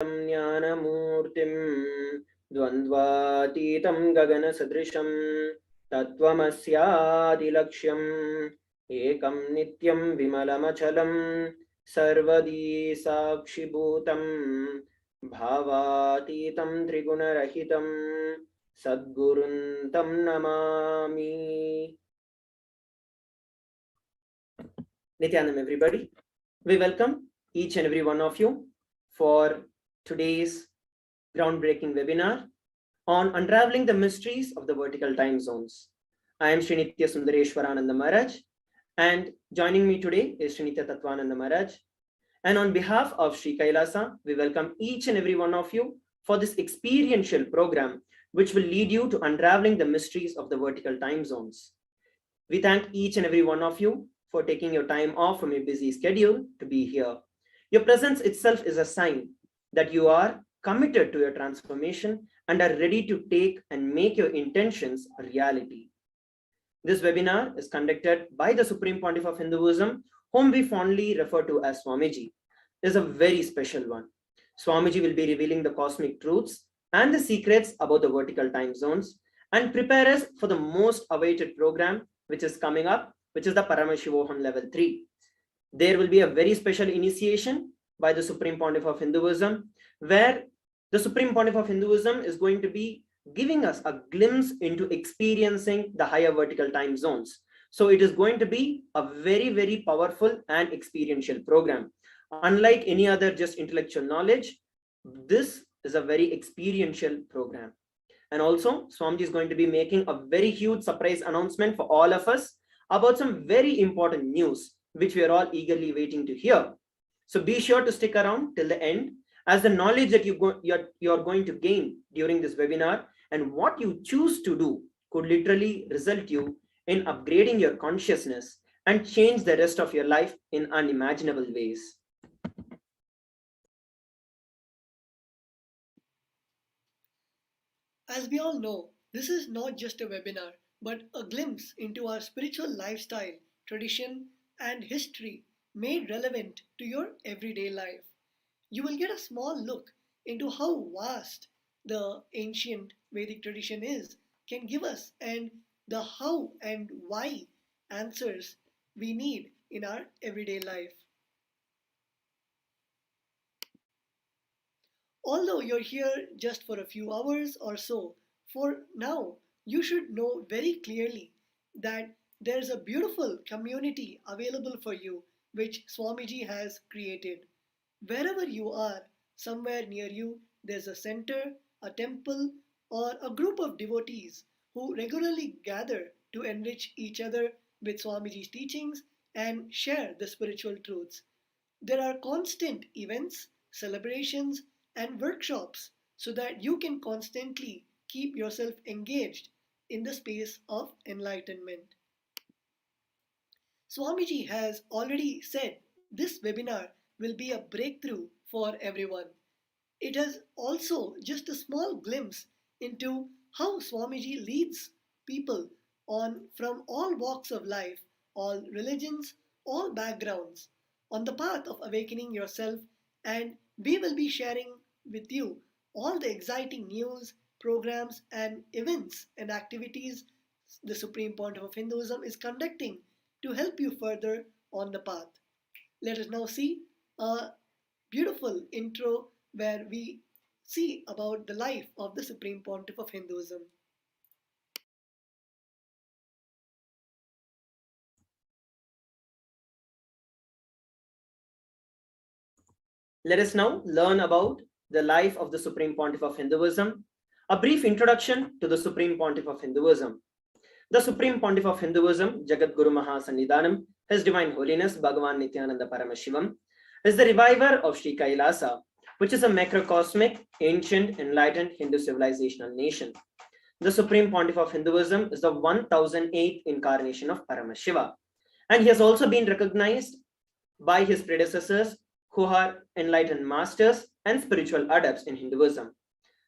ज्ञानमूर्तिं द्वन्द्वातीतं गगनसदृशं तत्त्वमस्यादिलक्ष्यम् एकं नित्यं विमलमचलं सर्वदी साक्षिभूतं भावातीतं त्रिगुणरहितं सद्गुरुं तं Namami. Nithyanam, everybody. We welcome each and every one of you for today's groundbreaking webinar on unraveling the mysteries of the vertical time zones. I am Sri Nithya Sundareshwarananda Maharaj, and joining me today is Sri Nithya Tattvananda Maharaj. And on behalf of Sri Kailasa, we welcome each and every one of you for this experiential program, which will lead you to unraveling the mysteries of the vertical time zones. We thank each and every one of you for taking your time off from your busy schedule to be here. Your presence itself is a sign that you are committed to your transformation and are ready to take and make your intentions a reality. This webinar is conducted by the Supreme Pontiff of Hinduism, whom we fondly refer to as Swamiji. It is a very special one. Swamiji will be revealing the cosmic truths and the secrets about the vertical time zones and prepare us for the most awaited program which is coming up, which is the Paramashivoham level 3. There will be a very special initiation by the Supreme Pontiff of Hinduism, where the Supreme Pontiff of Hinduism is going to be giving us a glimpse into experiencing the higher vertical time zones. So it is going to be a very, very powerful and experiential program. Unlike any other just intellectual knowledge, this is a very experiential program. And also, Swamiji is going to be making a very huge surprise announcement for all of us about some very important news, which we are all eagerly waiting to hear. So be sure to stick around till the end, as the knowledge that you're going to gain during this webinar and what you choose to do could literally result you in upgrading your consciousness and change the rest of your life in unimaginable ways. As we all know, this is not just a webinar, but a glimpse into our spiritual lifestyle, tradition, and history made relevant to your everyday life. You will get a small look into how vast the ancient Vedic tradition is, can give us, and the how and why answers we need in our everyday life. Although you're here just for a few hours or so, for now, you should know very clearly that there's a beautiful community available for you which Swamiji has created. Wherever you are, somewhere near you, there's a center, a temple, or a group of devotees who regularly gather to enrich each other with Swamiji's teachings and share the spiritual truths. There are constant events, celebrations, and workshops so that you can constantly keep yourself engaged in the space of enlightenment. Swamiji has already said this webinar will be a breakthrough for everyone. It is also just a small glimpse into how Swamiji leads people on from all walks of life, all religions, all backgrounds, on the path of awakening yourself, and we will be sharing with you all the exciting news, programs, and events and activities the Supreme Pontiff of Hinduism is conducting to help you further on the path. Let us now see a beautiful intro where we see about the life of the Supreme Pontiff of Hinduism. Let us now learn about the life of the Supreme Pontiff of Hinduism. A brief introduction to the Supreme Pontiff of Hinduism. The Supreme Pontiff of Hinduism, Jagat Guru Mahasannidhanam, His Divine Holiness Bhagavan Nithyananda Paramashivam, is the reviver of Sri Kailasa, which is a macrocosmic, ancient, enlightened Hindu civilizational nation. The Supreme Pontiff of Hinduism is the 1008th incarnation of Paramashiva, and he has also been recognized by his predecessors who are enlightened masters and spiritual adepts in Hinduism.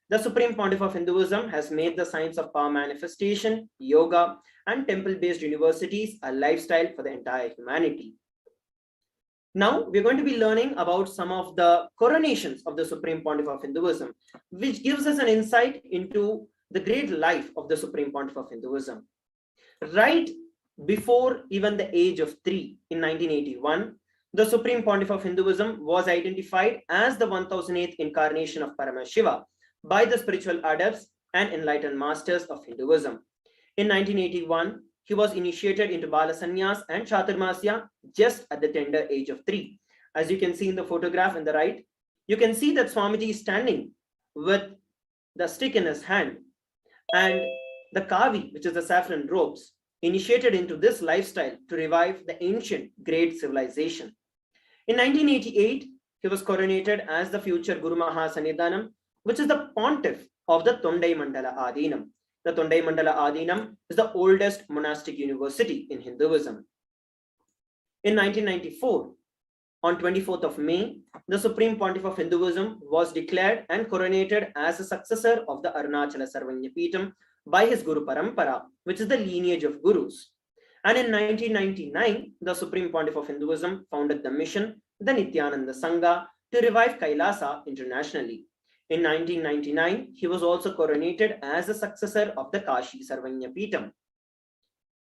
The Supreme Pontiff of Hinduism has made the science of power manifestation, yoga, and temple-based universities a lifestyle for the entire humanity. Now we're going to be learning about some of the coronations of the Supreme Pontiff of Hinduism, which gives us an insight into the great life of the Supreme Pontiff of Hinduism. Right before even the age of 3 in 1981, the Supreme Pontiff of Hinduism was identified as the 1008th incarnation of Paramashiva by the spiritual adepts and enlightened masters of Hinduism. In 1981, he was initiated into Bala Sannyas and Chaturmasya just at the tender age of 3. As you can see in the photograph on the right, you can see that Swamiji is standing with the stick in his hand, and the kavi, which is the saffron robes, initiated into this lifestyle to revive the ancient great civilization. In 1988, he was coronated as the future Guru Mahasannidhanam, which is the pontiff of the Tondai Mandala Adinam. The Tondai Mandala Adinam is the oldest monastic university in Hinduism. In 1994, on 24th of May, the Supreme Pontiff of Hinduism was declared and coronated as a successor of the Arunachala Sarvanya Peetham by his Guru Parampara, which is the lineage of Gurus. And in 1999, the Supreme Pontiff of Hinduism founded the mission, the Nithyananda Sangha, to revive Kailasa internationally. In 1999, he was also coronated as a successor of the Kashi Sarvanya Peetham.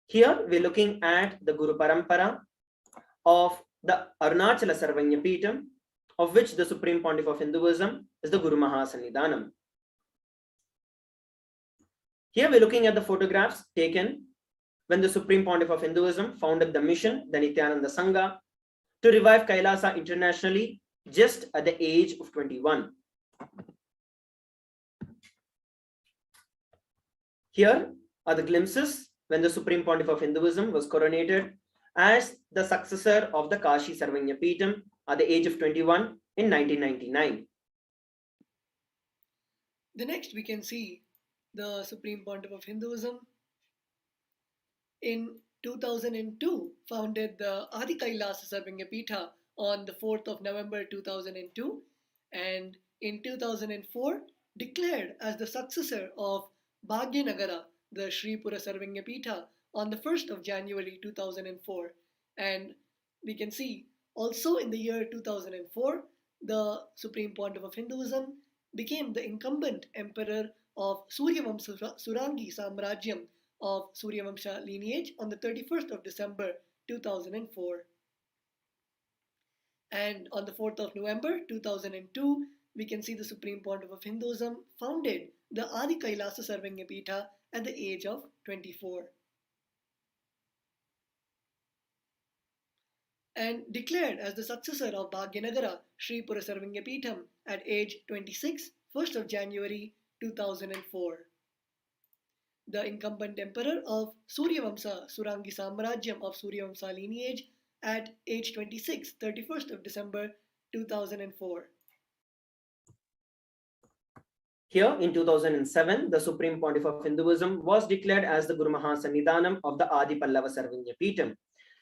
Here we're looking at the Guru Parampara of the Arunachala Sarvanya Peetham, of which the Supreme Pontiff of Hinduism is the Guru Mahasannidhanam. Here we're looking at the photographs taken when the Supreme Pontiff of Hinduism founded the mission, the Nithyananda Sangha, to revive Kailasa internationally just at the age of 21. Here are the glimpses when the Supreme Pontiff of Hinduism was coronated as the successor of the Kashi Sarvanya Peetham at the age of 21 in 1999. The next we can see the Supreme Pontiff of Hinduism in 2002 founded the Adi Kailasa Sarvanya Peetha on the 4th of November 2002, and in 2004 declared as the successor of Bhagyanagara, the Sri Pura Sarvanya Peetha, on the 1st of January 2004. And we can see also in the year 2004, the Supreme Pontiff of Hinduism became the incumbent emperor of Suryavamsa Surangi Samrajyam of Suryavamsa lineage on the 31st of December 2004. And on the 4th of November 2002, we can see the Supreme Pontiff of Hinduism founded the Adi Kailasa Sarvanya Peetha at the age of 24. And declared as the successor of Bhagyanagara Sri Pura Sarvanya Peetham at age 26, 1st of January 2004. The incumbent emperor of Suryavamsa Surangi Samrajyam of Suryavamsa lineage at age 26, 31st of December 2004. Here in 2007, the Supreme Pontiff of Hinduism was declared as the Guru Mahasannidhanam of the Adi Pallava Sarvanya Peetham.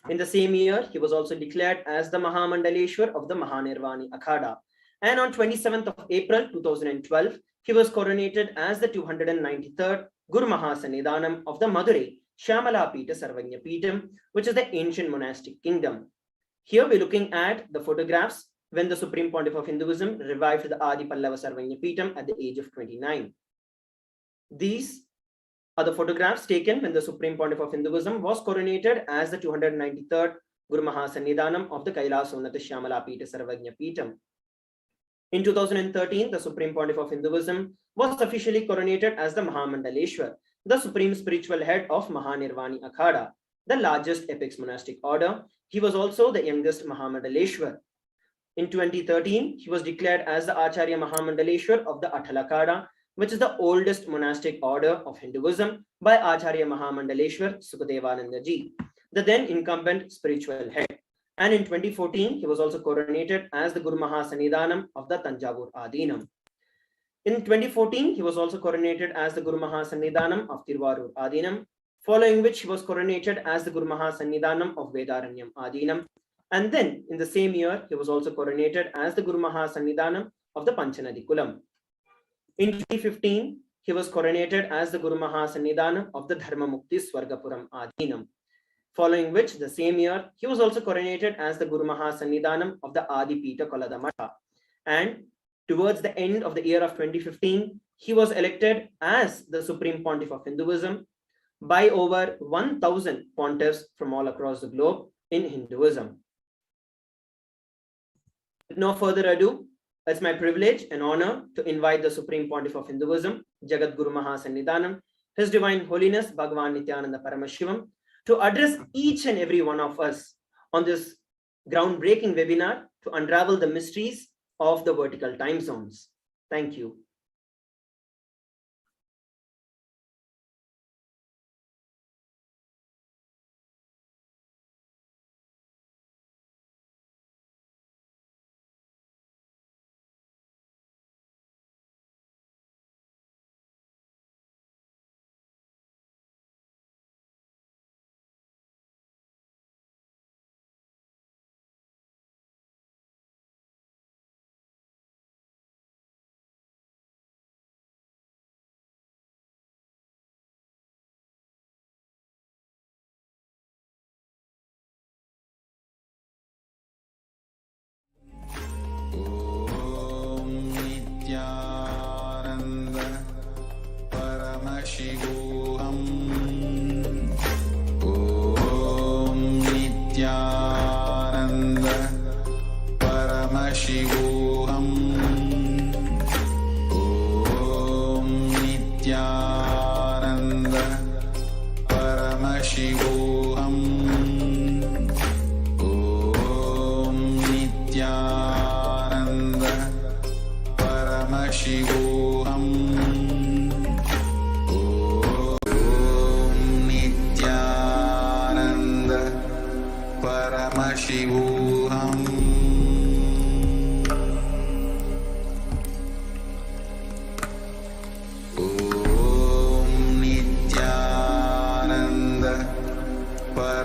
In the same year, he was also declared as the Mahamandaleshwar of the Mahanirvani Akhada. And on 27th of April 2012, he was coronated as the 293rd Guru Mahasannidhanam of the Madurai Shyamala Peetha Sarvanya Peetham, which is the ancient monastic kingdom. Here we're looking at the photographs when the Supreme Pontiff of Hinduism revived the Adi Pallava Sarvanya Peetham at the age of 29. These are the photographs taken when the Supreme Pontiff of Hinduism was coronated as the 293rd Guru Mahasannidhanam of the Kailasa Shyamala Peetha Sarvanya Peetham. In 2013, the Supreme Pontiff of Hinduism was officially coronated as the Mahamandaleshwar, the supreme spiritual head of Mahanirvani Akhada, the largest apex monastic order. He was also the youngest Mahamandaleshwar. In 2013, he was declared as the Acharya Mahamandaleshwar of the Athalakada, which is the oldest monastic order of Hinduism, by Acharya Mahamandaleshwar Sukadevananda Ji, the then incumbent spiritual head. And in 2014, he was also coronated as the Guru Mahasannidhanam of the Tanjavur Adinam. In 2014, he was also coronated as the Guru Mahasannidhanam of Tiruvarur Adinam, following which he was coronated as the Guru Mahasannidhanam of Vedaranyam Adinam. And then in the same year, he was also coronated as the Guru Mahasannidhanam of the Panchanadi Kulam. In 2015, he was coronated as the Guru Mahasannidhanam of the Dharma Mukti Swargapuram Adinam. following which the same year he was also coronated as the Guru Mahasannidhanam of the Adi Pita Kolada Matha. And towards the end of the year of 2015, he was elected as the Supreme Pontiff of Hinduism by over 1,000 pontiffs from all across the globe in Hinduism. With no further ado, it's my privilege and honor to invite the Supreme Pontiff of Hinduism, Jagat Guru Mahasannidhanam, His Divine Holiness Bhagavan Nithyananda Paramashivam, to address each and every one of us on this groundbreaking webinar to unravel the mysteries of the vertical time zones. Thank you. Nithyananda Paramashivoham. Om Nithyananda Paramashivoham. Om Nithyananda Paramashivoham. Om Nithyananda Paramashivoham. Om Nithyananda Paramashivoham. Om Nithyananda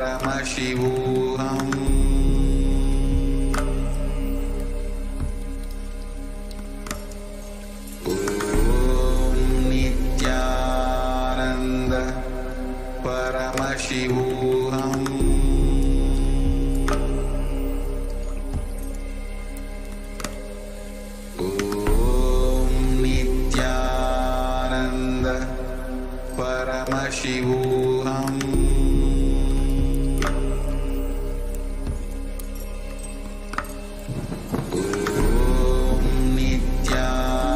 Paramashivoham. Paramashivoham. Om Nithyananda Paramashivoham. Om Nithyananda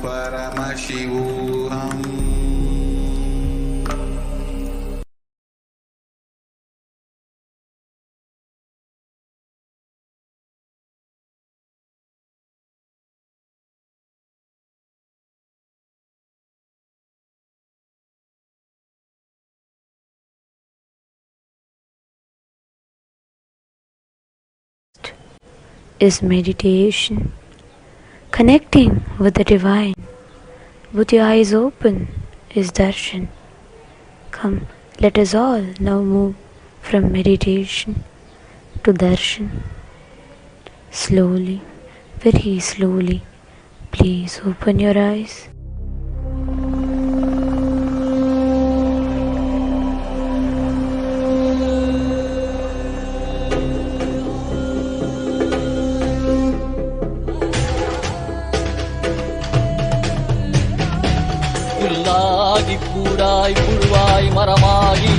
Paramashivoham. Is meditation, connecting with the divine. With your eyes open is darshan. Come, let us all now move from meditation to darshan. Slowly, very slowly, please open your eyes. பூடாய் புழுவாய் மரமாகி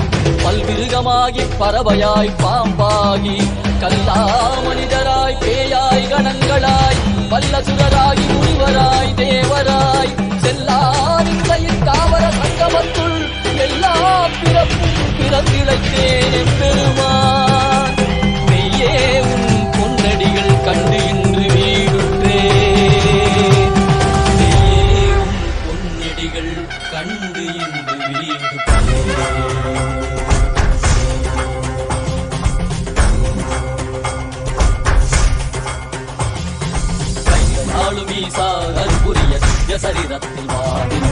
பல்விருகமாகி பறவையாய் பாம்பாகி கல்லா மனிதராய் பேயாய் கணங்களாய் வல்லசுரராகி முனிவராய் தேவராய் செல்லாரின் தாவர சங்கமத்துள் எல்லா பிறப்பும் பிறந்திழைத்தேன் எம்பெருமான். மெய்யே உன் பொன்னடிகள் கண்டு இன்று வீடுற்றேன். மெய்யே உன் பொன்னடிகள் கண்டு இன்று வீடுற்றேன். அற்புரிய சித்திய சரிரத்தில் வாடின்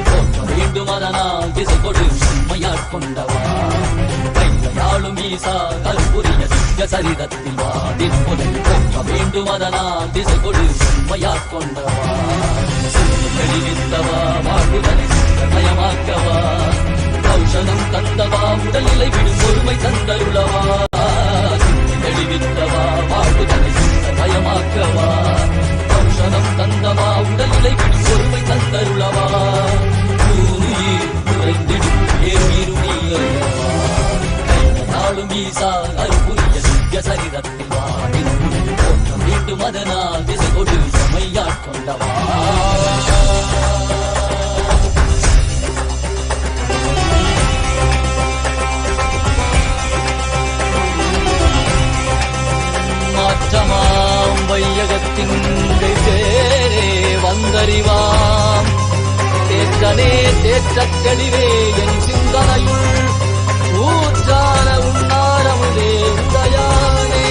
தோற்ற வேண்டும் அதனால் திசை கொடு உண்மையாட்கொண்டவா. கையாளும் ஈசா அற்புரிய சித்திய சரிரத்தில் வாடின் தோற்ற வேண்டும் அதனால் திசை கொடு உண்மையாட்கொண்டவா. வெளிவித்தவா வாழ்வுதனை மயமாக்கவா. மோஷனம் தந்தவா உடலிலை விடும் பொறுமை தந்தருளவா தெளிவித்தவா வாழ்வுதனை பயமாக்கவா மோஷனம் தந்தவா உடலிலை விடும் பொறுமை தந்தருளவா குறைந்திடும் ஏறுவா நாளும் ஈசா அருள்புரிய திவ்ய சரிதத்தில் வாடின் தோற்றம் மீண்டும் அதனால் திசை கொடு செம்மையாட்கொண்டவா மாற்றமாம் வையகத்தின் தேரே வந்தறிவாம் தேற்றனே தேற்றத் தெளிவே என் சிந்தனையுள் ஊற்றான உன்னாரமுதே உதயானே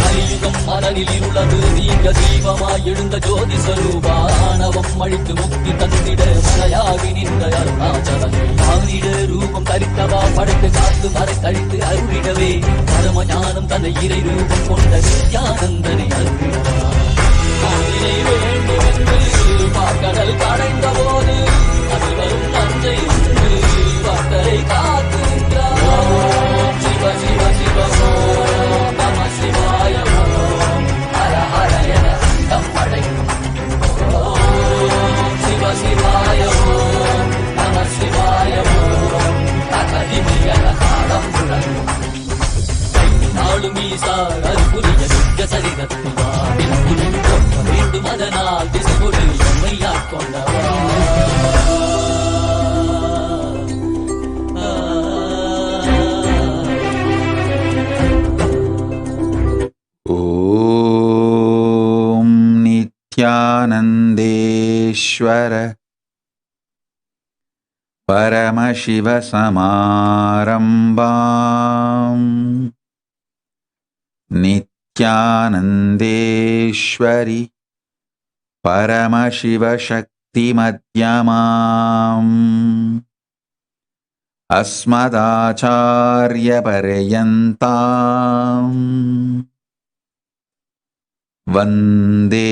கலியுகம் மனநில் இருளது நீங்க தீபமாய் எழுந்த ஜோதி ஸ்வரூபானவம் அழித்து முக்தி தந்திட மலையாகி நின்ற அருணாச்சலமே மானிட ரூபம் தரித்தவா படைத்து காத்து மறை கழித்து அருளிடவே பரம ஞானம் தன்னை இறை ரூபம் கொண்ட நித்யானந்தனை அருளிடவா வேண்டுமென்று பாக்கடல் கடைந்த போது அது வரும் நஞ்சை உண்டு பக்தரை காத்து நின்றார் சிவ சிவ சிவ ஓம் நம சிவாய ஓம் ஹர ஹர என அண்டம் படைக்கும் ஓம் சிவ சிவாய ஓம் நம சிவாய ஓம் தகதிமியன காலம் முழங்கும் நாளும் ஈசா அருள்புரிய திவ்ய சரிதத்தில் வாடின மீண்டும் அதனால் திசை கொடு எம்மையாட்கொண்டவா ॐ नित्यानन्देश्वर परमशिवसमारम्भाम् नित्यानन्देश्वरि परमशिवशक्तिमध्यमाम् अस्मदाचार्यपर्यन्ताम् वन्दे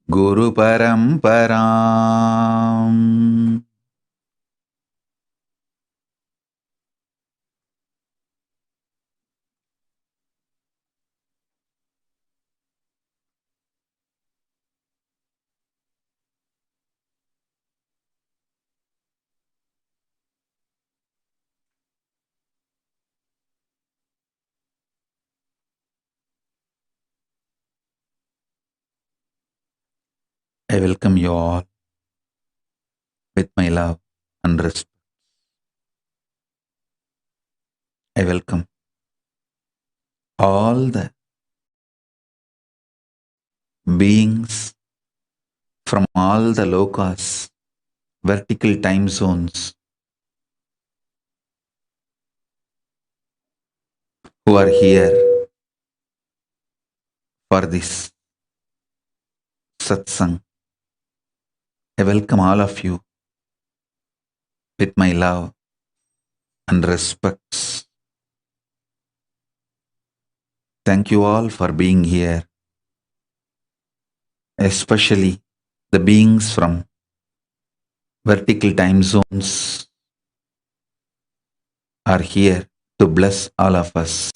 गुरुपरम्पराम् I welcome you all with my love and respect. I welcome all the beings from all the lokas, vertical time zones, who are here for this satsang. I welcome all of you with my love and respects. Thank you all for being here, especially the beings from vertical time zones are here to bless all of us.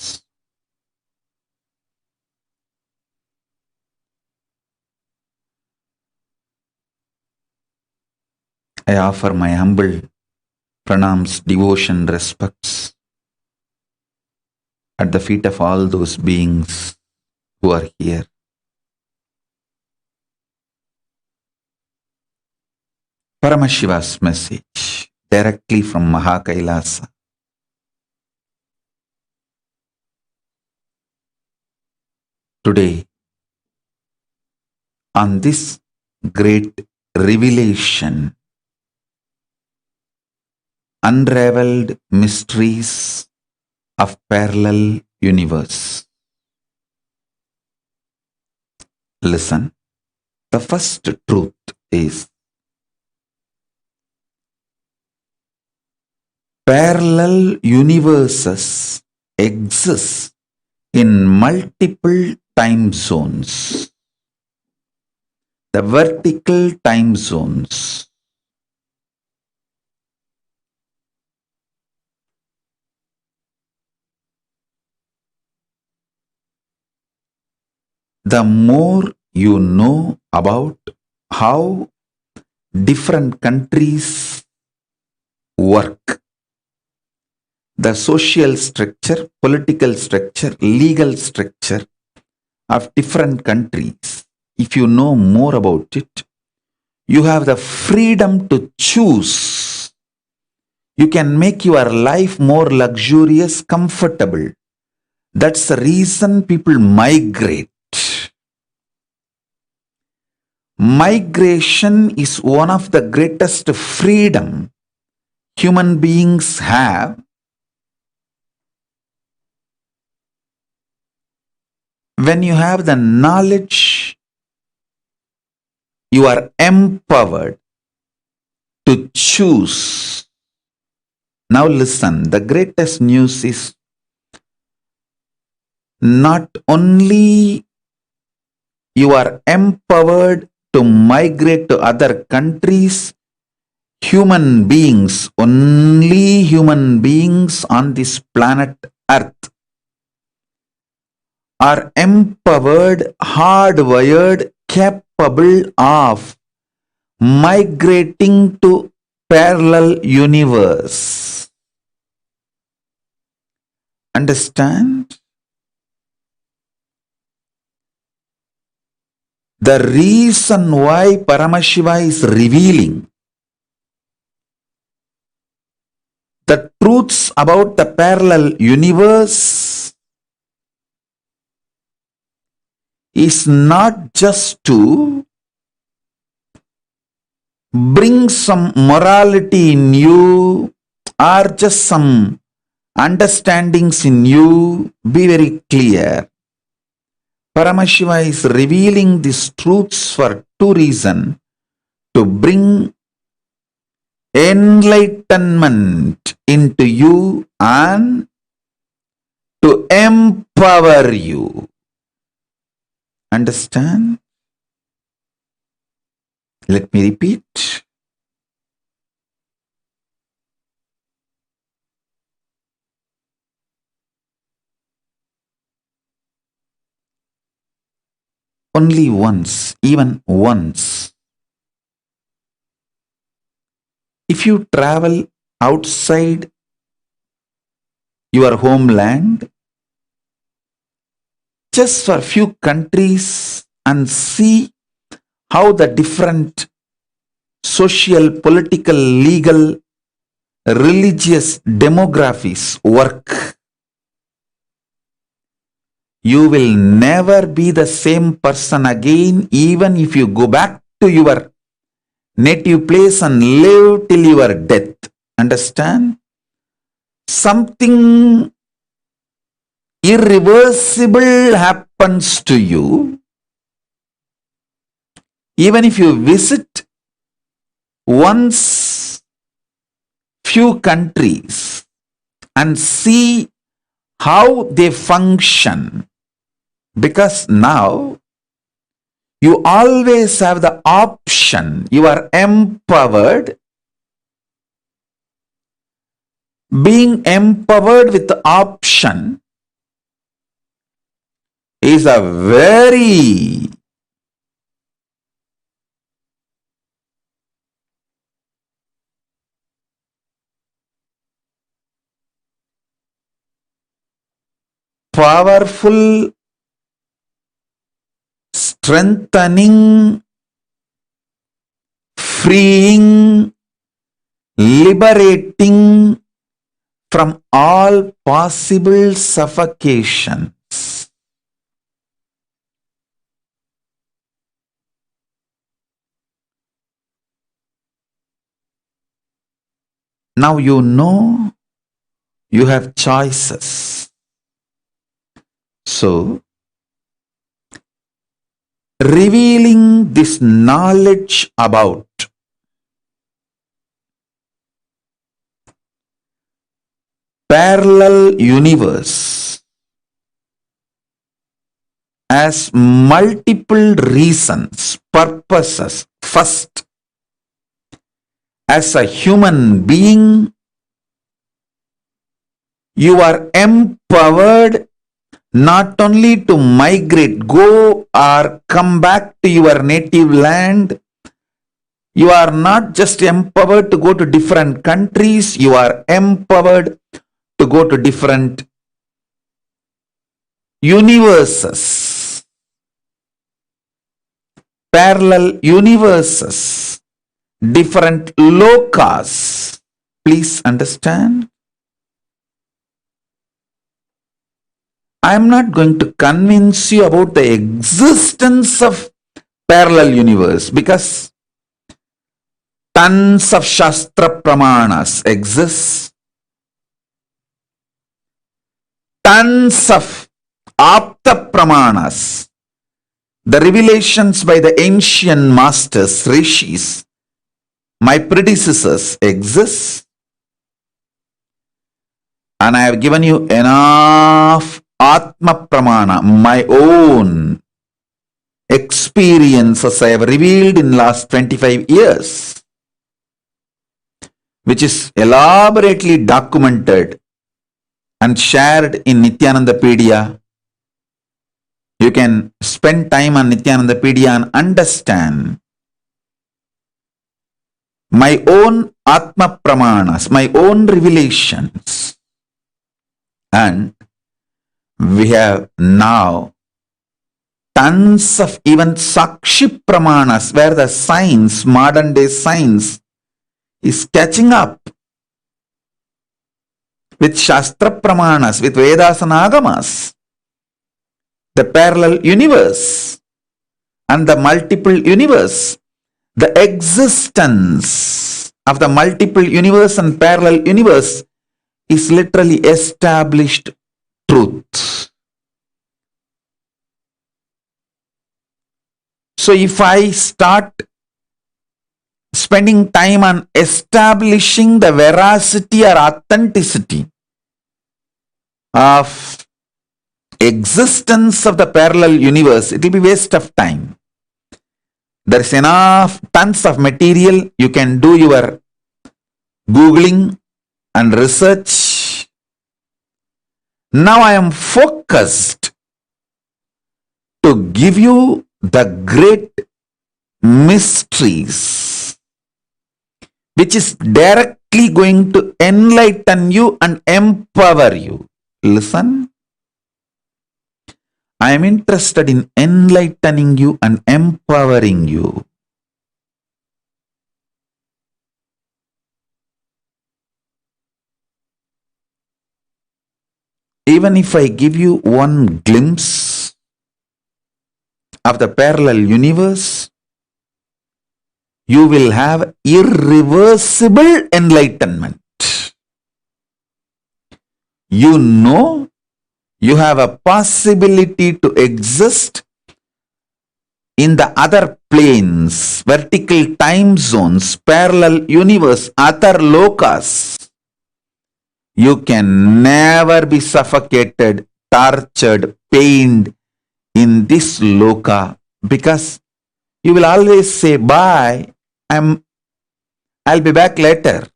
I offer my humble pranams, devotion, respects at the feet of all those beings who are here. Paramashiva's message directly from Kailasa. Today, on this great revelation, unraveled mysteries of parallel universe. Listen, the first truth is parallel universes exist in multiple time zones. The vertical time zones. The more you know about how different countries work, the social structure, political structure, legal structure of different countries, if you know more about it, you have the freedom to choose. You can make your life more luxurious, comfortable. That's the reason people migrate. Migration is one of the greatest freedom human beings have. When you have the knowledge, you are empowered to choose. Now listen, the greatest news is not only you are empowered to migrate to other countries, human beings, only human beings on this planet Earth are empowered, hardwired, capable of migrating to parallel universe. Understand? The reason why Paramashiva is revealing the truths about the parallel universe is not just to bring some morality in you or just some understandings in you. Be very clear. Paramashiva is revealing these truths for two reasons: to bring enlightenment into you and to empower you. Understand? Let me repeat. Only once, even once, if you travel outside your homeland, just for a few countries, and see how the different social, political, legal, religious demographies work, you will never be the same person again, even if you go back to your native place and live till your death. Understand? Something irreversible happens to you. Even if you visit once few countries and see how they function, because now you always have the option, you are empowered. Being empowered with the option is a very powerful, strengthening, freeing, liberating from all possible suffocations. Now you know you have choices. So, revealing this knowledge about parallel universe has multiple reasons, purposes. First, as a human being, you are empowered not only to migrate, go or come back to your native land. You are not just empowered to go to different countries, you are empowered to go to different universes, parallel universes, different lokas. Please understand. I am not going to convince you about the existence of parallel universe because tons of Shastra Pramanas exist. Tons of Apta Pramanas, the revelations by the ancient masters, rishis, my predecessors exist. And I have given you enough Atma Pramana, my own experiences I have revealed in last 25 years, which is elaborately documented and shared in Nithyanandapedia. You can spend time on Nithyanandapedia and understand my own Atma Pramanas, my own revelations. And we have now tons of even Sakshi Pramanas where the science, modern day science, is catching up with Shastra Pramanas, with Vedas and Agamas. The parallel universe and the multiple universe, the existence of the multiple universe and parallel universe is literally established truth. So if I start spending time on establishing the veracity or authenticity of existence of the parallel universe, it will be waste of time. There is enough, tons of material. You can do your Googling and research. Now I am focused to give you the great mysteries, which is directly going to enlighten you and empower you. Listen. I am interested in enlightening you and empowering you. Even if I give you one glimpse of the parallel universe, you will have irreversible enlightenment. You know you have a possibility to exist in the other planes, vertical time zones, parallel universe, other lokas. You can never be suffocated, tortured, pained in this loka because you will always say, bye, I'll be back later.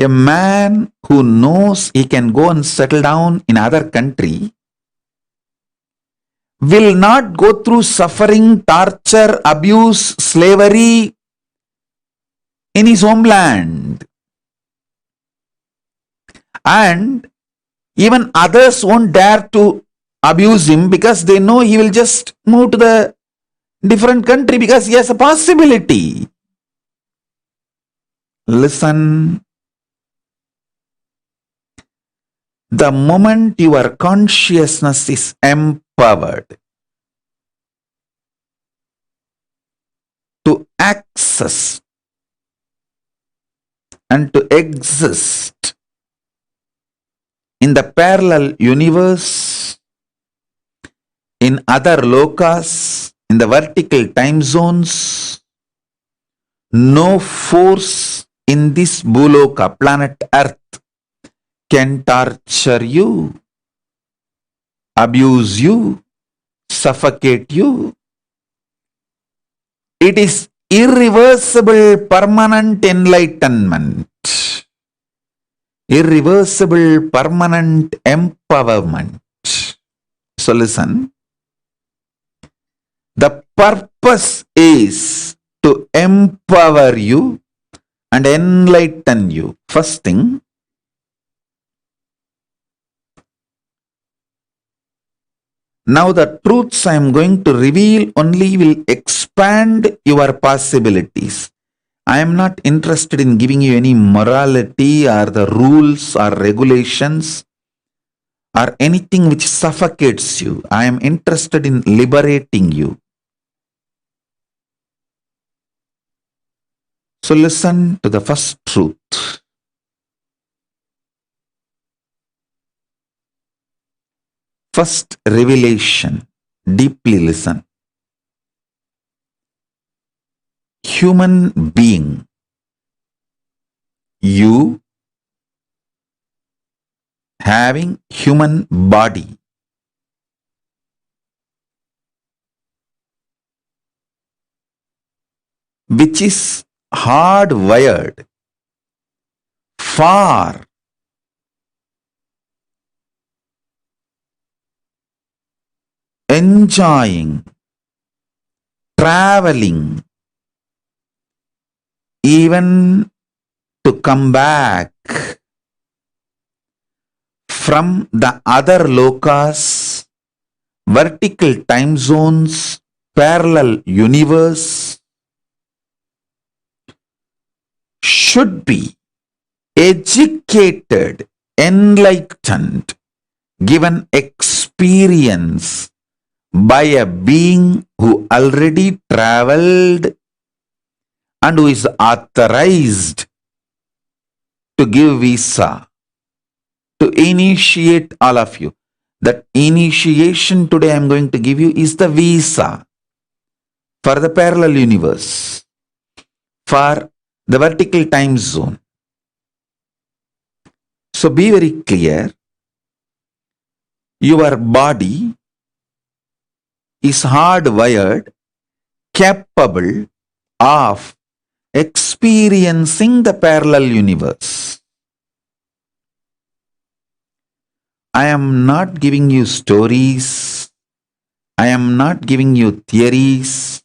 A man who knows he can go and settle down in other country will not go through suffering, torture, abuse, slavery in his homeland. And even others won't dare to abuse him because they know he will just move to the different country because he has a possibility. Listen. The moment your consciousness is empowered to access and to exist in the parallel universe, in other lokas, in the vertical time zones, no force in this Bhuloka, planet Earth, can torture you. abuse you, suffocate you. It is irreversible, permanent enlightenment. Irreversible, permanent empowerment. So listen. The purpose is to empower you and enlighten you. First thing, now the truths I am going to reveal only will expand your possibilities. I am not interested in giving you any morality or the rules or regulations or anything which suffocates you. I am interested in liberating you. So listen to the first truth. First revelation. Deeply listen. Human being. You having human body. Which is hardwired for enjoying, traveling, even to come back from the other lokas, vertical time zones, parallel universe, should be educated, enlightened, given experience by a being who already traveled and who is authorized to give visa, to initiate all of you. That initiation today I am going to give you is the visa for the parallel universe, for the vertical time zone. So be very clear. Your body is hardwired, capable of experiencing the parallel universe. I am not giving you stories. I am not giving you theories.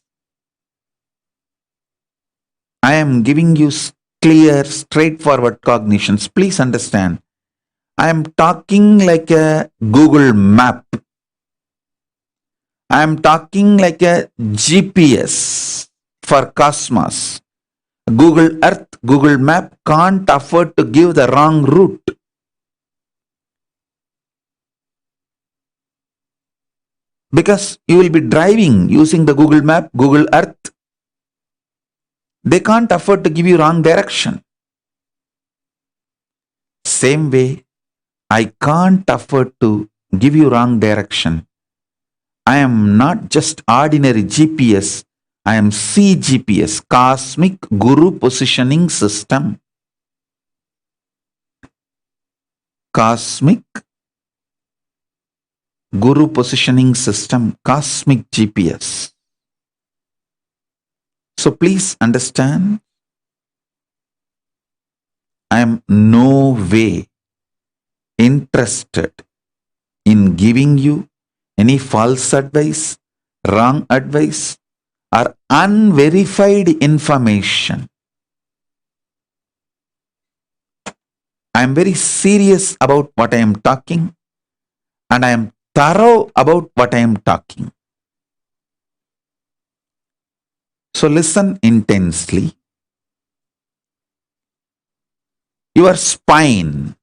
I am giving you clear, straightforward cognitions. Please understand. I am talking like a Google map. I am talking like a GPS for cosmos. Google Earth, Google Map can't afford to give the wrong route. Because you will be driving using the Google Map, Google Earth. They can't afford to give you wrong direction. Same way, I can't afford to give you wrong direction. I am not just ordinary GPS. I am CGPS, Cosmic Guru Positioning System. Cosmic Guru Positioning System, Cosmic GPS. So please understand, I am no way interested in giving you any false advice, wrong advice, or unverified information. I am very serious about what I am talking, and I am thorough about what I am talking. So listen intensely. Your spine.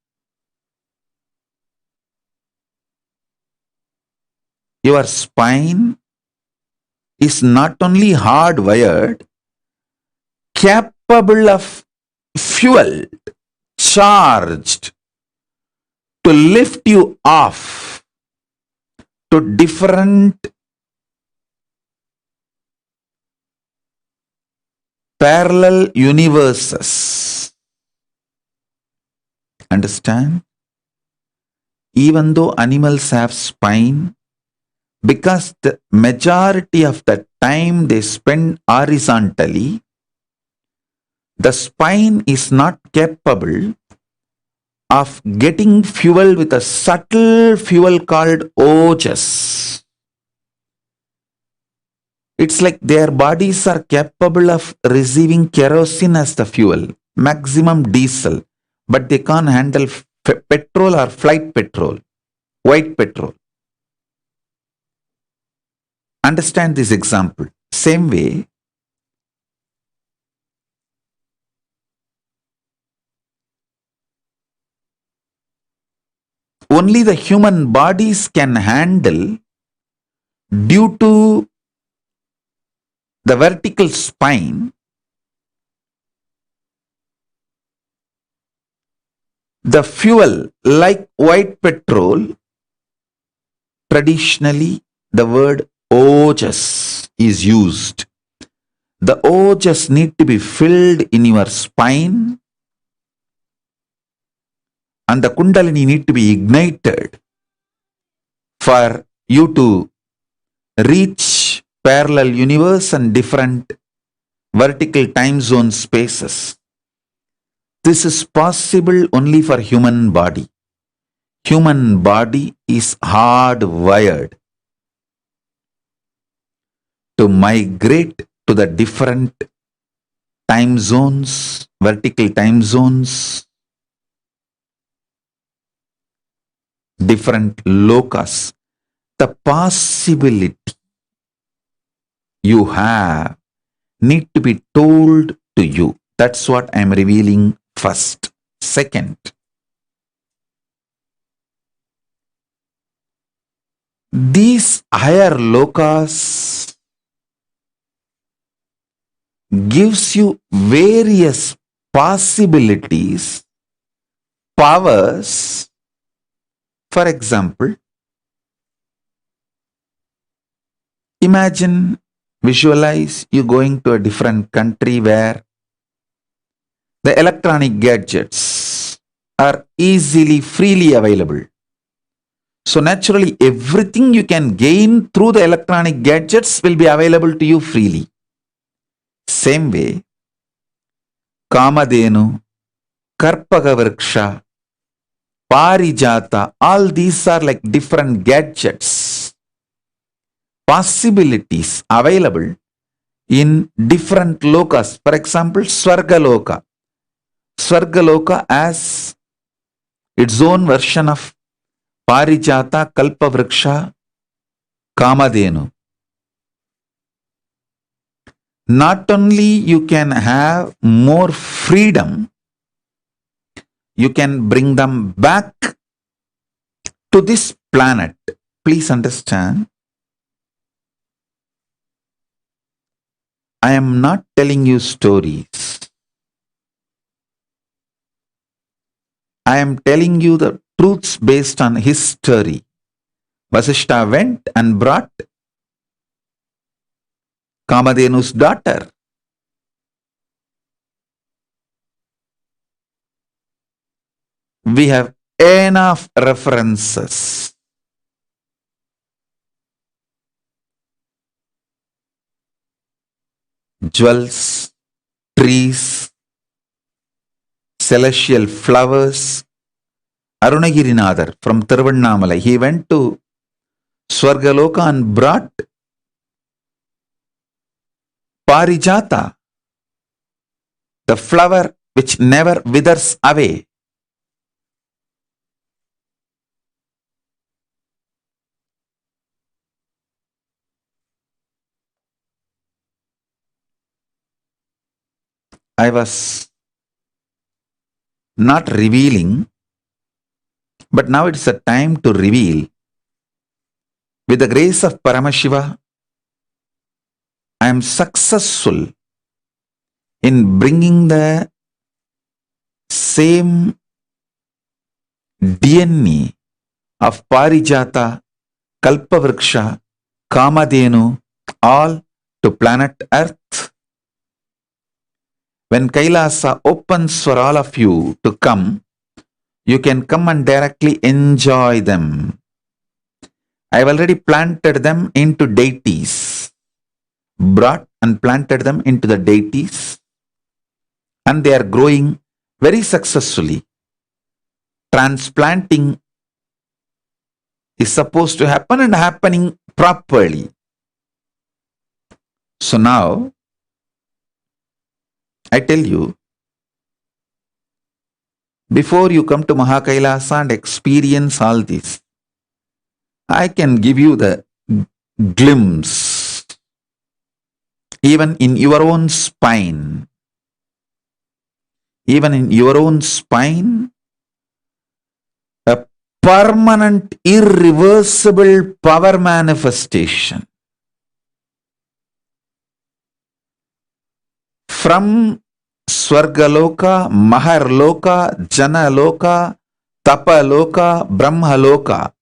Your spine is not only hardwired, capable of fueled, charged to lift you off to different parallel universes. Understand? even though animals have spine, because the majority of the time they spend horizontally, the spine is not capable of getting fuel with a subtle fuel called ojas. It's like their bodies are capable of receiving kerosene as the fuel, maximum diesel, but they can't handle petrol or flight petrol, white petrol. Understand this example. Same way, only the human bodies can handle, due to the vertical spine, the fuel like white petrol. Traditionally, the word ojas is used. The ojas need to be filled in your spine, and the kundalini need to be ignited for you to reach parallel universe and different vertical time zone spaces. This is possible only for human body. Human body is hardwired to migrate to the different time zones, vertical time zones, different lokas. The possibility you have need to be told to you. That's what I'm revealing first. Second, these higher lokas gives you various possibilities, powers. For example, imagine, visualize you going to a different country where the electronic gadgets are easily, freely available. So naturally, everything you can gain through the electronic gadgets will be available to you freely. Same way, Kamadenu, Karpagavriksha, Parijata, all these are like different gadgets, possibilities available in different lokas. For example, Swargaloka. Swargaloka as its own version of Parijata, Kalpavriksha, Kamadenu. Not only you can have more freedom, you can bring them back to this planet. Please understand, I am not telling you stories. I am telling you the truths based on history. Vasishta went and brought Kamadenu's daughter. We have enough references. Jewels, trees, celestial flowers. Arunagirinadar from Tiruvannamalai, he went to Swargaloka and brought Parijata, the flower which never withers away. I was not revealing, but now it's a time to reveal. With the grace of Paramashiva, I am successful in bringing the same DNA of Parijata, Kalpavriksha, Kamadenu, all to planet Earth. When Kailasa opens for all of you to come, You can come and directly enjoy them. I have already planted them into deities, brought and planted them into the deities, and they are growing very successfully. Transplanting is supposed to happen and happening properly. So now, I tell you, before you come to Kailasa and experience all this, I can give you the glimpse, even in your own spine. Even in your own spine, a permanent, irreversible power manifestation. From Swargaloka, Maharloka, Janaloka, Tapaloka, Brahmaloka,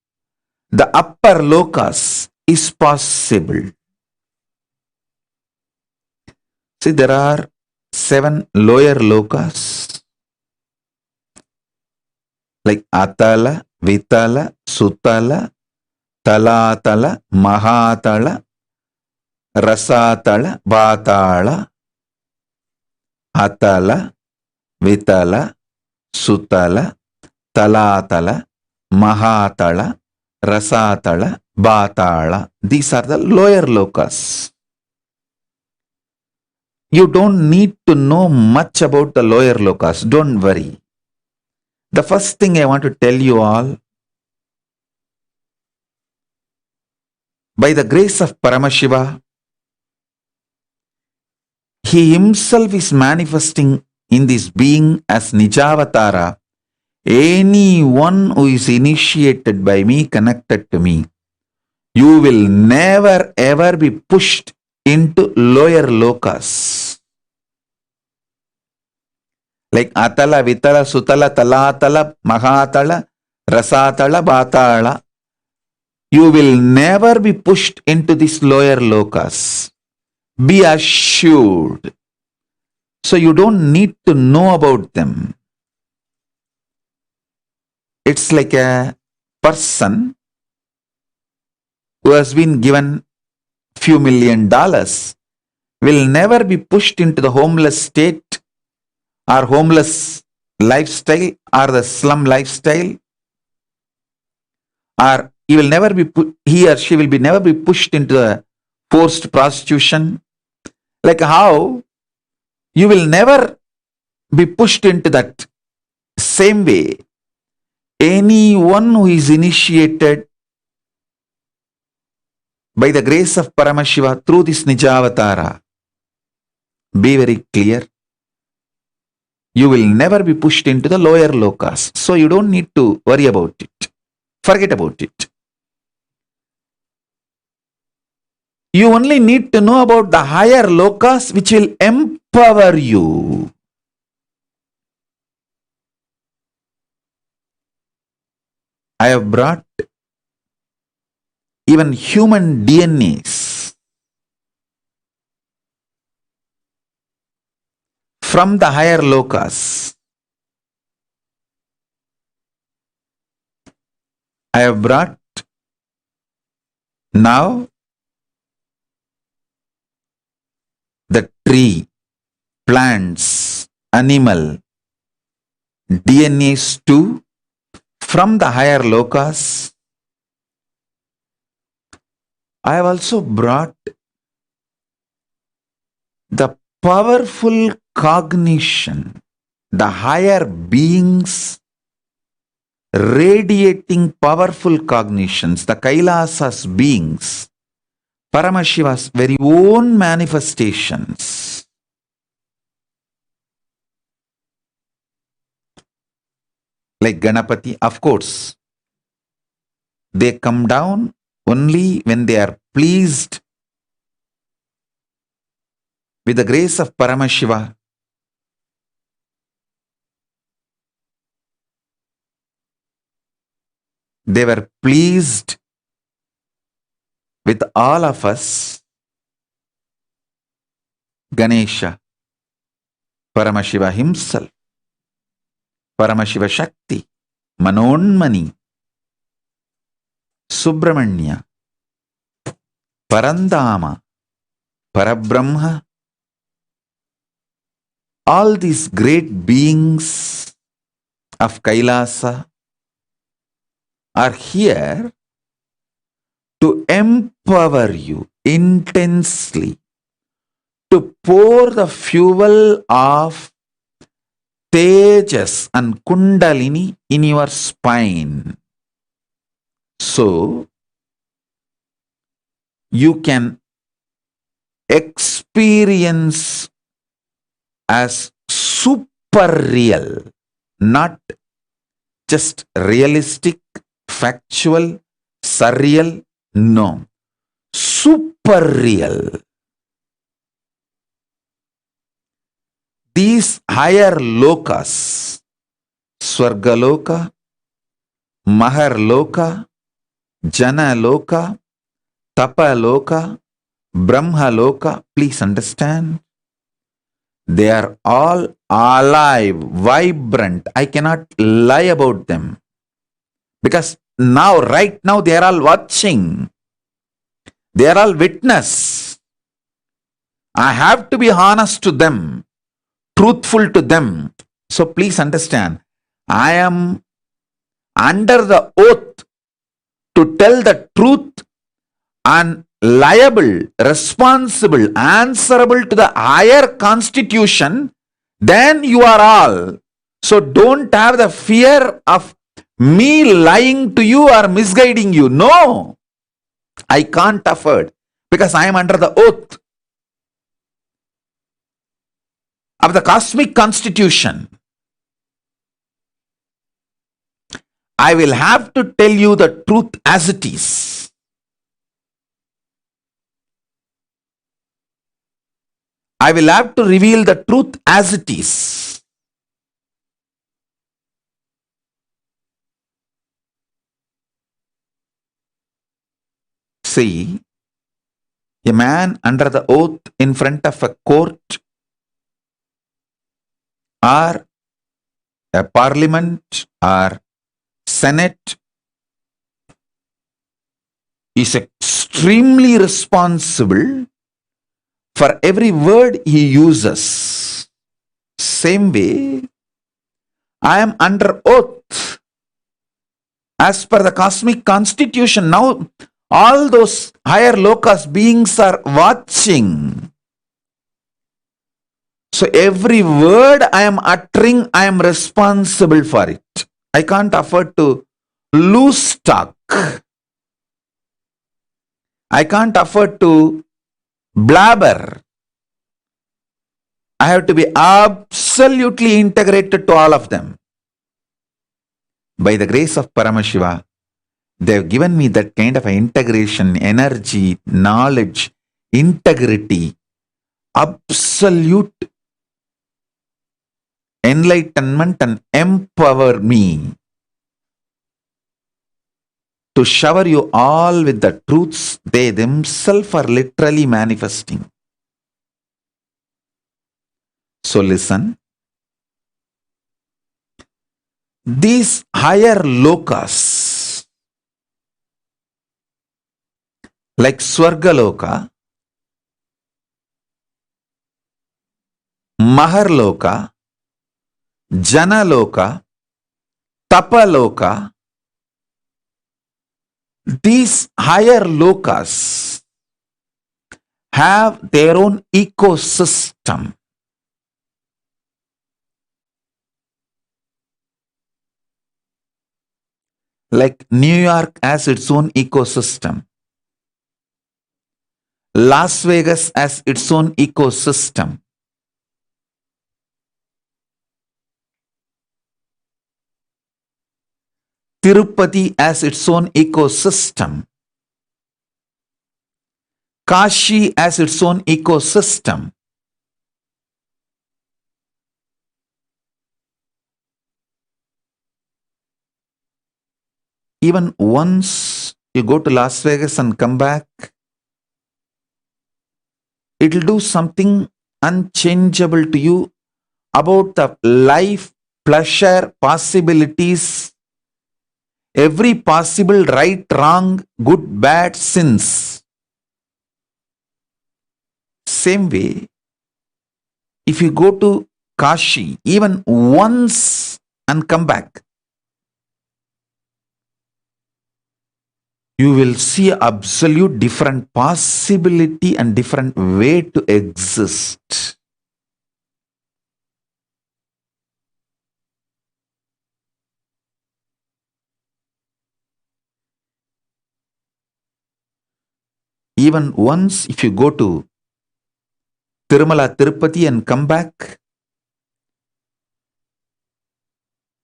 the upper lokas is possible. See, there are 7 lower lokas like Atala, Vitala, Sutala, Talatala, Mahatala, Rasatala, Vatala. Atala, Vitala, Sutala, Talatala, Mahatala, Rasatala, Vatala. These are the lower lokas. You don't need to know much about the lower lokas. Don't worry. The first thing I want to tell you all, by the grace of Paramashiva, he himself is manifesting in this being as Nijavatara. Anyone who is initiated by me, connected to me, you will never ever be pushed into lower lokas. Like Atala, Vitala, Sutala, Talatala, Mahatala, Rasatala, Vatala. You will never be pushed into these lower lokas. Be assured. So you don't need to know about them. It's like a person who has been given few $1 million will never be pushed into the homeless state or homeless lifestyle or the slum lifestyle, or he or she will never be pushed into the forced prostitution. Like how you will never be pushed into that same way. Anyone who is initiated by the grace of Paramashiva through this Nijavatara, be very clear, you will never be pushed into the lower lokas. So you don't need to worry about it. Forget about it. You only need to know about the higher lokas which will empower you. I have brought even human DNAs from the higher lokas. I have brought now the tree, plants, animal, DNAs too from the higher lokas. I have also brought the powerful cognition, the higher beings radiating powerful cognitions, the Kailasa's beings, Paramashiva's very own manifestations. Like Ganapati, of course, they come down only when they are pleased with the grace of Paramashiva. They were pleased with all of us. Ganesha, Paramashiva himself, Paramashiva Shakti, Manonmani, Subramanya, Parandama, Parabrahma, all these great beings of Kailasa are here to empower you intensely, to pour the fuel of Tejas and Kundalini in your spine, so you can experience as super real, not just realistic, factual, surreal, no, super real. These higher lokas, Swargaloka, Maharloka, Janaloka, Tapaloka, Brahmaloka, please understand, they are all alive, vibrant. I cannot lie about them. Because now, right now, they are all watching. They are all witness. I have to be honest to them, truthful to them. So please understand, I am under the oath to tell the truth and liable, responsible, answerable to the higher constitution than you are all. So don't have the fear of me lying to you or misguiding you. No, I can't afford, because I am under the oath of the cosmic constitution. I will have to tell you the truth as it is. I will have to reveal the truth as it is. See, a man under the oath in front of a court or a parliament or senate is extremely responsible for every word he uses. Same way, I am under oath as per the cosmic constitution. Now, all those higher lokas beings are watching. So every word I am uttering, I am responsible for it. I can't afford to lose stock. I can't afford to blabber. I have to be absolutely integrated to all of them. By the grace of Paramashiva, they have given me that kind of integration, energy, knowledge, integrity, absolute enlightenment, and empower me to shower you all with the truths they themselves are literally manifesting. So listen. These higher lokas, like Swargaloka, Maharloka, Janaloka, Tapaloka, these higher lokas have their own ecosystem. Like New York has its own ecosystem. Las Vegas has its own ecosystem. Tirupati has its own ecosystem. Kashi has its own ecosystem. Even once you go to Las Vegas and come back, it will do something unchangeable to you about the life, pleasure, possibilities every possible right, wrong, good, bad sins. Same way, if you go to Kashi even once and come back, you will see absolute different possibility and different way to exist. Even once, if you go to Tirumala, Tirupati and come back,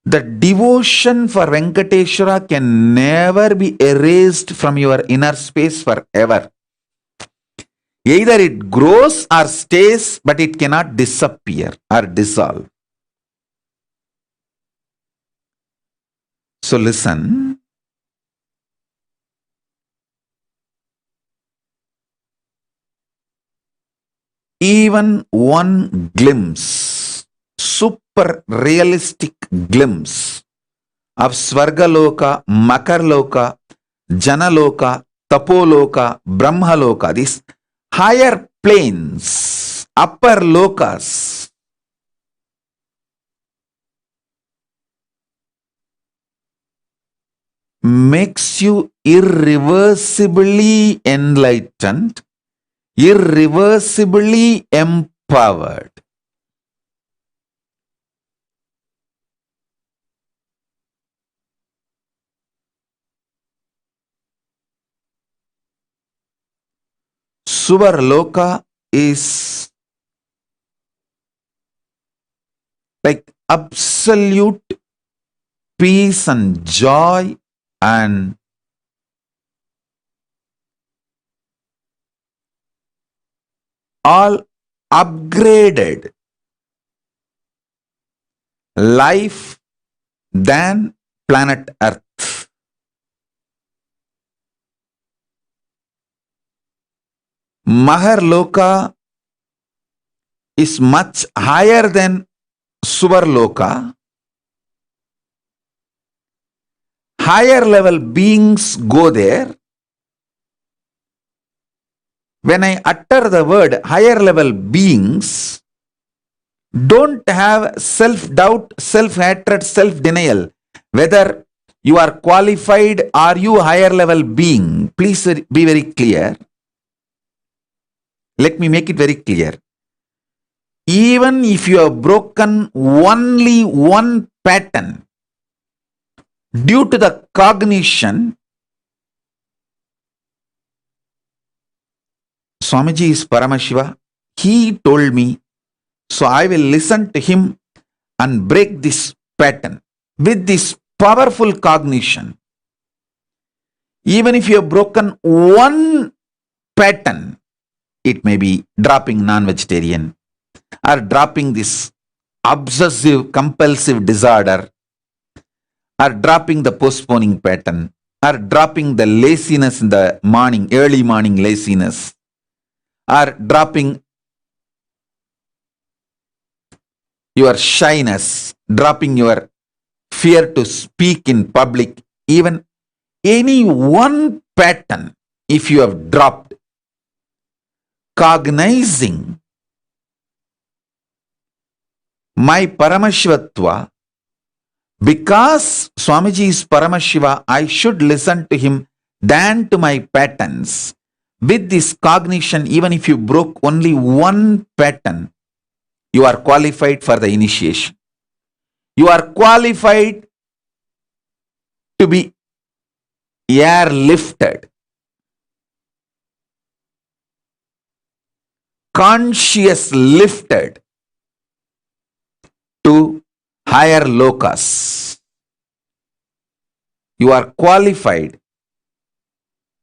the devotion for Venkateshwara can never be erased from your inner space forever. Either it grows or stays, but it cannot disappear or dissolve. So listen. Even one glimpse, super realistic glimpse of Svargaloka, Makarloka, Janaloka, Tapoloka, Brahmaloka, these higher planes, upper lokas, makes you irreversibly enlightened, irreversibly empowered. Suvarloka is like absolute peace and joy and all upgraded life than planet Earth. Maharloka is much higher than Suvarloka. Higher level beings go there. When I utter the word higher level beings, don't have self-doubt, self-hatred, self-denial. Whether you are qualified, are you higher level being? Please be very clear. Let me make it very clear. Even if you have broken only one pattern due to the cognition, Swamiji is Paramashiva. He told me, so I will listen to him and break this pattern with this powerful cognition. Even if you have broken one pattern, it may be dropping non-vegetarian or dropping this obsessive compulsive disorder or dropping the postponing pattern or dropping the laziness in the morning, early morning laziness, or dropping your shyness, dropping your fear to speak in public, even any one pattern, if you have dropped, cognizing my Paramashivatva, because Swamiji is Paramashiva, I should listen to him than to my patterns. With this cognition, even if you broke only one pattern, you are qualified for the initiation. You are qualified to be airlifted, conscious lifted to higher lokas. You are qualified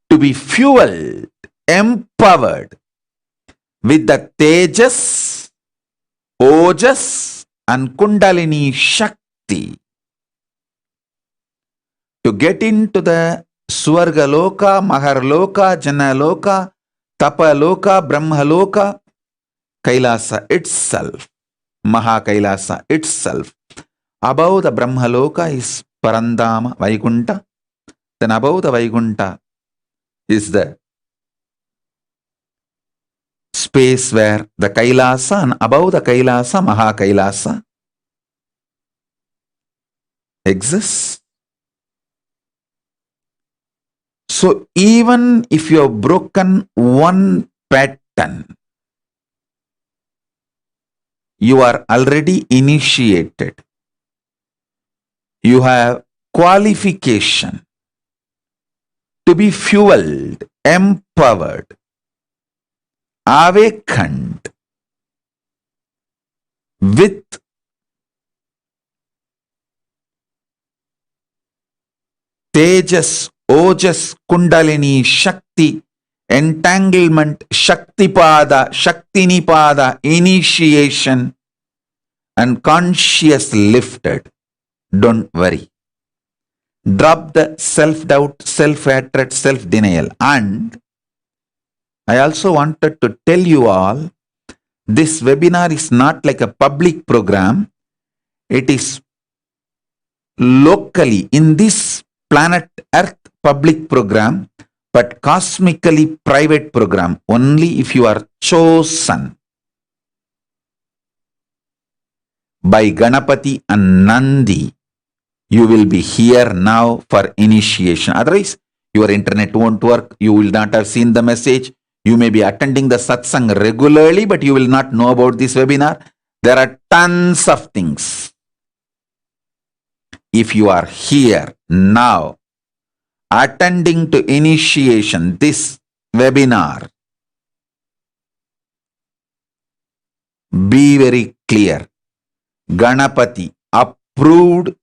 to be fueled, empowered with the Tejas, Ojas and Kundalini Shakti to get into the Swargaloka, Maharloka, Janaloka, Tapaloka, Brahmaloka, Kailasa itself, Mahakailasa itself. Above the Brahmaloka is Parandama, Vaikunta, Then above the Vaikuntha is the space where the Kailasa, and above the Kailasa, Maha Kailasa exists. So even if you have broken one pattern, you are already initiated. You have qualification to be fueled, empowered, awakened with Tejas, Ojas, Kundalini, Shakti, entanglement, Shaktipada, Shaktinipada, initiation, and conscious lifted. Don't worry. Drop the self-doubt, self-hatred, self-denial. And I also wanted to tell you all, this webinar is not like a public program. It is locally in this planet Earth public program, but cosmically private program. Only if you are chosen by Ganapati and Nandi, you will be here now for initiation. Otherwise, your internet won't work. You will not have seen the message. You may be attending the satsang regularly, but you will not know about this webinar. There are tons of things. If you are here now, attending to initiation, this webinar, be very clear. Ganapati approved,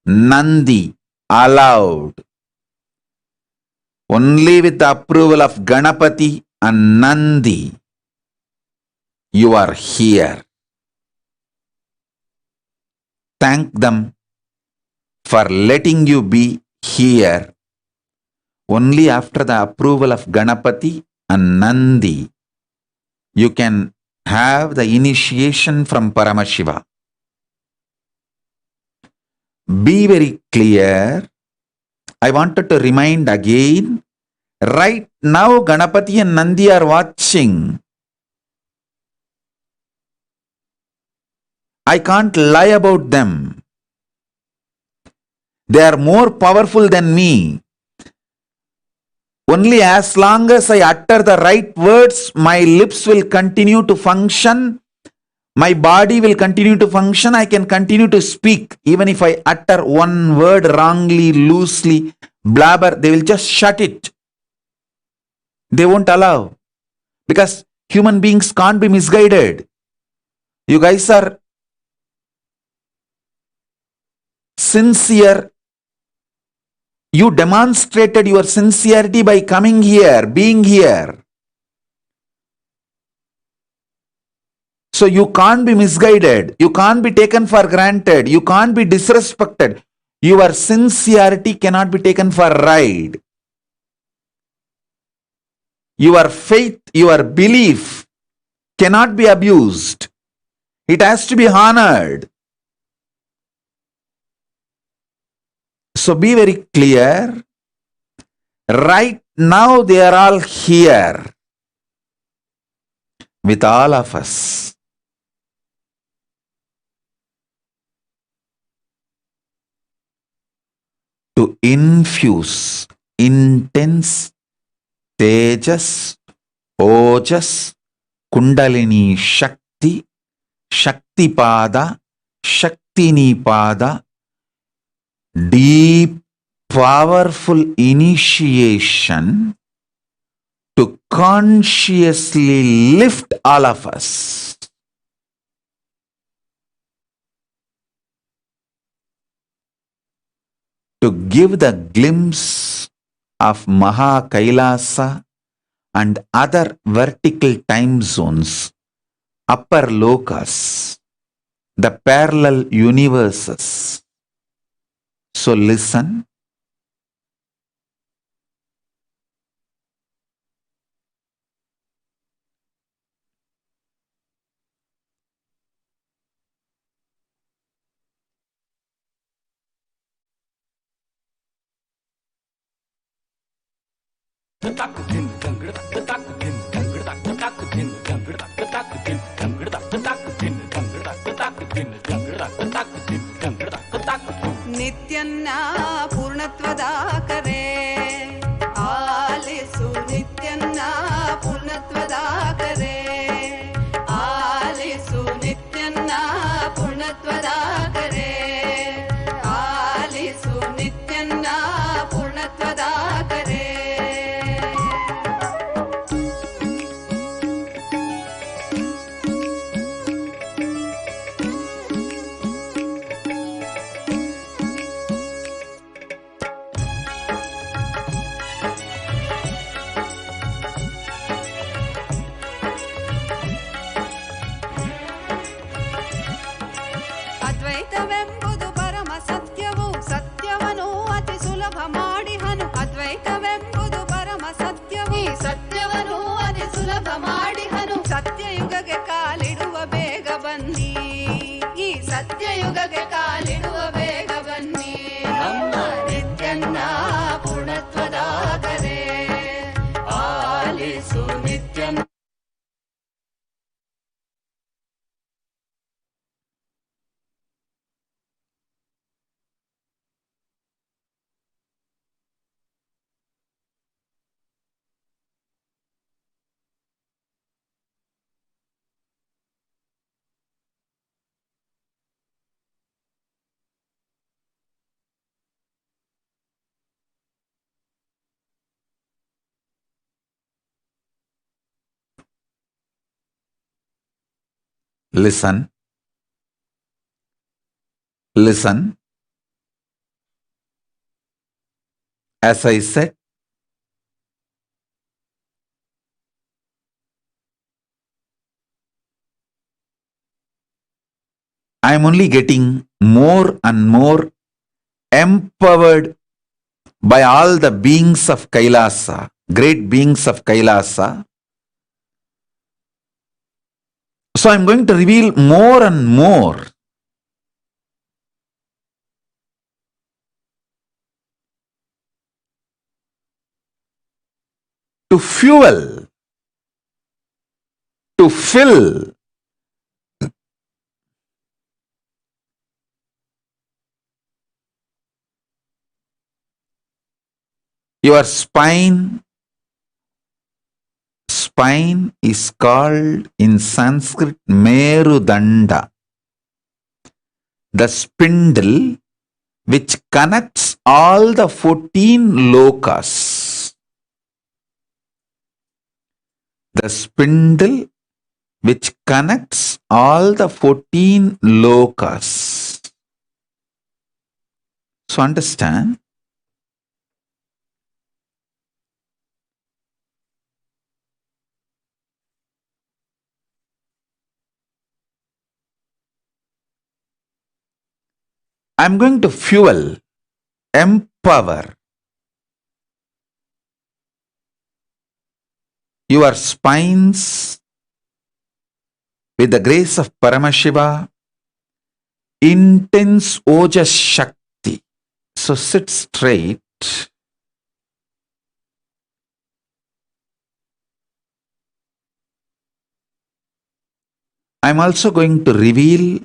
Nandi allowed. Only with the approval of Ganapati and Nandi, you are here. Thank them for letting you be here. Only after the approval of Ganapati and Nandi, you can have the initiation from Paramashiva. Be very clear. I wanted to remind again, right now Ganapati and Nandi are watching. I can't lie about them. They are more powerful than me. Only as long as I utter the right words, my lips will continue to function. My body will continue to function. I can continue to speak. Even if I utter one word wrongly, loosely, blabber, they will just shut it. They won't allow. Because human beings can't be misguided. You guys are sincere. You demonstrated your sincerity by coming here, being here. So you can't be misguided. You can't be taken for granted. You can't be disrespected. Your sincerity cannot be taken for ride. Your faith, your belief cannot be abused. It has to be honored. So be very clear. Right now they are all here with all of us. To infuse intense Tejas, Ojas, Kundalini Shakti, Shaktipada, Shaktinipada, deep, powerful initiation to consciously lift all of us. To give the glimpse of Maha Kailasa and other vertical time zones, upper lokas, the parallel universes. So listen. ನಿತ್ಯನ್ನ ಪೂರ್ಣತ್ವದಾಕರೆ ಆಲಿಸು ನಿತ್ಯನ್ನ ಪೂರ್ಣತ್ವದಾಕರೆ ಆಲಿಸು ನಿತ್ಯನ್ನ ಪೂರ್ಣತ್ವದಾಕರೆ ಆಲಿಸು ನಿತ್ಯನ್ನ ಪೂರ್ಣತ್ವದಾಕರೆ ಅದ್ವೈತವೆಂಬುದು ಪರಮ ಸತ್ಯವು ಸತ್ಯವನ್ನು ಅತಿ ಸುಲಭ ಮಾಡಿಹನು ಅದ್ವೈತವೆಂಬುದು ಪರಮ ಸತ್ಯವು ಈ ಸತ್ಯವನ್ನು ಅತಿ ಸುಲಭ ಮಾಡಿಹನು ಸತ್ಯಯುಗಕ್ಕೆ ಕಾಲಿಡುವ ಬೇಗ ಬನ್ನಿ ಈ ಸತ್ಯಯುಗಕ್ಕೆ ಕಾಲಿಡುವ ಬೇಗ ಬನ್ನಿ ನಮ್ಮ ನಿತ್ಯನ್ನ ಪೂರ್ಣತ್ವದಾಗರೆ ಆಲಿಸು ನಿತ್ಯನ್ನ. Listen. Listen. As I said, I am only getting more and more empowered by all the beings of Kailasa, great beings of Kailasa. So I am going to reveal more and more. To fuel, to fill your spine. Spine is called in Sanskrit Merudanda, the spindle which connects all the 14 lokas. The spindle which connects all the 14 lokas. So understand, I am going to fuel, empower your spines with the grace of Paramashiva, intense Ojas Shakti. So sit straight. I am also going to reveal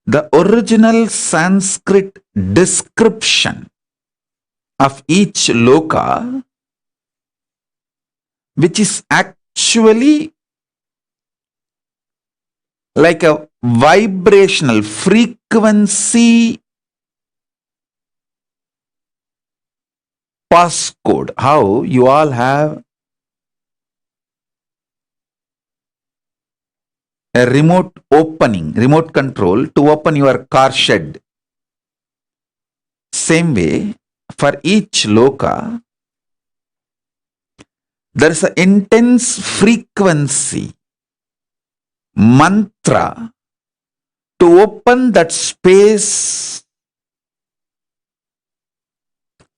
the original Sanskrit description of each loka, which is actually like a vibrational frequency passcode. How you all have a remote opening, remote control to open your car shed. Same way, for each loka, there is an intense frequency, mantra, to open that space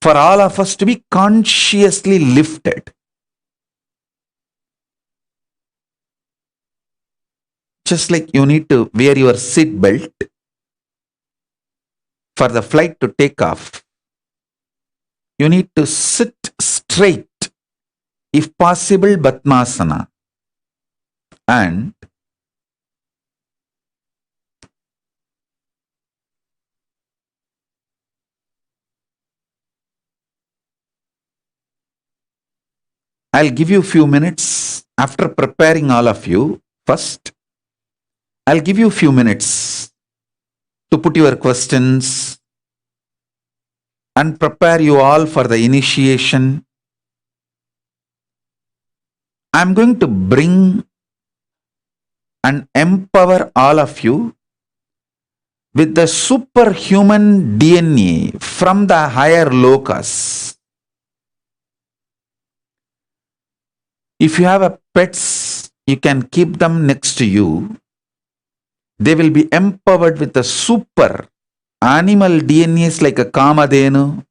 for all of us to be consciously lifted. Just like you need to wear your seat belt for the flight to take off, you need to sit straight, if possible, Batmasana. And I'll give you a few minutes after preparing all of you. First, I'll give you a few minutes to put your questions and prepare you all for the initiation. I'm going to bring and empower all of you with the superhuman DNA from the higher lokas. If you have a pets, you can keep them next to you. They will be empowered with the super animal DNAs like a Kamadhenu,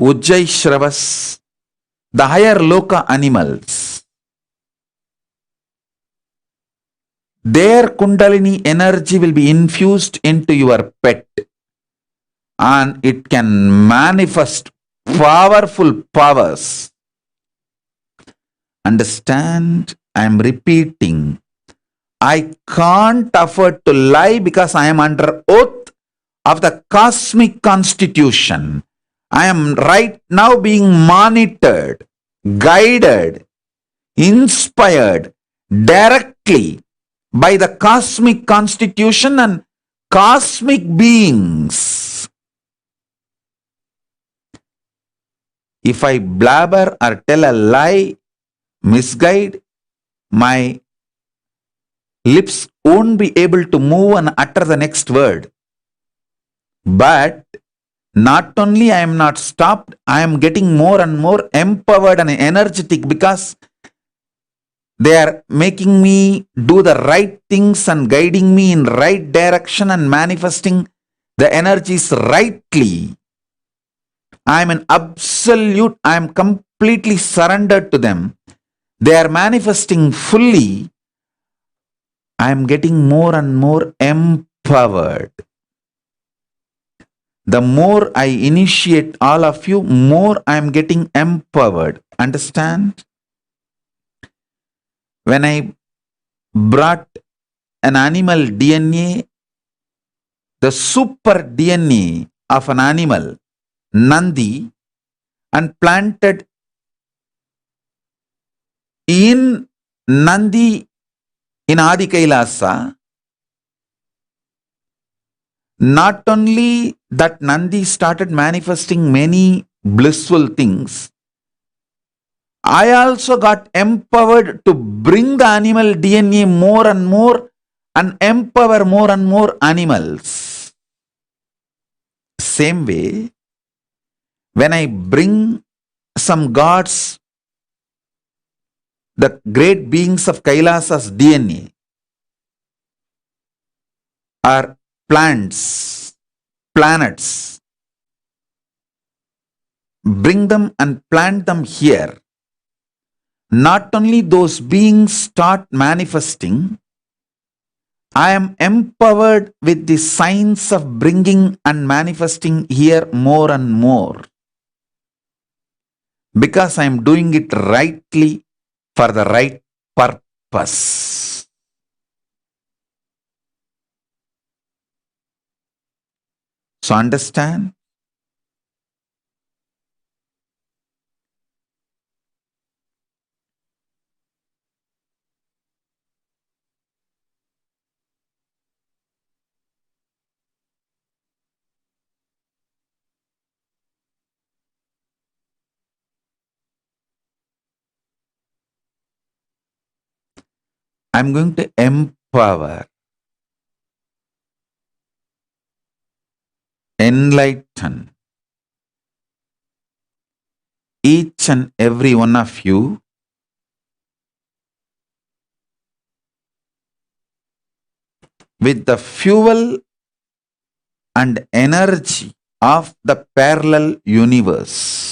Ujjai Shravas, the higher loka animals. Their Kundalini energy will be infused into your pet and it can manifest powerful powers. Understand? I am repeating. I can't afford to lie because I am under oath of the cosmic constitution. I am right now being monitored, guided, inspired directly by the cosmic constitution and cosmic beings. If I blabber or tell a lie, misguide, my lips won't be able to move and utter the next word. But not only I am not stopped, I am getting more and more empowered and energetic because they are making me do the right things and guiding me in right direction and manifesting the energies rightly. I am an absolute, I am completely surrendered to them. They are manifesting fully. I am getting more and more empowered. The more I initiate all of you, more I am getting empowered. Understand? When I brought an animal DNA, the super DNA of an animal, Nandi, and planted in Nandi in Adi Kailasa, not only that Nandi started manifesting many blissful things, I also got empowered to bring the animal DNA more and more and empower more and more animals. Same way, when I bring some gods, the great beings of Kailasa's DNA, are plants, planets, bring them and plant them here. Not only those beings start manifesting, I am empowered with the signs of bringing and manifesting here more and more. Because I am doing it rightly for the right purpose. So understand? I'm going to empower, enlighten each and every one of you with the fuel and energy of the parallel universe.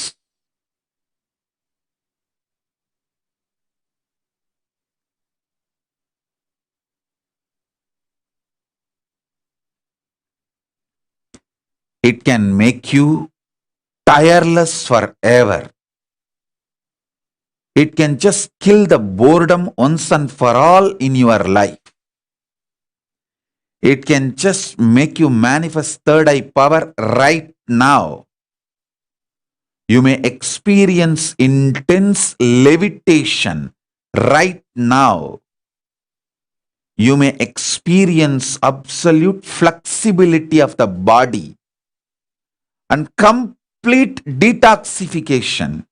It can make you tireless forever. It can just kill the boredom once and for all in your life. It can just make you manifest third eye power right now. You may experience intense levitation right now. You may experience absolute flexibility of the body and complete detoxification,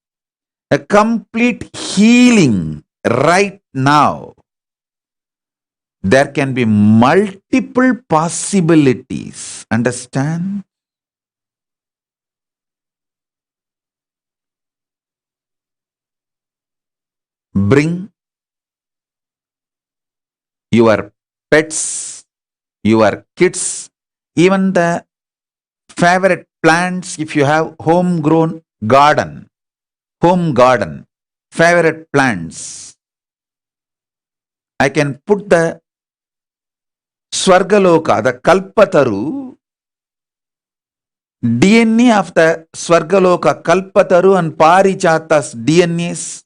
a complete healing right now. There can be multiple possibilities. Understand? Bring your pets, your kids, even the favorite plants. If you have home garden, favorite plants, I can put the Swargaloka, the Kalpataru, DNA of the Swargaloka, Kalpataru and Parichata's DNAs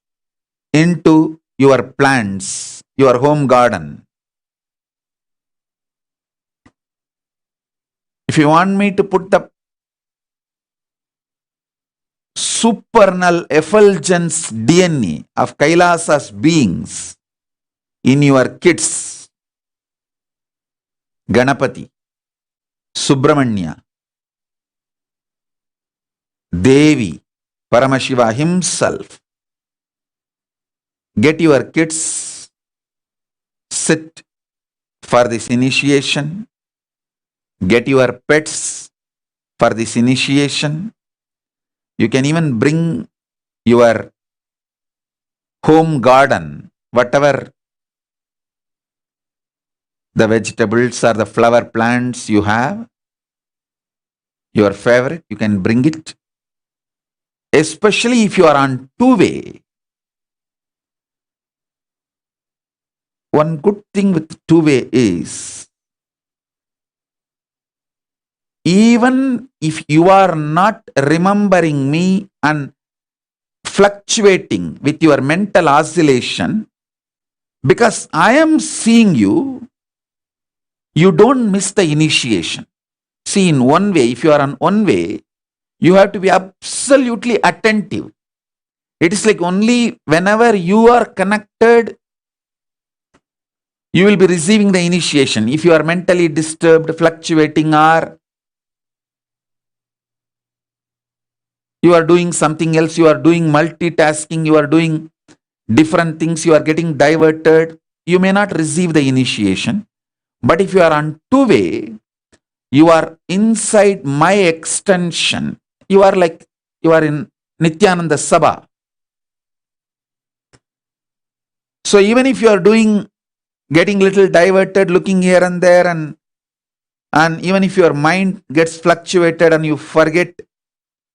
into your plants, your home garden. If you want me to put the supernal effulgence DNA of Kailasa's beings in your kids, Ganapati, Subramanya, Devi, Paramashiva himself, get your kids, sit for this initiation, get your pets for this initiation. You can even bring your home garden, whatever the vegetables or the flower plants you have, your favorite, you can bring it. Especially if you are on two-way. One good thing with two-way is, even if you are not remembering me and fluctuating with your mental oscillation, because I am seeing you, you don't miss the initiation. See, in one way, if you are on one way, you have to be absolutely attentive. It is like only whenever you are connected, you will be receiving the initiation. If you are mentally disturbed, fluctuating, or you are doing something else, you are doing multitasking, you are doing different things, you are getting diverted, you may not receive the initiation. But if you are on two-way, you are inside my extension. You are like, you are in Nithyananda Sabha. So even if you are getting little diverted, looking here and there, and even if your mind gets fluctuated and you forget,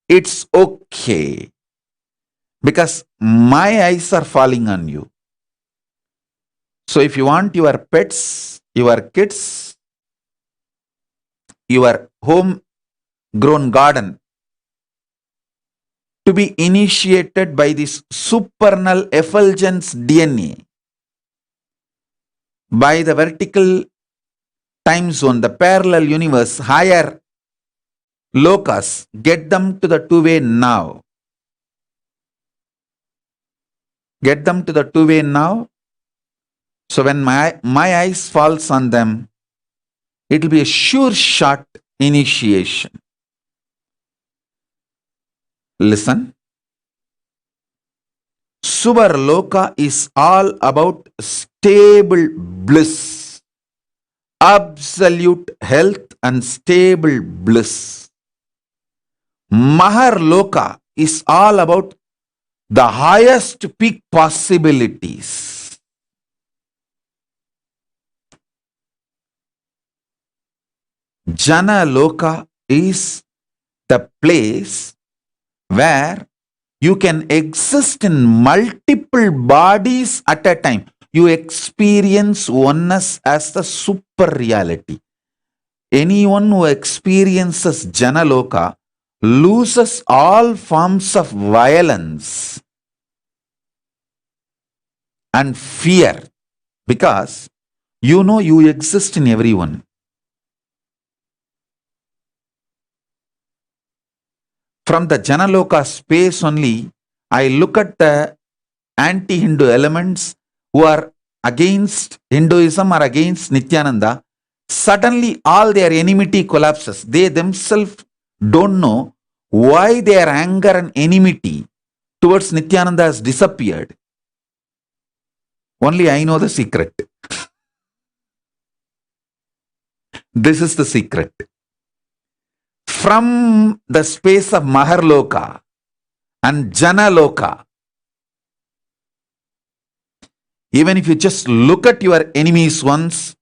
it's okay. Because my eyes are falling on you. So if you want your pets, your kids, your home-grown garden to be initiated by this supernal effulgence DNA, by the vertical time zone, the parallel universe, higher locus, get them to the two-way now. Get them to the two-way now. So when my eyes falls on them, it will be a sure shot initiation. Listen. Subarloka is all about stable bliss, absolute health and stable bliss. Maharloka is all about the highest peak possibilities. Jana Loka is the place where you can exist in multiple bodies at a time. You experience oneness as the super reality. Anyone who experiences Jana Loka loses all forms of violence and fear, because you know you exist in everyone. From the Janaloka space only, I look at the anti-Hindu elements who are against Hinduism or against Nithyananda. Suddenly all their enmity collapses. They themselves don't know why their anger and enmity towards Nithyananda has disappeared. Only I know the secret. This is the secret. From the space of Maharloka and Janaloka, even if you just look at your enemies once,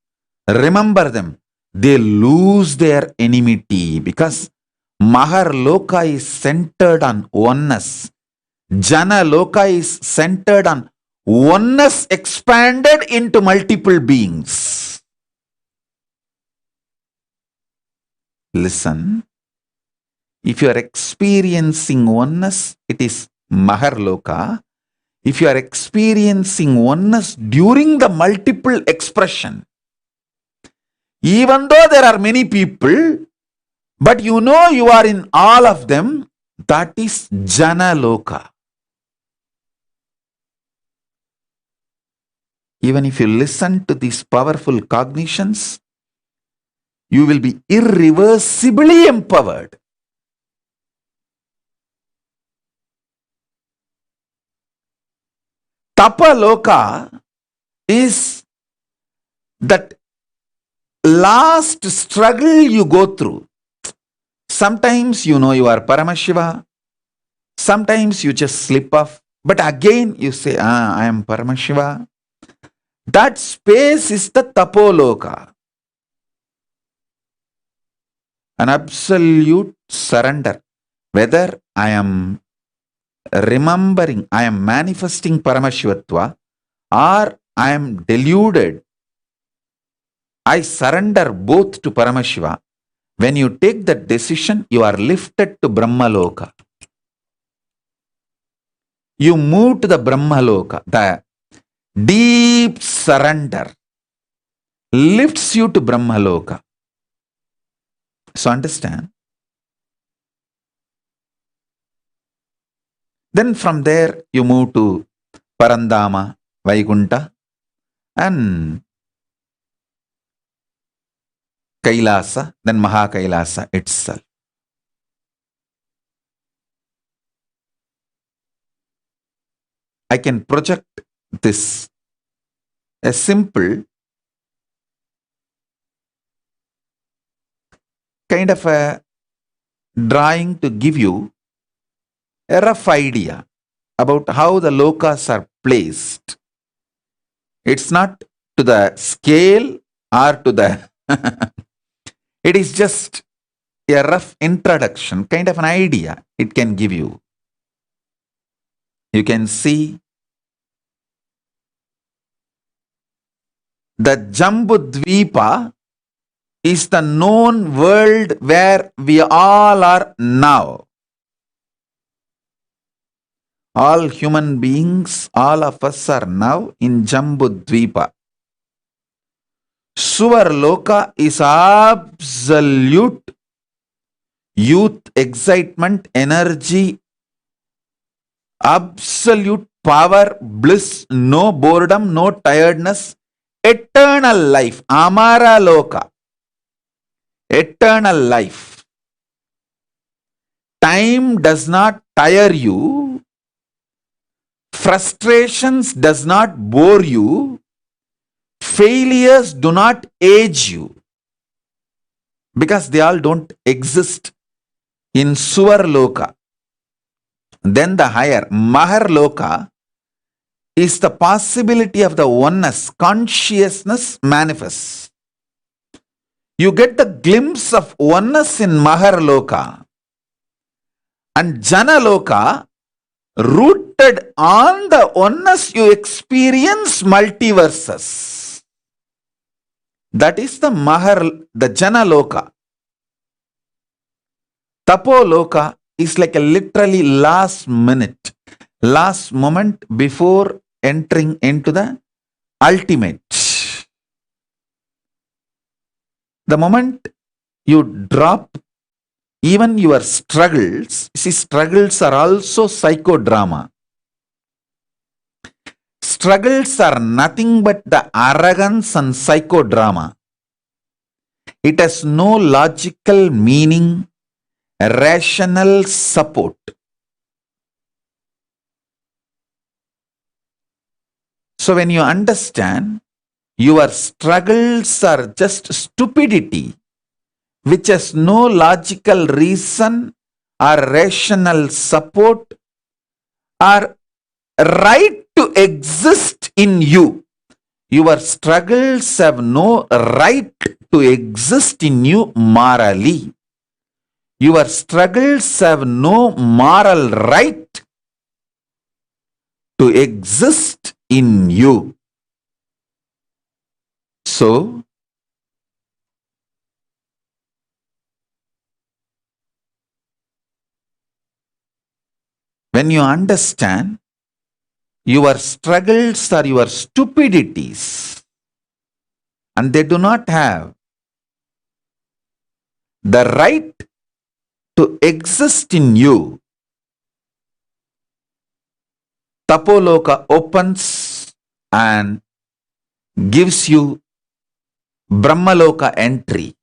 remember them, they lose their enmity, because Maharloka is centered on oneness. Janaloka is centered on oneness expanded into multiple beings. Listen, if you are experiencing oneness, it is Maharloka. If you are experiencing oneness during the multiple expression, even though there are many people, but you know you are in all of them, that is Janaloka. Even if you listen to these powerful cognitions, you will be irreversibly empowered. Tapaloka is that last struggle you go through. Sometimes you know you are Paramashiva, sometimes you just slip off, but again you say, I am Paramashiva. That space is the Tapoloka. An absolute surrender. Whether I am remembering, I am manifesting Paramashivatva, or I am deluded, I surrender both to Paramashiva. When you take that decision, you are lifted to Brahmaloka. You move to the Brahmaloka. The deep surrender lifts you to Brahmaloka. So understand. Then from there you move to Parandama, Vaikunta, and Kailasa, then Mahakailasa itself. I can project this, a simple kind of a drawing to give you a rough idea about how the lokas are placed. It's not to the scale or to the it is just a rough introduction, kind of an idea it can give you. You can see the Jambudvipa is the known world where we all are now. All human beings, all of us are now in Jambudvipa. Suvarloka is absolute youth, excitement, energy, absolute power, bliss, no boredom, no tiredness, eternal life. Amara Loka. Eternal life. Time does not tire you. Frustrations does not bore you. Failures do not age you, because they all don't exist in Suvarloka. Then the higher Maharloka is the possibility of the oneness, consciousness manifests. You get the glimpse of oneness in Maharloka, and Janaloka, rooted on the oneness, you experience multiverses. That is the Janaloka. Tapoloka is like a literally last minute, last moment before entering into the ultimate. The moment you drop even your struggles, see, struggles are also psychodrama. Struggles are nothing but the arrogance and psychodrama. It has no logical meaning, rational support. So when you understand your struggles are just stupidity, which has no logical reason or rational support or right to exist in you. Your struggles have no right to exist in you morally. Your struggles have no moral right to exist in you. So, when you understand your struggles are your stupidities and they do not have the right to exist in you, Tapoloka opens and gives you Brahmaloka entry.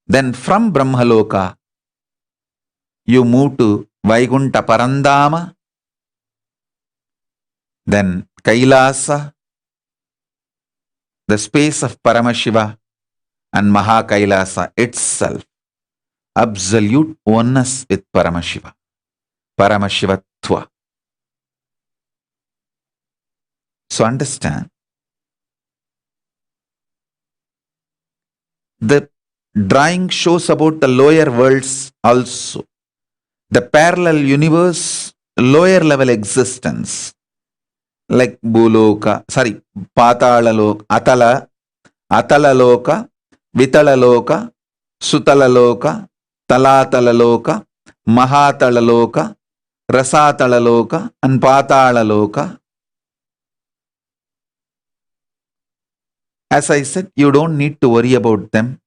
Then from Brahmaloka, you move to Vaikunta Parandama, then Kailasa, the space of Paramashiva, and Mahakailasa itself, absolute oneness with Paramashiva, Paramashivatva. So understand, the drawing shows about the lower worlds also, the parallel universe, lower level existence, like Bhuloka, Patalaloka, Atalaloka, Vitalaloka, Sutalaloka, Talatalaloka, Mahatalaloka, Rasatalaloka, and Patalaloka. As I said, you don't need to worry about them.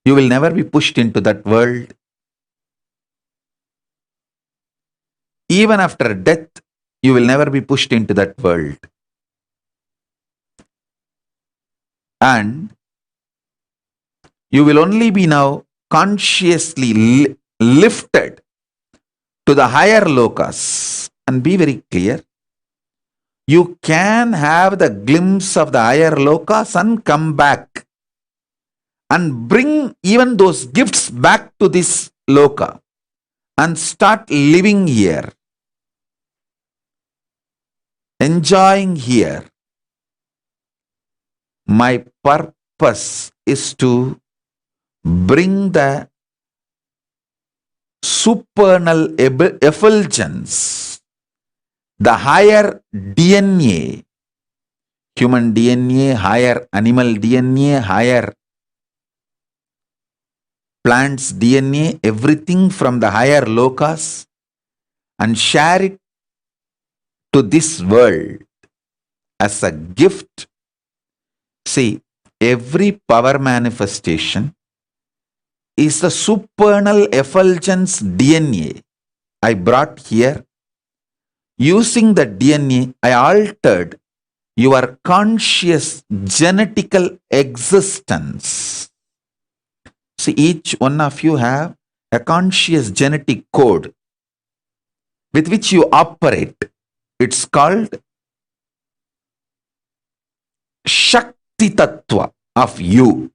You will never be pushed into that world. Even after death, you will never be pushed into that world. And you will only be now consciously lifted to the higher lokas. And be very clear, you can have the glimpse of the higher lokas and come back and bring even those gifts back to this loka and start living here, enjoying here. My purpose is to bring the supernal effulgence, the higher DNA, human DNA, higher animal DNA, higher plants DNA, everything from the higher lokas, and share it to this world as a gift. See, every power manifestation is the supernal effulgence DNA I brought here. Using the DNA, I altered your conscious genetical existence. See, each one of you have a conscious genetic code with which you operate. It's called Shakti Tattva of you.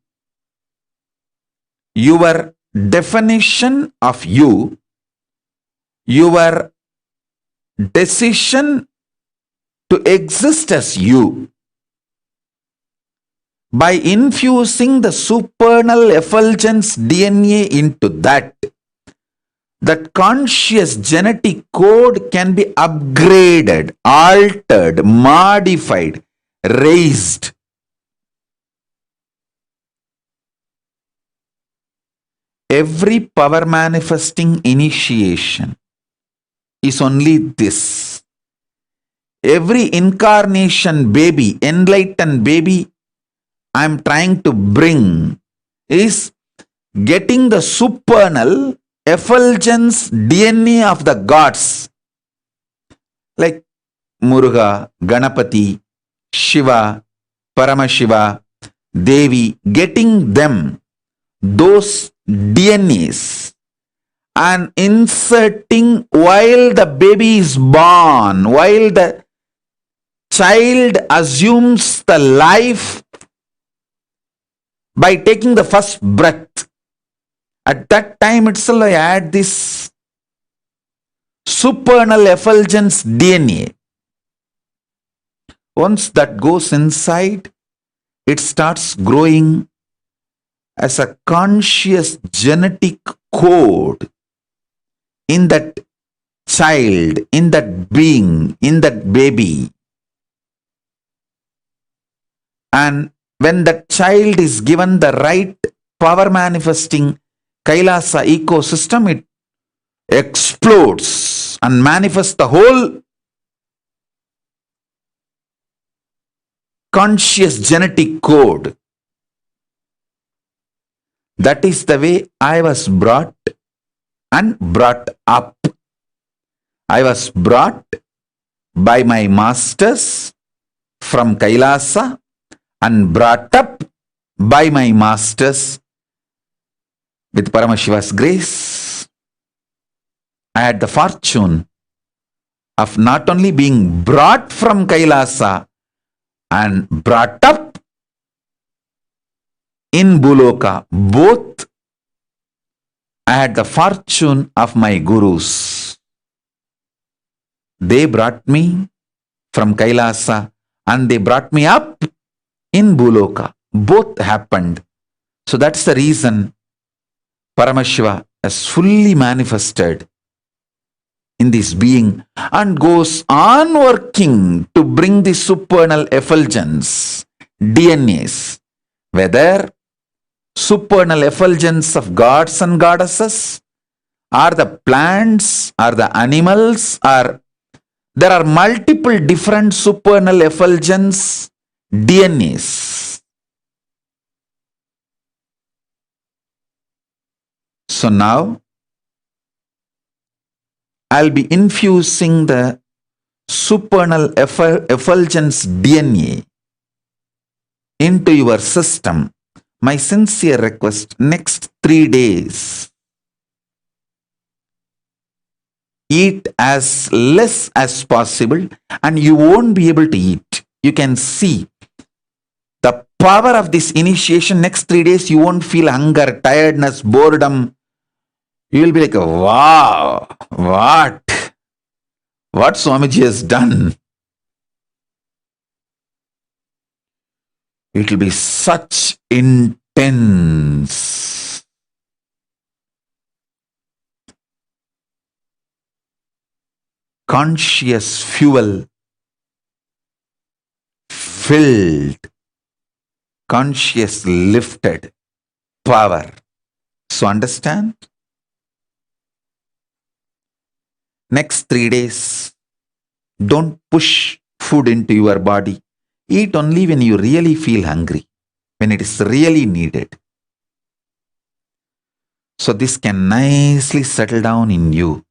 Your definition of you, your decision to exist as you, by infusing the supernal effulgence DNA into that conscious genetic code can be upgraded, altered, modified, raised. every power manifesting initiation is only this. Every incarnation baby, enlightened baby, I'm trying to bring is getting the supernal effulgence DNA of the gods like Muruga, Ganapati, Shiva, Paramashiva, Devi, getting them, those DNAs, and inserting while the baby is born, while the child assumes the life by taking the first breath. At that time itself, I add this supernal effulgence DNA. Once that goes inside, it starts growing as a conscious genetic code in that child, in that being, in that baby. And when that child is given the right power manifesting Kailasa ecosystem, it explodes and manifests the whole conscious genetic code. That is the way I was brought and brought up. I was brought by my masters from Kailasa and brought up by my masters with Paramashiva's grace. I had the fortune of not only being brought from Kailasa and brought up in Buloka, both I had the fortune of my gurus. They brought me from Kailasa and they brought me up in Buloka. Both happened. So that's the reason Paramashiva has fully manifested in this being and goes on working to bring the supernal effulgence, DNAs, whether supernal effulgence of gods and goddesses, or the plants, or the animals, or there are multiple different supernal effulgence DNAs. So now I'll be infusing the supernal effulgence DNA into your system. My sincere request, next 3 days, eat as less as possible and you won't be able to eat. You can see the power of this initiation. Next 3 days, you won't feel hunger, tiredness, boredom. You will be like, wow, what Swamiji has done. It will be such intense. Conscious fuel filled, conscious lifted power. So understand? Next 3 days, don't push food into your body. Eat only when you really feel hungry, when it is really needed. So this can nicely settle down in you.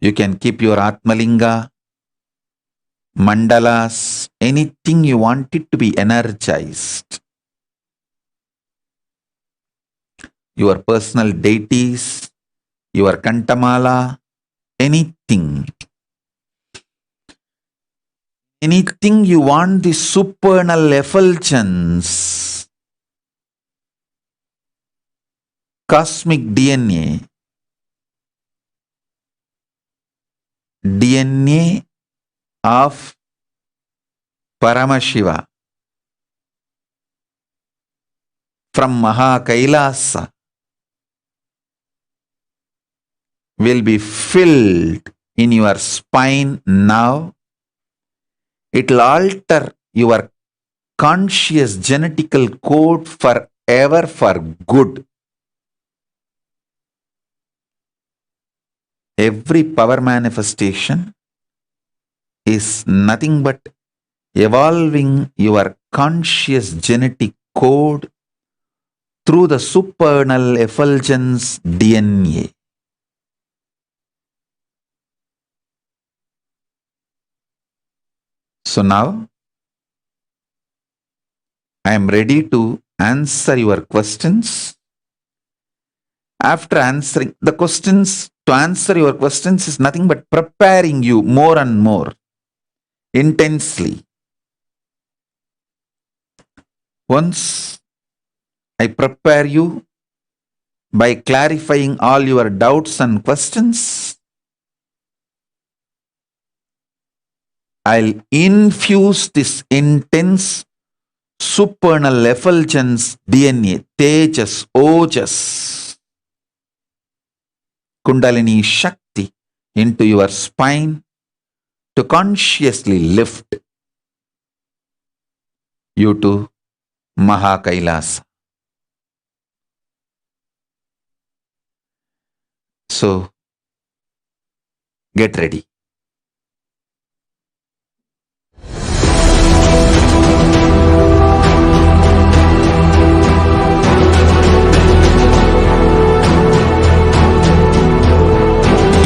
You can keep your Atmalinga, mandalas, anything you want it to be energized. Your personal deities, your Kantamala, anything. Anything you want the supernal effulgence, cosmic DNA, DNA of Paramashiva from Maha Kailasa will be filled in your spine now. It will alter your conscious genetical code forever for good. Every power manifestation is nothing but evolving your conscious genetic code through the supernal effulgence DNA. So now I am ready to answer your questions. After answering the questions, to answer your questions is nothing but preparing you more and more intensely. Once I prepare you by clarifying all your doubts and questions, I'll infuse this intense supernal effulgence DNA, Tejas, Ojas, Kundalini Shakti into your spine to consciously lift you to Maha Kailasa. So, get ready.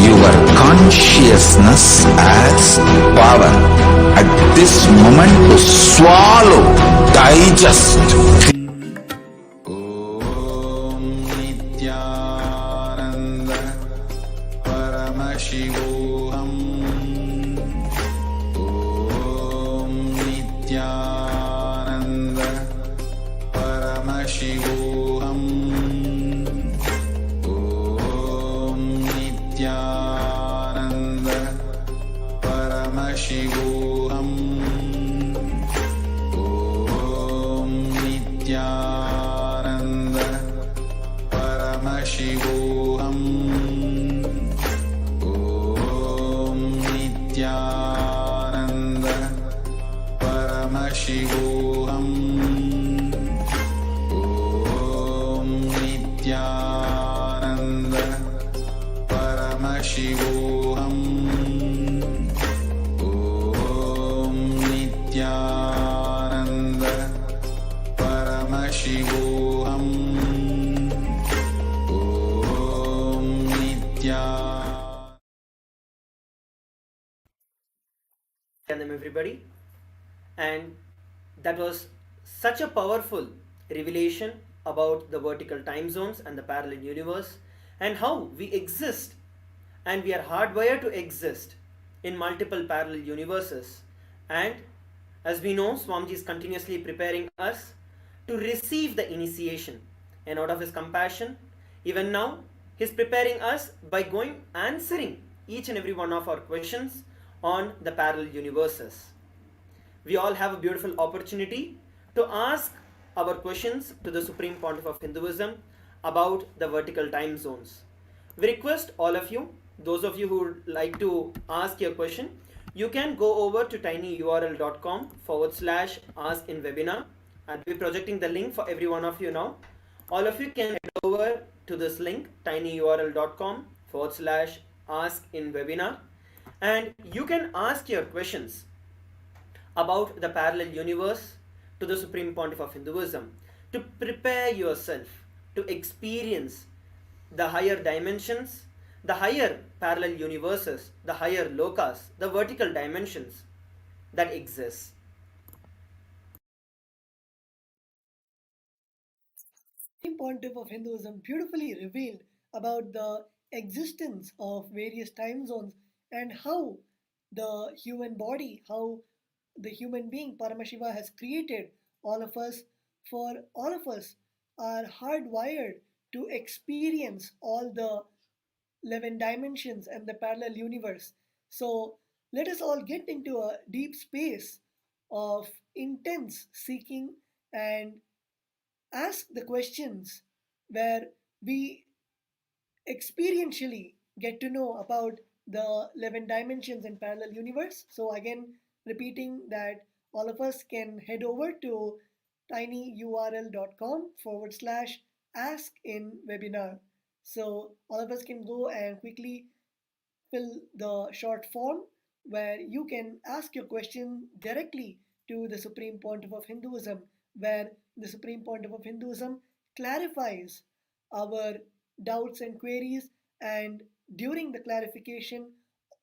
Your consciousness has power at this moment to swallow, digest. Om Nithyananda Paramashivoham. Om Nithyananda Paramashivoham. Om Nithyananda Paramashivoham. Om Nithyananda Paramashivoham. Om Nithyananda Paramashivoham. Om Nithyananda Paramashivoham. Om Nithyananda Paramashivoham. Om Nithyananda, everybody. And that was such a powerful revelation about the vertical time zones and the parallel universe, and how we exist and we are hardwired to exist in multiple parallel universes. And as we know, Swamiji is continuously preparing us to receive the initiation, and out of his compassion, even now, he is preparing us by going answering each and every one of our questions on the parallel universes. We all have a beautiful opportunity to ask our questions to the Supreme Pontiff of Hinduism about the vertical time zones. We request all of you, those of you who would like to ask your question, you can go over to tinyurl.com/ask in webinar. I'll be projecting the link for every one of you now. All of you can head over to this link, tinyurl.com/ask in webinar, and you can ask your questions about the parallel universe to the Supreme Pontiff of Hinduism, to prepare yourself to experience the higher dimensions, the higher parallel universes, the higher lokas, the vertical dimensions that exist. Supreme Pontiff of Hinduism beautifully revealed about the existence of various time zones and how the human body, how the human being Paramashiva has created all of us, for all of us are hardwired to experience all the 11 dimensions and the parallel universe. So let us all get into a deep space of intense seeking and ask the questions where we experientially get to know about the 11 dimensions in parallel universe. So again, repeating that all of us can head over to tinyurl.com/ask in webinar. So all of us can go and quickly fill the short form where you can ask your question directly to the Supreme Pontiff of Hinduism, where the Supreme Pontiff of Hinduism clarifies our doubts and queries. And during the clarification,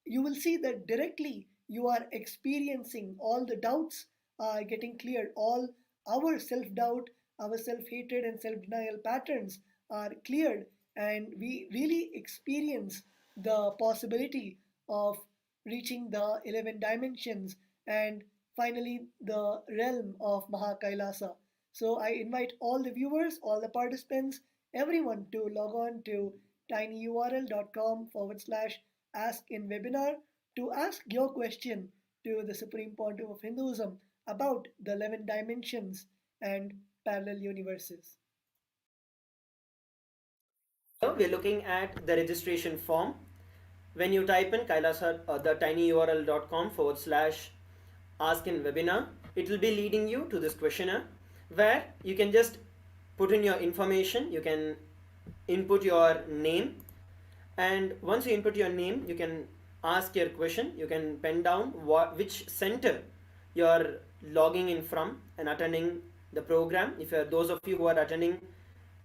you will see that directly you are experiencing all the doubts are getting cleared, all our self doubt, our self hatred, and self denial patterns are cleared, and we really experience the possibility of reaching the 11 dimensions and finally the realm of Mahakailasa. So I invite all the viewers, all the participants, everyone to log on to tinyurl.com/ask in webinar to ask your question to the Supreme Pontiff of Hinduism about the 11 dimensions and parallel universes. So we're looking at the registration form. When you type in Kailasa, the tinyurl.com/ask in webinar, it will be leading you to this questionnaire where you can just put in your information. You can input your name, and once you input your name, you can ask your question. You can pen down which center you're logging in from and attending the program. If you're those of you who are attending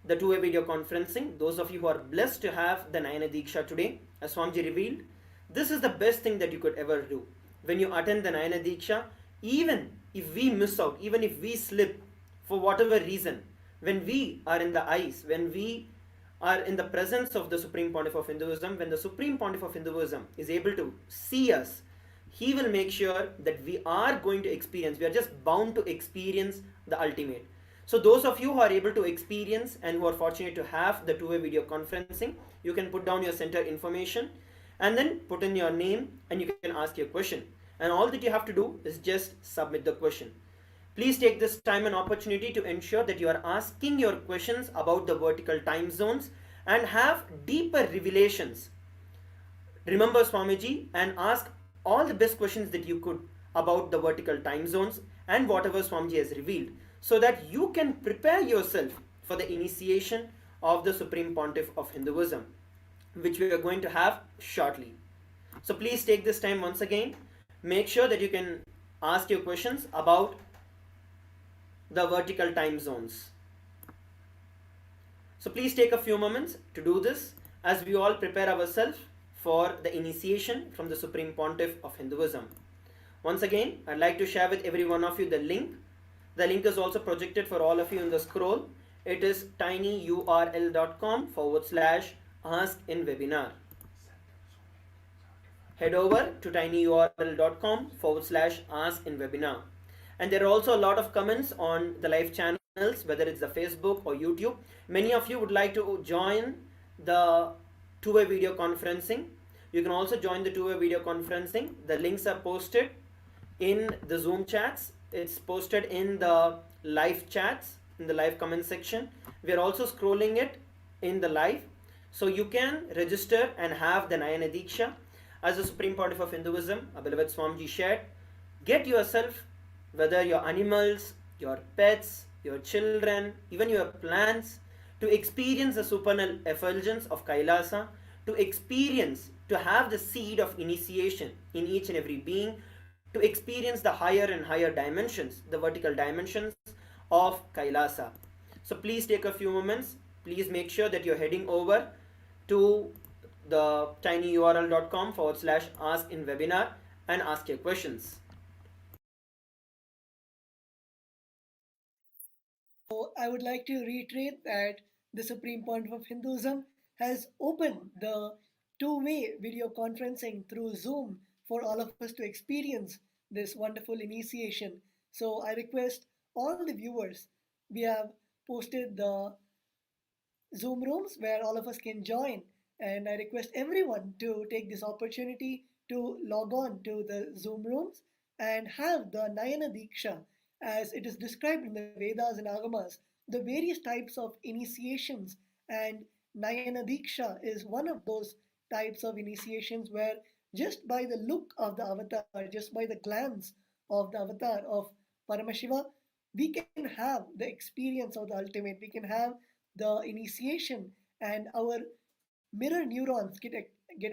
the two-way video conferencing, those of you who are blessed to have the Nayana Diksha today, as Swamiji revealed, this is the best thing that you could ever do. When you attend the Nayana Diksha, even if we miss out, even if we slip for whatever reason, when we are in the eyes, when we are in the presence of the Supreme Pontiff of Hinduism, when the Supreme Pontiff of Hinduism is able to see us, he will make sure that we are going to experience, we are just bound to experience the ultimate. So those of you who are able to experience and who are fortunate to have the two-way video conferencing, you can put down your center information and then put in your name and you can ask your question. And all that you have to do is just submit the question. Please take this time and opportunity to ensure that you are asking your questions about the vertical time zones and have deeper revelations. Remember Swamiji and ask all the best questions that you could about the vertical time zones and whatever Swamiji has revealed, so that you can prepare yourself for the initiation of the Supreme Pontiff of Hinduism, which we are going to have shortly. So please take this time once again. Make sure that you can ask your questions about the vertical time zones. So please take a few moments to do this as we all prepare ourselves for the initiation from the Supreme Pontiff of Hinduism. Once again, I'd like to share with every one of you the link. The link is also projected for all of you in the scroll. It is tinyurl.com/ask in webinar. Head over to tinyurl.com/ask in webinar. And there are also a lot of comments on the live channels, whether it's the Facebook or YouTube. Many of you would like to join the two-way video conferencing. You can also join the two-way video conferencing. The links are posted in the Zoom chats. It's posted in the live chats, in the live comment section. We are also scrolling it in the live. So you can register and have the Nayana Diksha. As the Supreme Pontiff of Hinduism, our beloved Swamiji shared, get yourself, whether your animals, your pets, your children, even your plants, to experience the supernal effulgence of Kailasa, to experience, to have the seed of initiation in each and every being, to experience the higher and higher dimensions, the vertical dimensions of Kailasa. So please take a few moments. Please make sure that you're heading over to the tinyurl.com/ask in webinar and ask your questions. So I would like to reiterate that the Supreme Pontiff of Hinduism has opened the two-way video conferencing through Zoom for all of us to experience this wonderful initiation. So I request all the viewers, we have posted the Zoom rooms where all of us can join, and I request everyone to take this opportunity to log on to the Zoom rooms and have the Nayana Diksha as it is described in the Vedas and Agamas, the various types of initiations, and Nayana Diksha is one of those types of initiations where just by the look of the avatar, just by the glance of the avatar of Paramashiva, we can have the experience of the ultimate. We can have the initiation, and our mirror neurons get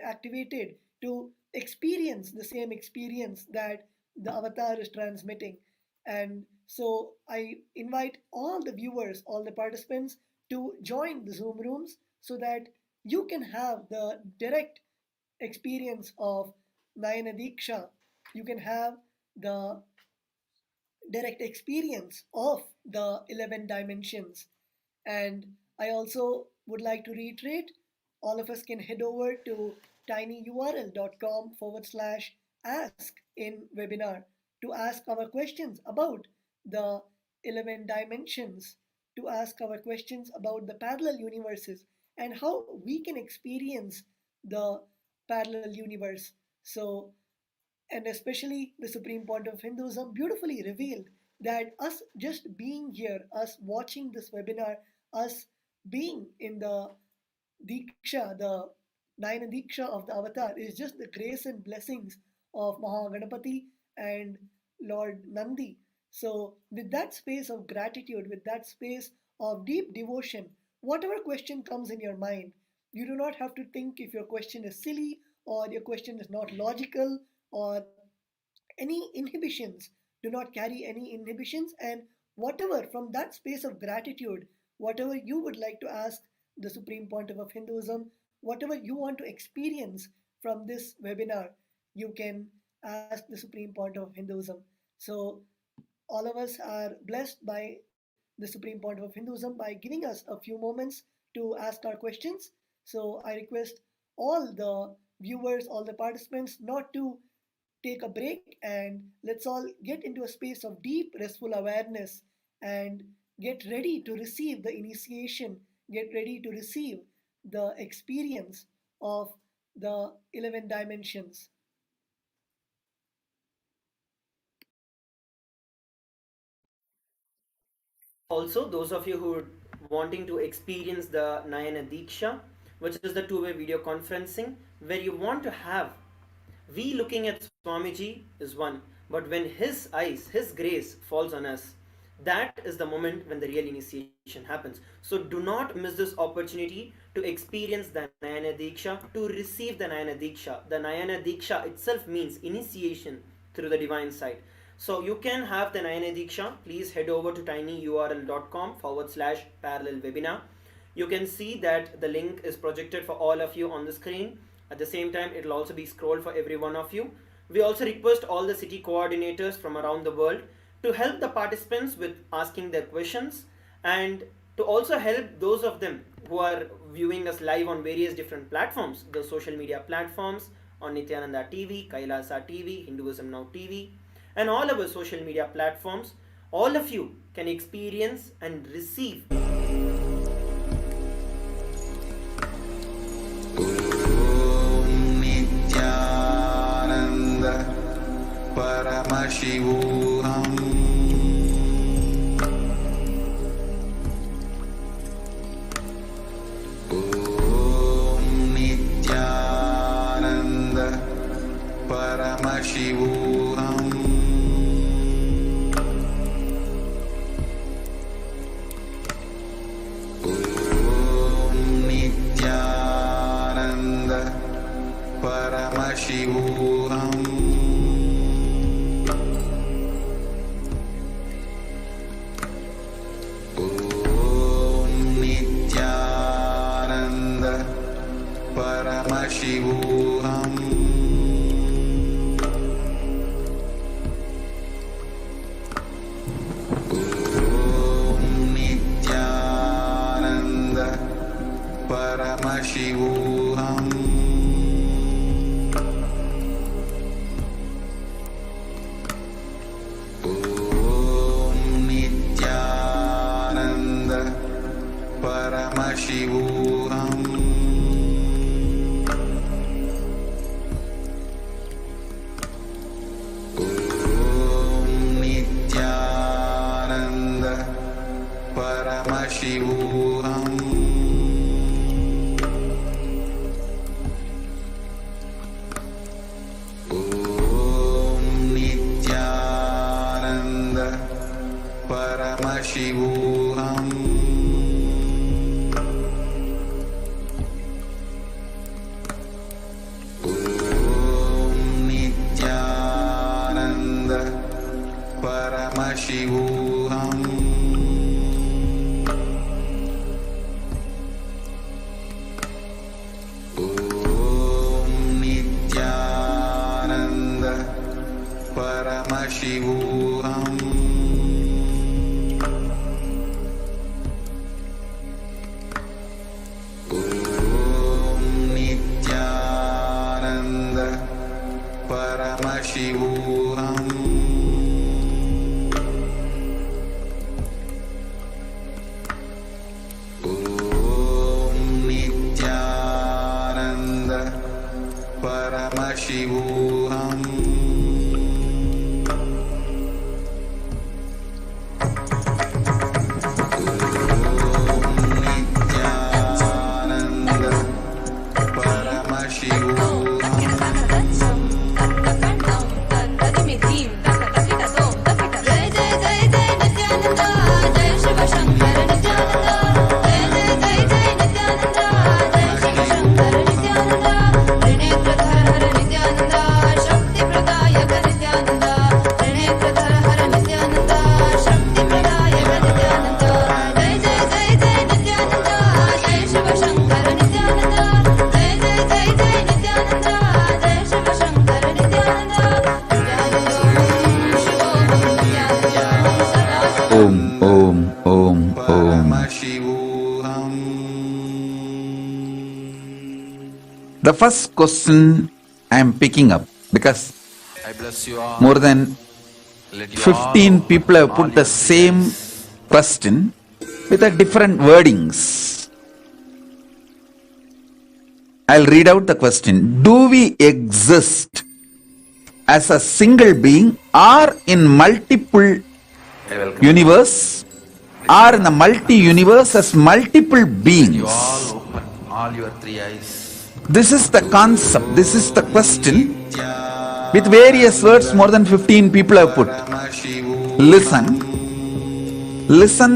activated to experience the same experience that the avatar is transmitting. And so I invite all the viewers, all the participants to join the Zoom rooms so that you can have the direct experience of Nayana Diksha. You can have the direct experience of the 11 dimensions. And I also would like to reiterate, all of us can head over to tinyurl.com/ask in webinar to ask our questions about the 11 dimensions, to ask our questions about the parallel universes and how we can experience the parallel universe. So, and especially the Supreme Point of Hinduism beautifully revealed that us just being here, us watching this webinar, us being in the Diksha, the Nayana Diksha of the Avatar is just the grace and blessings of Mahaganapati and Lord Nandi. So, with that space of gratitude, with that space of deep devotion, whatever question comes in your mind, you do not have to think if your question is silly or your question is not logical or any inhibitions. Do not carry any inhibitions, and whatever from that space of gratitude, whatever you would like to ask the Supreme Pontiff of Hinduism, whatever you want to experience from this webinar, you can ask the Supreme Pontiff of Hinduism. So, all of us are blessed by the Supreme Pontiff of Hinduism by giving us a few moments to ask our questions. So, I request all the viewers, all the participants, not to take a break, and let's all get into a space of deep, restful awareness and get ready to receive the initiation, get ready to receive the experience of the 11 dimensions. Also, those of you who are wanting to experience the Nayana Diksha, which is the two-way video conferencing, where you want to have, we looking at Swamiji is one, but when his eyes, his grace falls on us, that is the moment when the real initiation happens. So do not miss this opportunity to experience the Nayana Diksha, to receive the Nayana Diksha. The Nayana Diksha itself means initiation through the divine side. So you can have the Nayana Diksha. Please head over to tinyurl.com/parallel webinar. You can see that the link is projected for all of you on the screen. At the same time, it will also be scrolled for every one of you. We also request all the city coordinators from around the world to help the participants with asking their questions, and to also help those of them who are viewing us live on various different platforms, the social media platforms, on Nithyananda TV, Kailasa TV, Hinduism Now TV, and all our social media platforms. All of you can experience and receive Nithyananda Paramashivoham. Nithyananda Paramashivoham. Nithyananda Paramashivoham. Nithyananda Paramashivoham. Nithyananda Paramashivoham. Nithyananda Paramashivoham. Paramashivoham. Om Nithyananda Paramashivoham. Om Nithyananda Paramashivoham. Om Nithyananda Paramashivoham. Om Nithyananda Paramashivoham. The first question I am picking up because more than 15 people have put the same question with a different wordings. I'll read out the question. Do we exist as a single being or in multiple universe or in the multi-universe as multiple beings? All your three eyes. This is the concept, this is the question with various words more than 15 people have put. Listen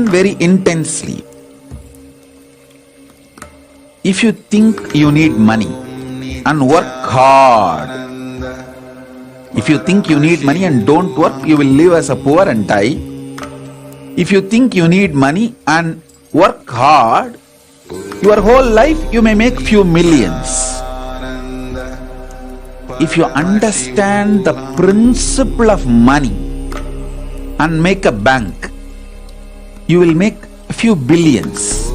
very intensely. If you think you need money and work hard, if you think you need money and don't work, you will live as a poor and die. If you think you need money and work hard, your whole life you may make few millions. If you understand the principle of money and make a bank, you will make a few billions.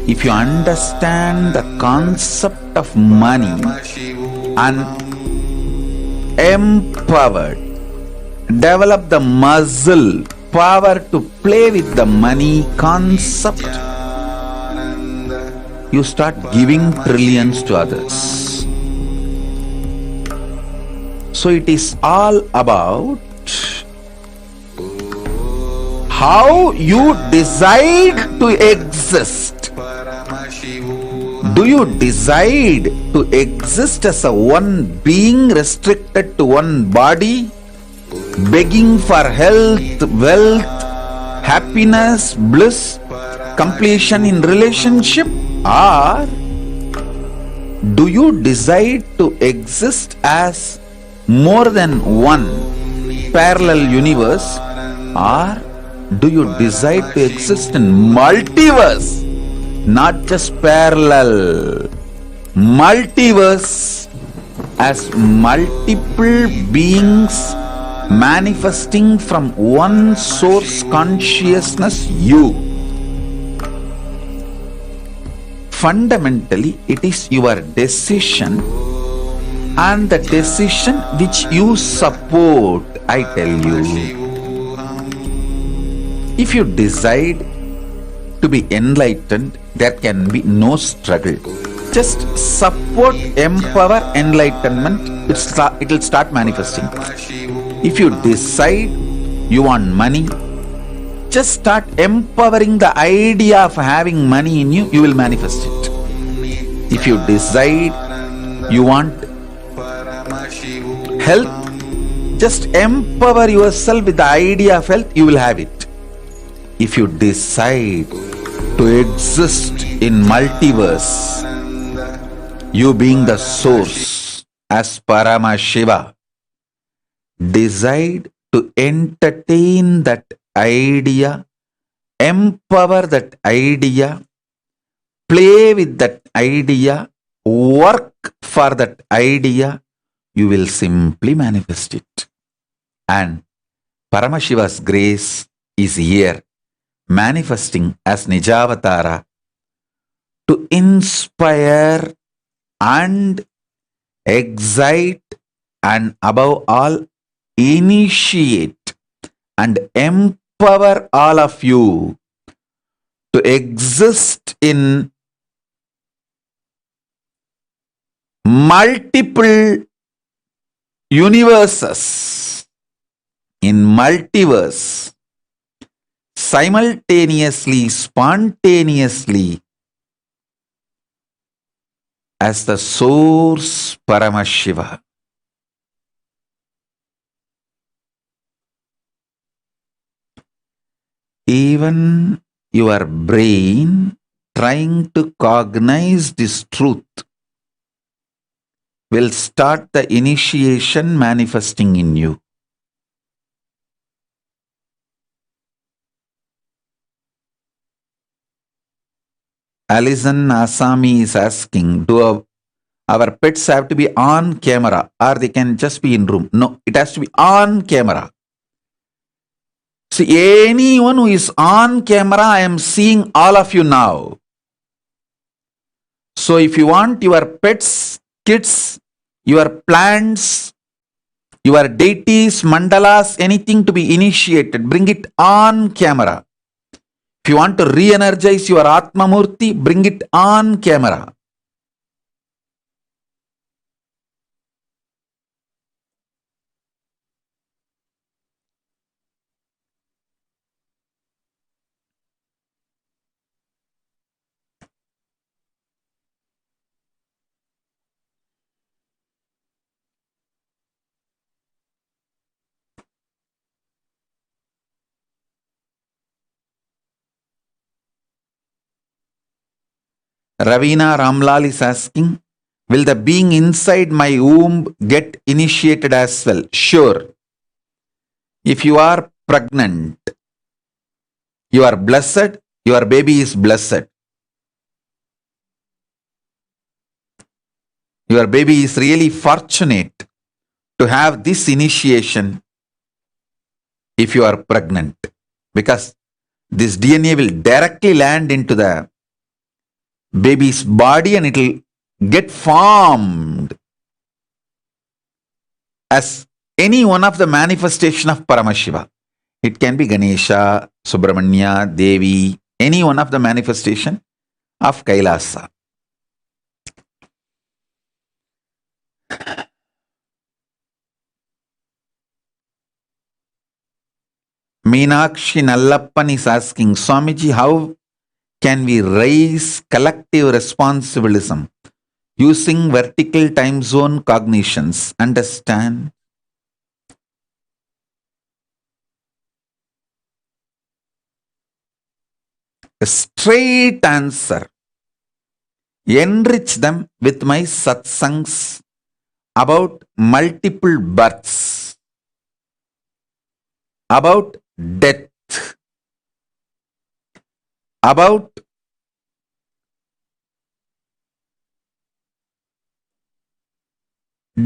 If you understand the concept of money and empowered, develop the muscle, power to play with the money concept, you start giving trillions to others. So it is all about how you decide to exist. Do you decide to exist as a one being restricted to one body, begging for health, wealth, happiness, bliss, completion in relationship? Or do you decide to exist as more than one parallel universe? Or do you decide to exist in multiverse, not just parallel, multiverse as multiple beings manifesting from one source consciousness, you? Fundamentally, it is your decision and the decision which you support, I tell you. If you decide to be enlightened, there can be no struggle. Just support, empower enlightenment, it will start manifesting. If you decide you want money, just start empowering the idea of having money in you, you will manifest it. If you decide you want health, just empower yourself with the idea of health, you will have it. if you decide to exist in multiverse, you being the source as Paramashiva, decide to entertain that idea, empower that idea, play with that idea, work for that idea, you will simply manifest it. And Paramashiva's grace is here, manifesting as Nijavatara to inspire and excite and above all initiate and empower all of you to exist in multiple universes, in multiverse, simultaneously, spontaneously, as the source Paramashiva. Even your brain trying to cognize this truth will start the initiation manifesting in you. Alison Asami is asking, do our pets have to be on camera or they can just be in room? No, it has to be on camera. See, anyone who is on camera, I am seeing all of you now. So if you want your pets, kids, your plants, your deities, mandalas, anything to be initiated, bring it on camera. If you want to re-energize your Atma Murti, bring it on camera. Ravina Ramlal is asking, will the being inside my womb get initiated as well? Sure. If you are pregnant, you are blessed, your baby is blessed. Your baby is really fortunate to have this initiation if you are pregnant, because this DNA will directly land into the baby's body and it will get formed as any one of the manifestation of Paramashiva. It can be Ganesha, Subramanya, Devi, any one of the manifestation of Kailasa. Meenakshi Nallappan is asking, Swamiji, how can we raise collective responsibilism using vertical time zone cognitions? Understand? A straight answer. Enrich them with my satsangs about multiple births, about death, about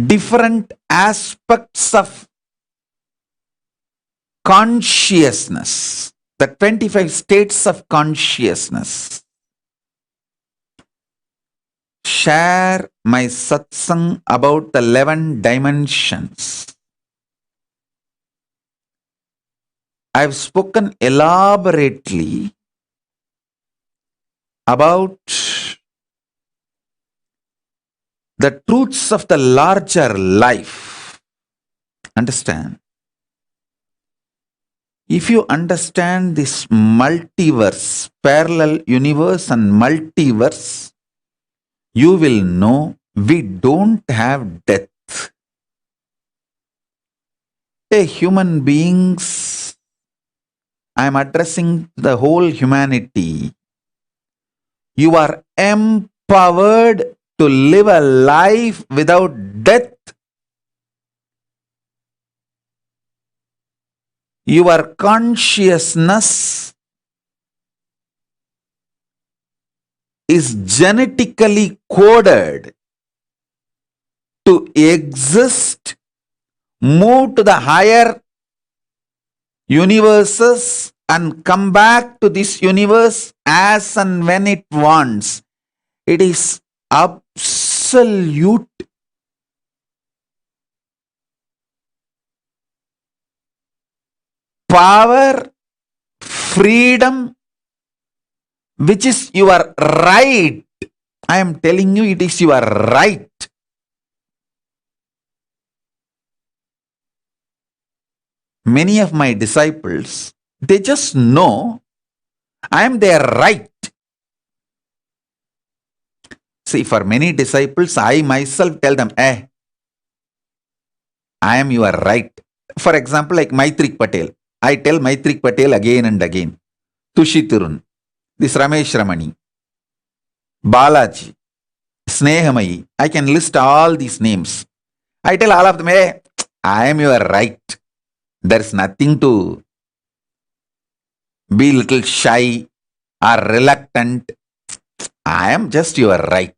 different aspects of consciousness, the 25 states of consciousness. Share my satsang about the 11 dimensions. I have spoken elaborately about the truths of the larger life. Understand? If you understand this multiverse, parallel universe and multiverse, you will know we don't have death. Human beings I am addressing the whole humanity. You are empowered to live a life without death. Your consciousness is genetically coded to exist, move to the higher universes, and come back to this universe as and when it wants. It is absolute power, freedom, which is your right. I am telling you, it is your right. Many of my disciples, they just know I am their right. See, for many disciples, I myself tell them, I am your right. For example, like Maitrik Patel. I tell Maitrik Patel again and again. Tushi Tirun, this Ramesh Ramani, Balaji, Snehamayi. I can list all these names. I tell all of them, I am your right. There's nothing to be little shy or reluctant. I am just your right.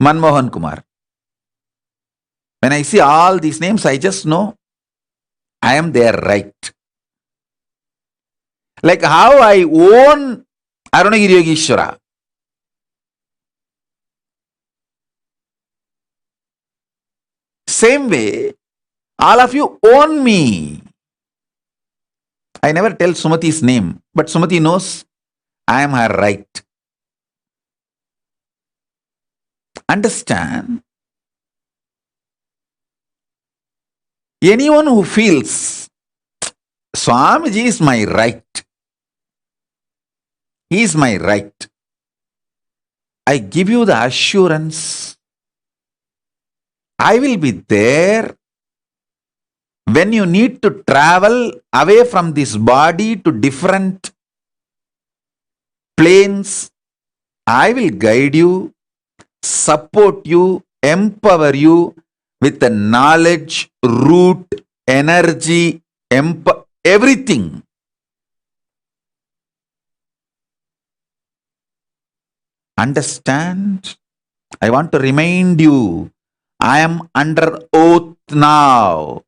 Manmohan Kumar. When I see all these names, I just know I am their right. Like how I own Arunagiri Yogeshwara. Same way, all of you own me. I never tell Sumati's name, but Sumati knows I am her right. Understand? Anyone who feels Swamiji is my right, he is my right, I give you the assurance, I will be there when you need to travel away from this body to different planes. I will guide you, support you, empower you with the knowledge, root, energy, everything. Understand? I want to remind you, I am under oath now.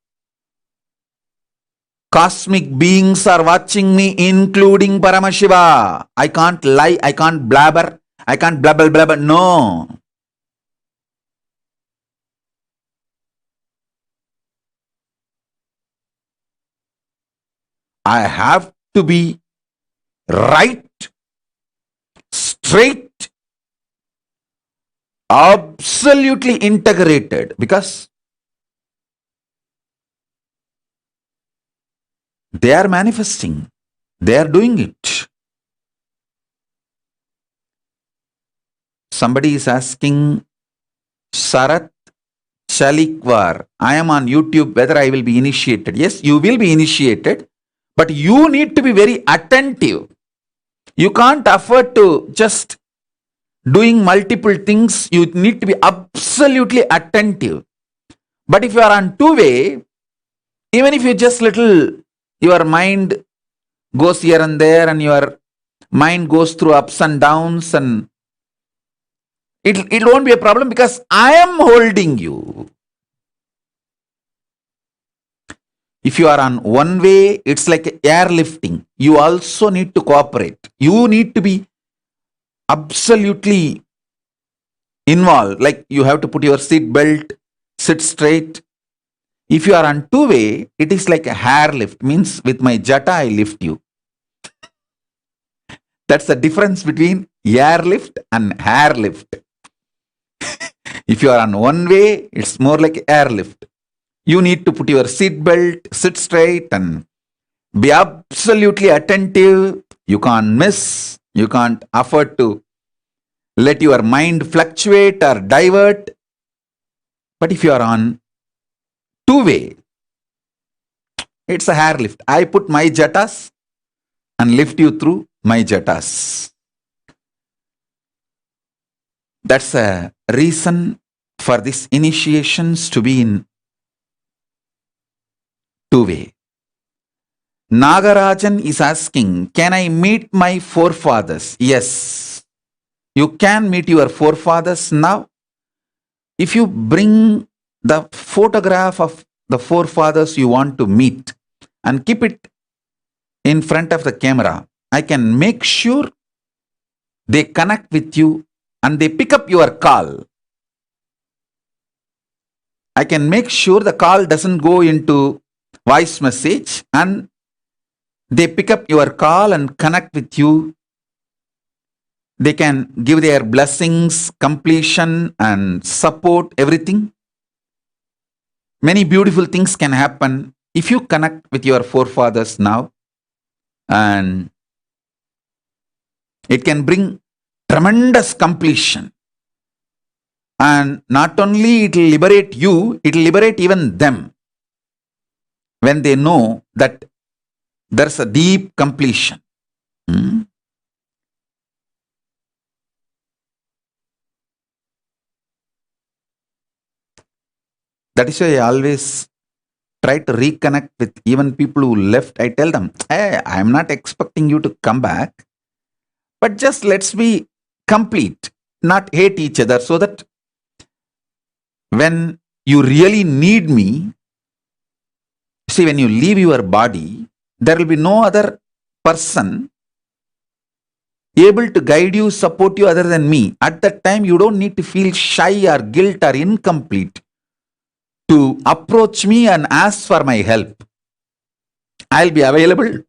Cosmic beings are watching me, including Paramashiva. I can't lie, I can't blabber, I can't blabber, blabber. No. I have to be right, straight, absolutely integrated, because they are manifesting, they are doing it. Somebody is asking, Sarat Chalikwar, I am on YouTube, whether I will be initiated. Yes, you will be initiated, but you need to be very attentive. You can't afford to just doing multiple things. You need to be absolutely attentive. But if you are on two-way, even if you just little, your mind goes here and there and your mind goes through ups and downs, and it won't be a problem because I am holding you. If you are on one way, it's like airlifting. You also need to cooperate. You need to be absolutely involved. Like you have to put your seat belt, sit straight. If you are on two-way, it is like a hair lift. Means with my jata, I lift you. That's the difference between airlift and hair lift. If you are on one way, it's more like airlift. You need to put your seat belt, sit straight, and be absolutely attentive. You can't miss. You can't afford to let your mind fluctuate or divert. But if you are on two-way, It's a hair lift. I put my jatas and lift you through my jatas. That's a reason for these initiations to be in two-way. Nagarajan is asking, can I meet my forefathers? Yes, you can meet your forefathers now. If you bring the photograph of the forefathers you want to meet and keep it in front of the camera, I can make sure they connect with you and they pick up your call. I can make sure the call doesn't go into voice message and they pick up your call and connect with you. They can give their blessings, completion and support, everything. Many beautiful things can happen if you connect with your forefathers now, and it can bring tremendous completion. And not only it will liberate you, it will liberate even them when they know that there's a deep completion. That is why I always try to reconnect with even people who left. I tell them, hey, I'm not expecting you to come back, but just let's be complete, not hate each other, so that when you really need me, see, when you leave your body, there will be no other person able to guide you, support you other than me. At that time, you don't need to feel shy or guilt or incomplete to approach me and ask for my help. I'll be available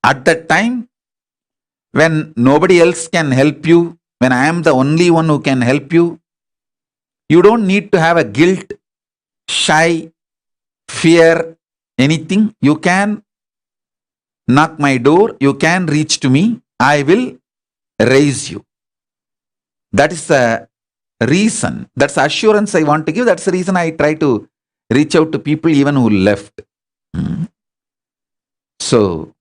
at that time when nobody else can help you, when I am the only one who can help you. You don't need to have a guilt, shy, fear, anything. You can knock my door, you can reach to me, I will raise you. That is the reason, that's the assurance I want to give. That's the reason I try to reach out to people even who left. So,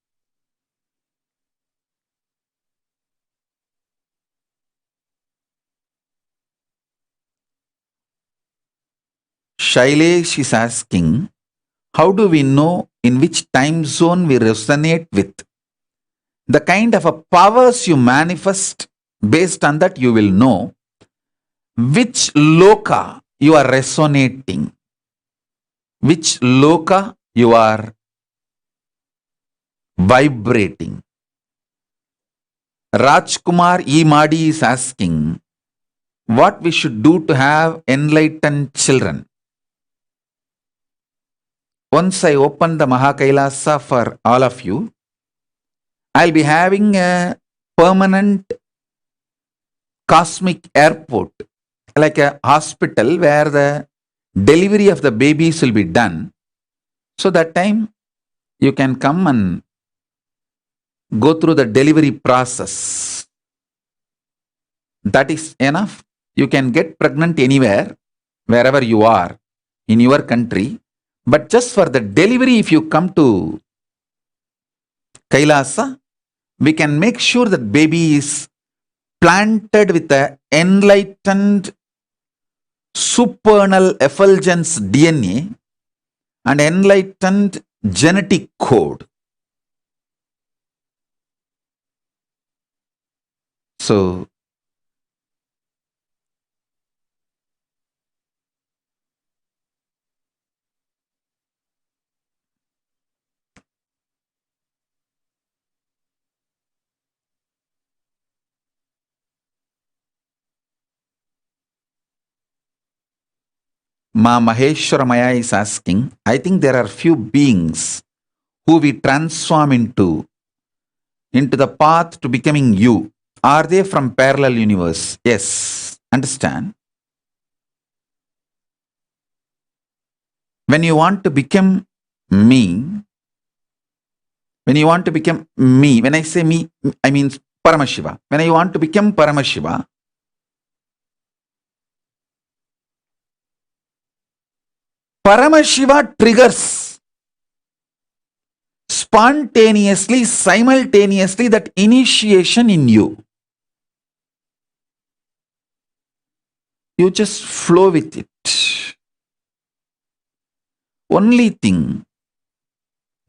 Shailesh is asking, how do we know in which time zone we resonate with? The kind of a powers you manifest, based on that you will know which loka you are resonating, which loka you are vibrating. Rajkumar E. Madi is asking what we should do to have enlightened children. Once I open the Kailasa for all of you, I'll be having a permanent cosmic airport, like a hospital where the delivery of the babies will be done. So that time you can come and go through the delivery process. That is enough. You can get pregnant anywhere, wherever you are, in your country. But just for the delivery, if you come to Kailasa, we can make sure that baby is planted with the enlightened supernal effulgence DNA and enlightened genetic code. So, Ma Maheshwaramaya is asking, I think there are few beings who we transform into the path to becoming you. Are they from parallel universe? Yes. Understand? When you want to become me, when I say me, I mean Paramashiva. When I want to become Paramashiva, Paramashiva triggers spontaneously, simultaneously that initiation in you. You just flow with it. Only thing,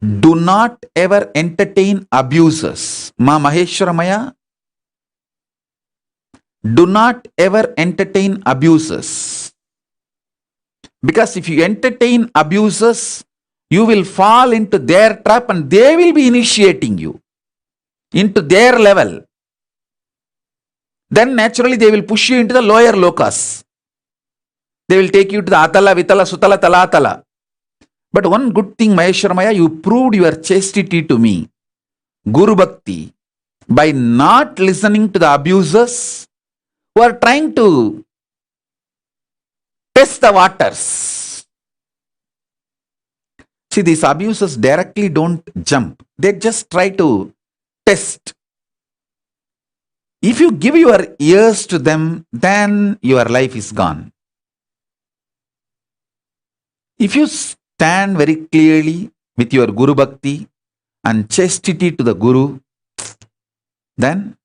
do not ever entertain abusers. Ma Maheshwaramaya, do not ever entertain abusers. Because if you entertain abusers, you will fall into their trap and they will be initiating you into their level. Then naturally they will push you into the lower lokas. They will take you to the Atala, Vitala, Sutala, Talatala. But one good thing, Maheshwaramaya, you proved your chastity to me, Guru Bhakti, by not listening to the abusers who are trying to test the waters. See, these abusers directly don't jump. They just try to test. If you give your ears to them, then your life is gone. If you stand very clearly with your Guru Bhakti and chastity to the Guru, then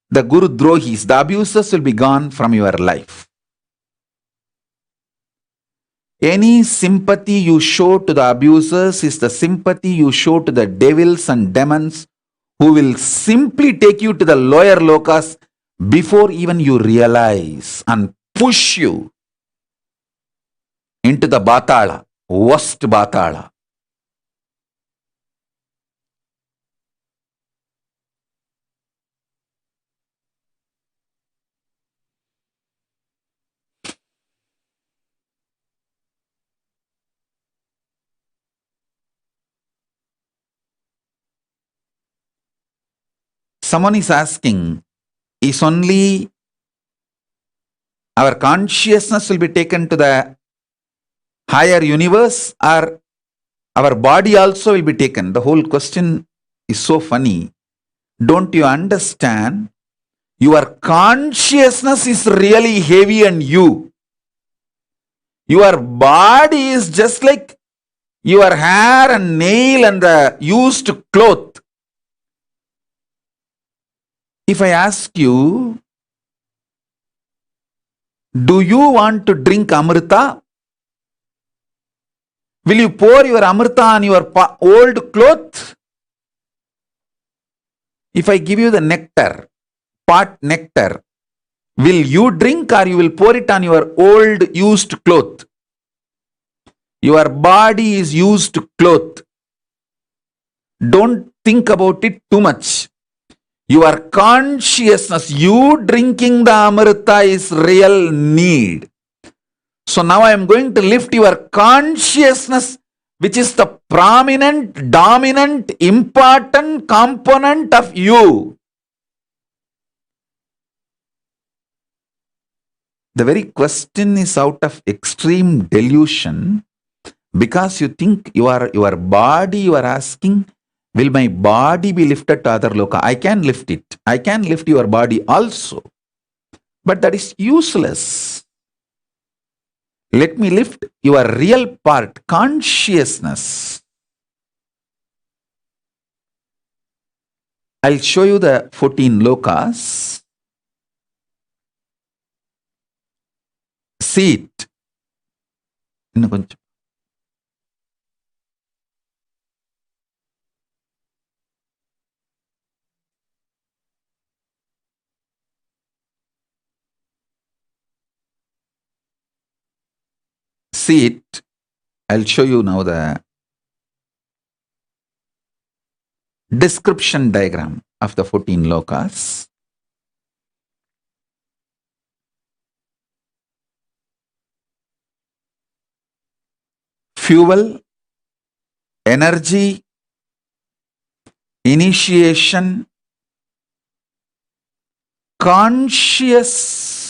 the Guru Drohis, the abusers will be gone from your life. Any sympathy you show to the abusers is the sympathy you show to the devils and demons who will simply take you to the lower lokas before even you realize and push you into the Batala, worst Batala. Someone is asking, is only our consciousness will be taken to the higher universe or our body also will be taken? The whole question is so funny. Don't you understand? Your consciousness is really heavy on you. Your body is just like your hair and nail and the used cloth. If I ask you, do you want to drink Amrita? Will you pour your Amrita on your old cloth? If I give you the nectar, pot nectar, will you drink or you will pour it on your old used cloth? Your body is used cloth. Don't think about it too much. Your consciousness, you drinking the Amrita is real need. So now I am going to lift your consciousness, which is the prominent, dominant, important component of you. The very question is out of extreme delusion, because you think your body, you are asking, will my body be lifted to other loka? I can lift it. I can lift your body also. But that is useless. Let me lift your real part, consciousness. I'll show you the 14 lokas. See it. See it. I'll show you now the description diagram of the 14 lokas. Fuel, energy, initiation, conscious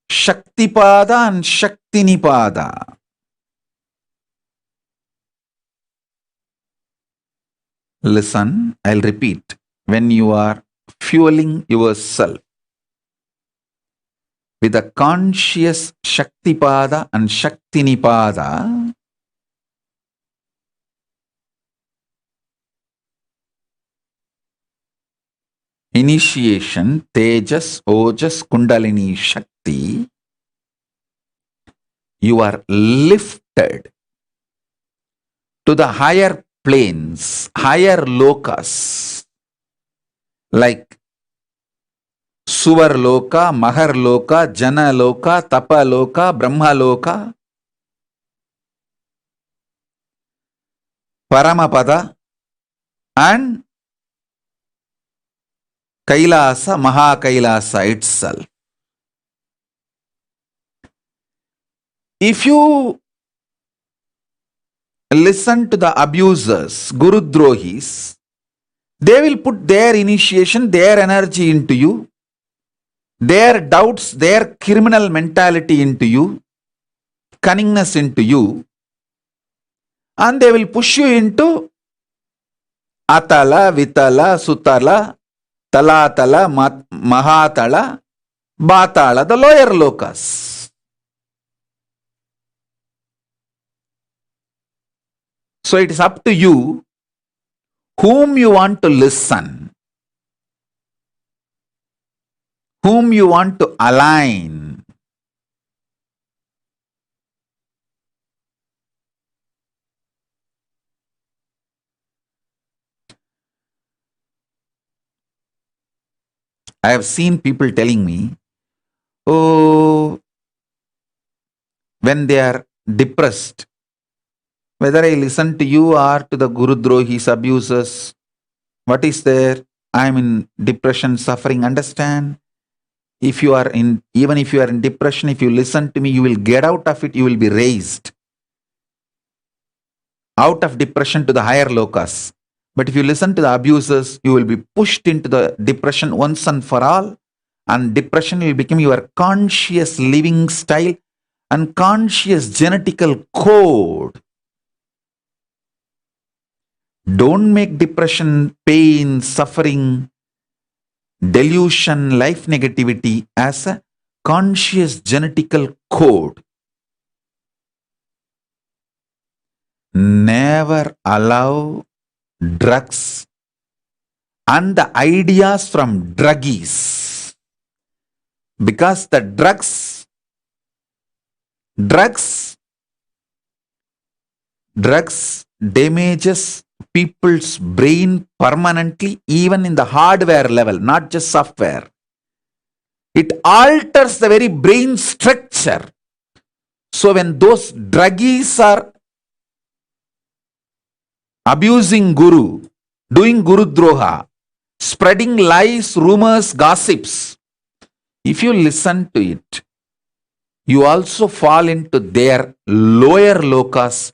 Shaktipada and Shaktinipada. Listen, I'll repeat. When you are fueling yourself with a conscious Shaktipada and Shaktinipada, initiation, Tejas, Ojas, Kundalini, Shakti, you are lifted to the higher planes, higher lokas, like Suvar Loka, Mahar Loka, Jana Loka, Tapa Loka, Brahma Loka, Paramapada, and Kailasa, Maha Kailasa itself. If you listen to the abusers, Guru Drohis, they will put their initiation, their energy into you, their doubts, their criminal mentality into you, cunningness into you, and they will push you into Atala, Vitala, Sutala, Talatala, Mahatala, Batala, the lower lokas. So it is up to you whom you want to listen, whom you want to align. I have seen people telling me, oh, when they are depressed, whether I listen to you or to the Guru Drohis, abusers, what is there? I am in depression, suffering. Understand? If you are in, even if you are in depression, if you listen to me, you will get out of it, you will be raised out of depression to the higher lokas. But if you listen to the abusers, you will be pushed into the depression once and for all, and depression will become your conscious living style and conscious genetical code. Don't make depression, pain, suffering, delusion, life negativity as a conscious genetical code. Never allow drugs and the ideas from druggies, because the drugs damages people's brain permanently, even in the hardware level, not just software. It alters the very brain structure. So when those druggies are abusing Guru, doing Guru Droha, spreading lies, rumors, gossips, if you listen to it, you also fall into their lower lokas,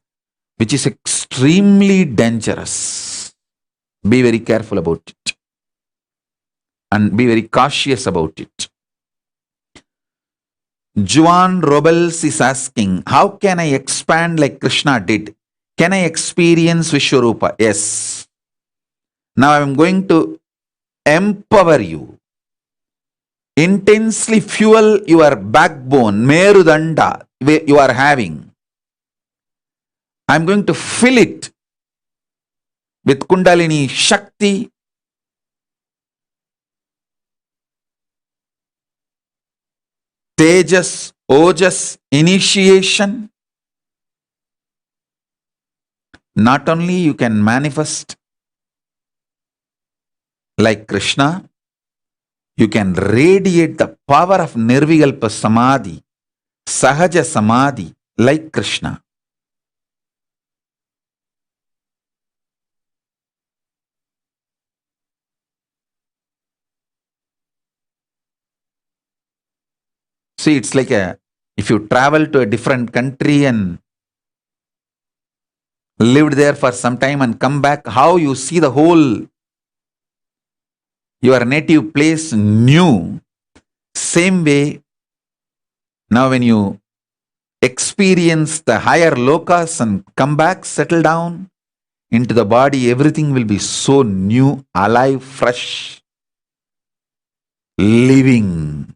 which is extremely dangerous. Be very careful about it and be very cautious about it. Juan Robles is asking, how can I expand like Krishna did? Can I experience Vishwarupa? Yes. Now I am going to empower you. Intensely fuel your backbone, Merudanda, you are having. I am going to fill it with Kundalini Shakti, Tejas, Ojas, initiation. Not only you can manifest like Krishna, you can radiate the power of Nirvikalpa Samadhi, Sahaja Samadhi like Krishna. See, it's like if you travel to a different country and lived there for some time and come back, how you see the whole, your native place new. Same way, now when you experience the higher lokas and come back, settle down into the body, everything will be so new, alive, fresh, living.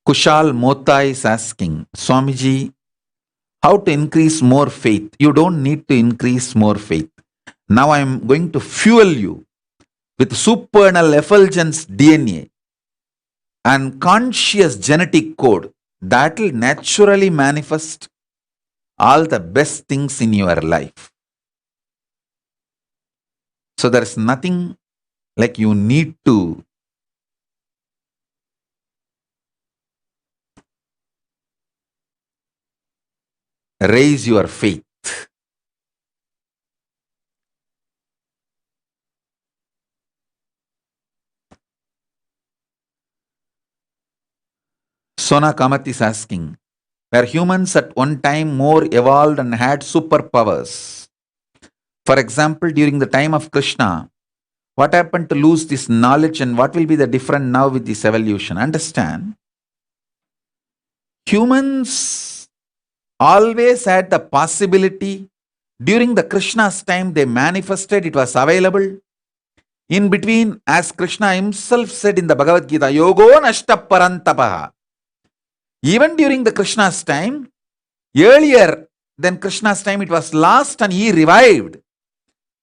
Kushal Mota is asking, Swamiji, How to increase more faith? You don't need to increase more faith. Now I am going to fuel you with supernal effulgence DNA and conscious genetic code that will naturally manifest all the best things in your life. So there is nothing like you need to raise your faith. Sona Kamath is asking, were humans at one time more evolved and had superpowers? For example, during the time of Krishna, what happened to lose this knowledge and what will be the difference now with this evolution? Understand? Humans always had the possibility. During the Krishna's time, they manifested, it was available. In between, as Krishna himself said in the Bhagavad Gita, Yogo Nashta Parantapaha. Even during the Krishna's time, earlier than Krishna's time, it was lost and he revived.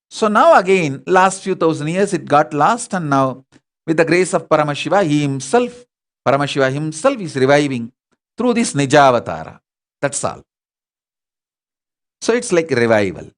So now again, last few thousand years, it got lost, and now with the grace of Paramashiva, Paramashiva himself is reviving through this Nijavatara. That's all. So it's like revival.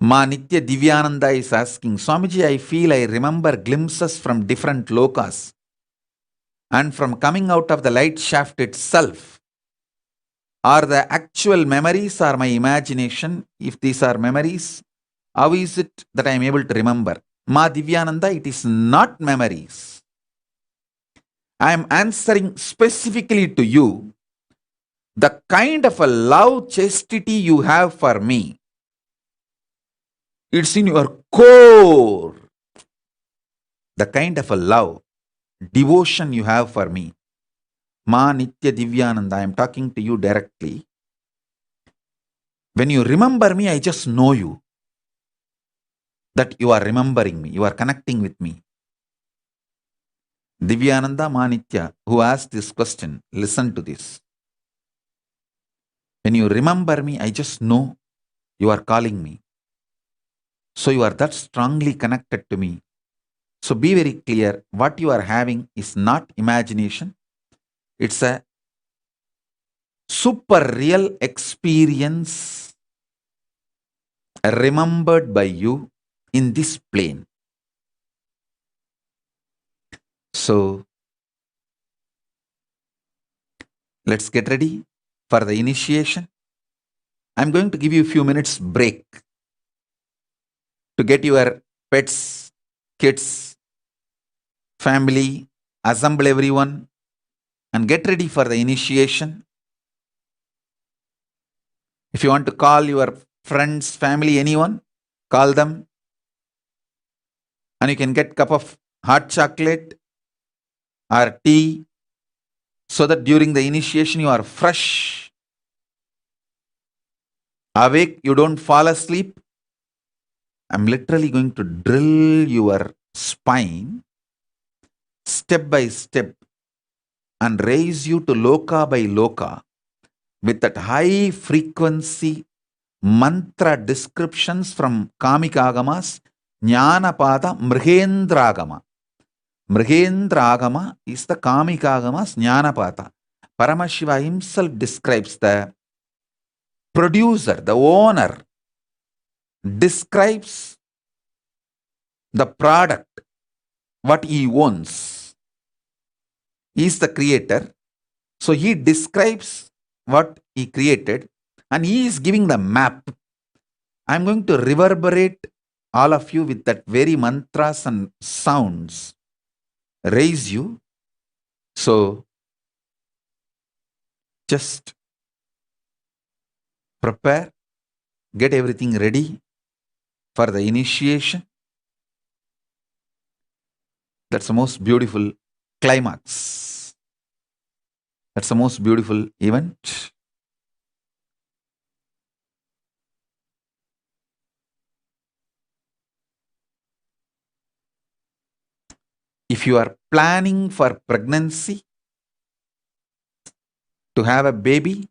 Ma Nitya Divyananda is asking, Swamiji, I feel I remember glimpses from different lokas and from coming out of the light shaft itself. Are the actual memories or my imagination? If these are memories, how is it that I am able to remember? Ma Divyananda, it is not memories. I am answering specifically to you the kind of a love, chastity you have for me. It's in your core. The kind of a love, devotion you have for me. Ma Nitya Divyananda, I am talking to you directly. When you remember me, I just know you. That you are remembering me, you are connecting with me. Divyananda Ma Nitya, who asked this question, listen to this. When you remember me, I just know you are calling me. So you are that strongly connected to me. So be very clear, what you are having is not imagination. It's a super real experience remembered by you in this plane. So let's get ready for the initiation. I'm going to give you a few minutes break to get your pets, kids, family, assemble everyone and get ready for the initiation. If you want to call your friends, family, anyone, call them. And you can get a cup of hot chocolate or tea so that during the initiation you are fresh, awake, you don't fall asleep. I'm literally going to drill your spine step by step and raise you to loka by loka with that high frequency mantra descriptions from Kamikagamas, Jnanapada, Mrihendragama. Mrihendragama is the Kamikagamas, Jnanapada. Paramashiva himself describes the producer, the owner, describes the product, what he owns. He is the creator. So he describes what he created and he is giving the map. I'm going to reverberate all of you with that very mantras and sounds. Raise you. So just prepare, get everything ready for the initiation. That's the most beautiful climax. That's the most beautiful event. if you are planning for pregnancy, to have a baby,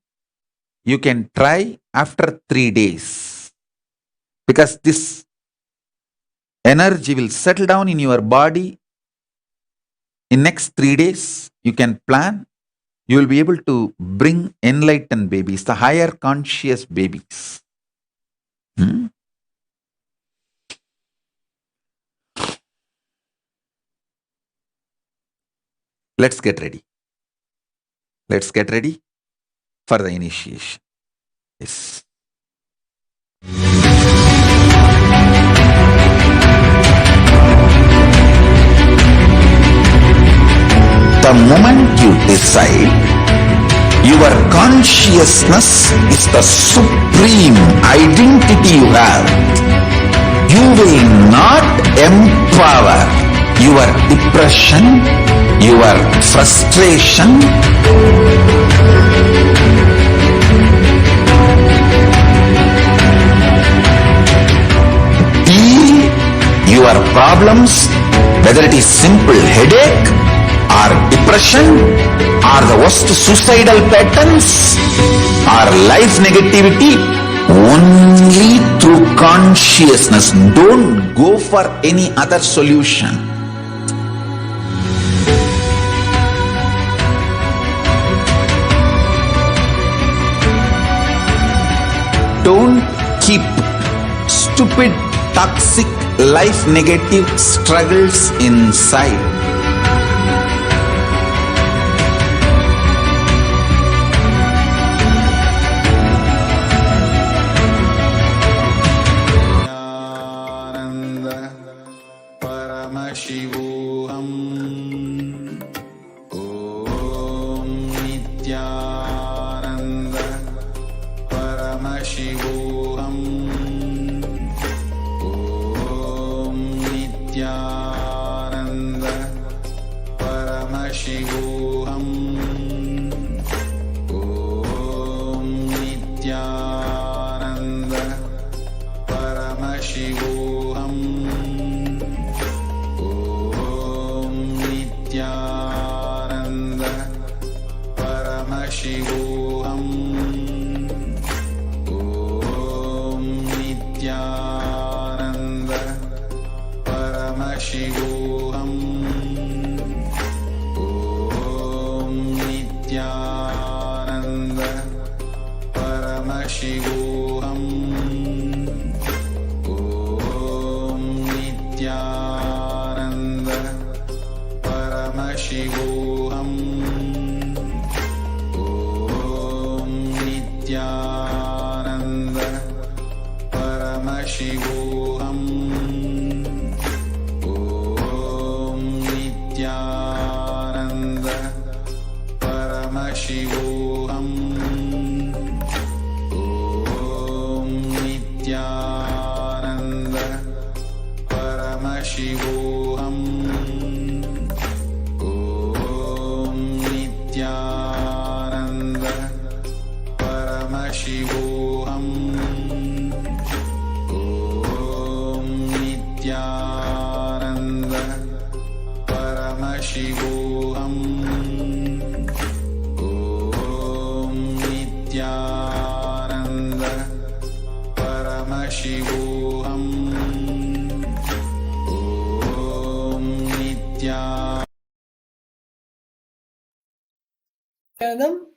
you can try after 3 days, because this energy will settle down in your body. In next 3 days, you can plan. You will be able to bring enlightened babies, the higher conscious babies. Let's get ready. Let's get ready for the initiation. Yes. The moment you decide, your consciousness is the supreme identity you have. You will not empower your depression, your frustration. Deal your problems, whether it is simple headache or depression or the worst suicidal patterns or life negativity, only through consciousness. Don't go for any other solution. Don't keep stupid, toxic, life negative struggles inside. Paramashivoham. Om Nithyananda Paramashivoham. Om Nithyananda Paramashivoham. Om Nithyananda Paramashivoham. Nithyananda Paramashivoham. Om Nithyananda Paramashivoham. Om Nithyananda Paramashivoham. Om Nithyananda Paramashivoham. Om Nithyananda Paramashivoham. Om Nithyananda Paramashivoham. Om Nithyananda Paramashivoham. Om Nithyananda Paramashivoham. Om Nithyananda Paramashivoham. Om Nithyananda Paramashivoham. Om Nithyananda.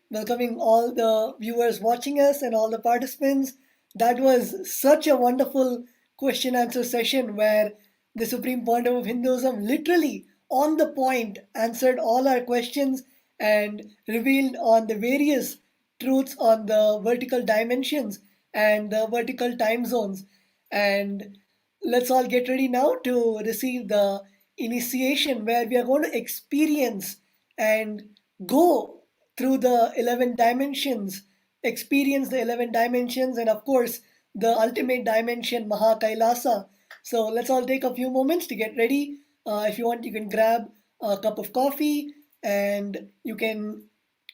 Welcoming all the viewers watching us and all the participants. That was such a wonderful question answer session where the Supreme Point of Hinduism literally on the point answered all our questions and revealed on the various truths on the vertical dimensions and the vertical time zones. And let's all get ready now to receive the initiation where we are going to experience and go through the 11 dimensions, experience the 11 dimensions, and of course, the ultimate dimension, Maha Kailasa. So let's all take a few moments to get ready. If you want, you can grab a cup of coffee and you can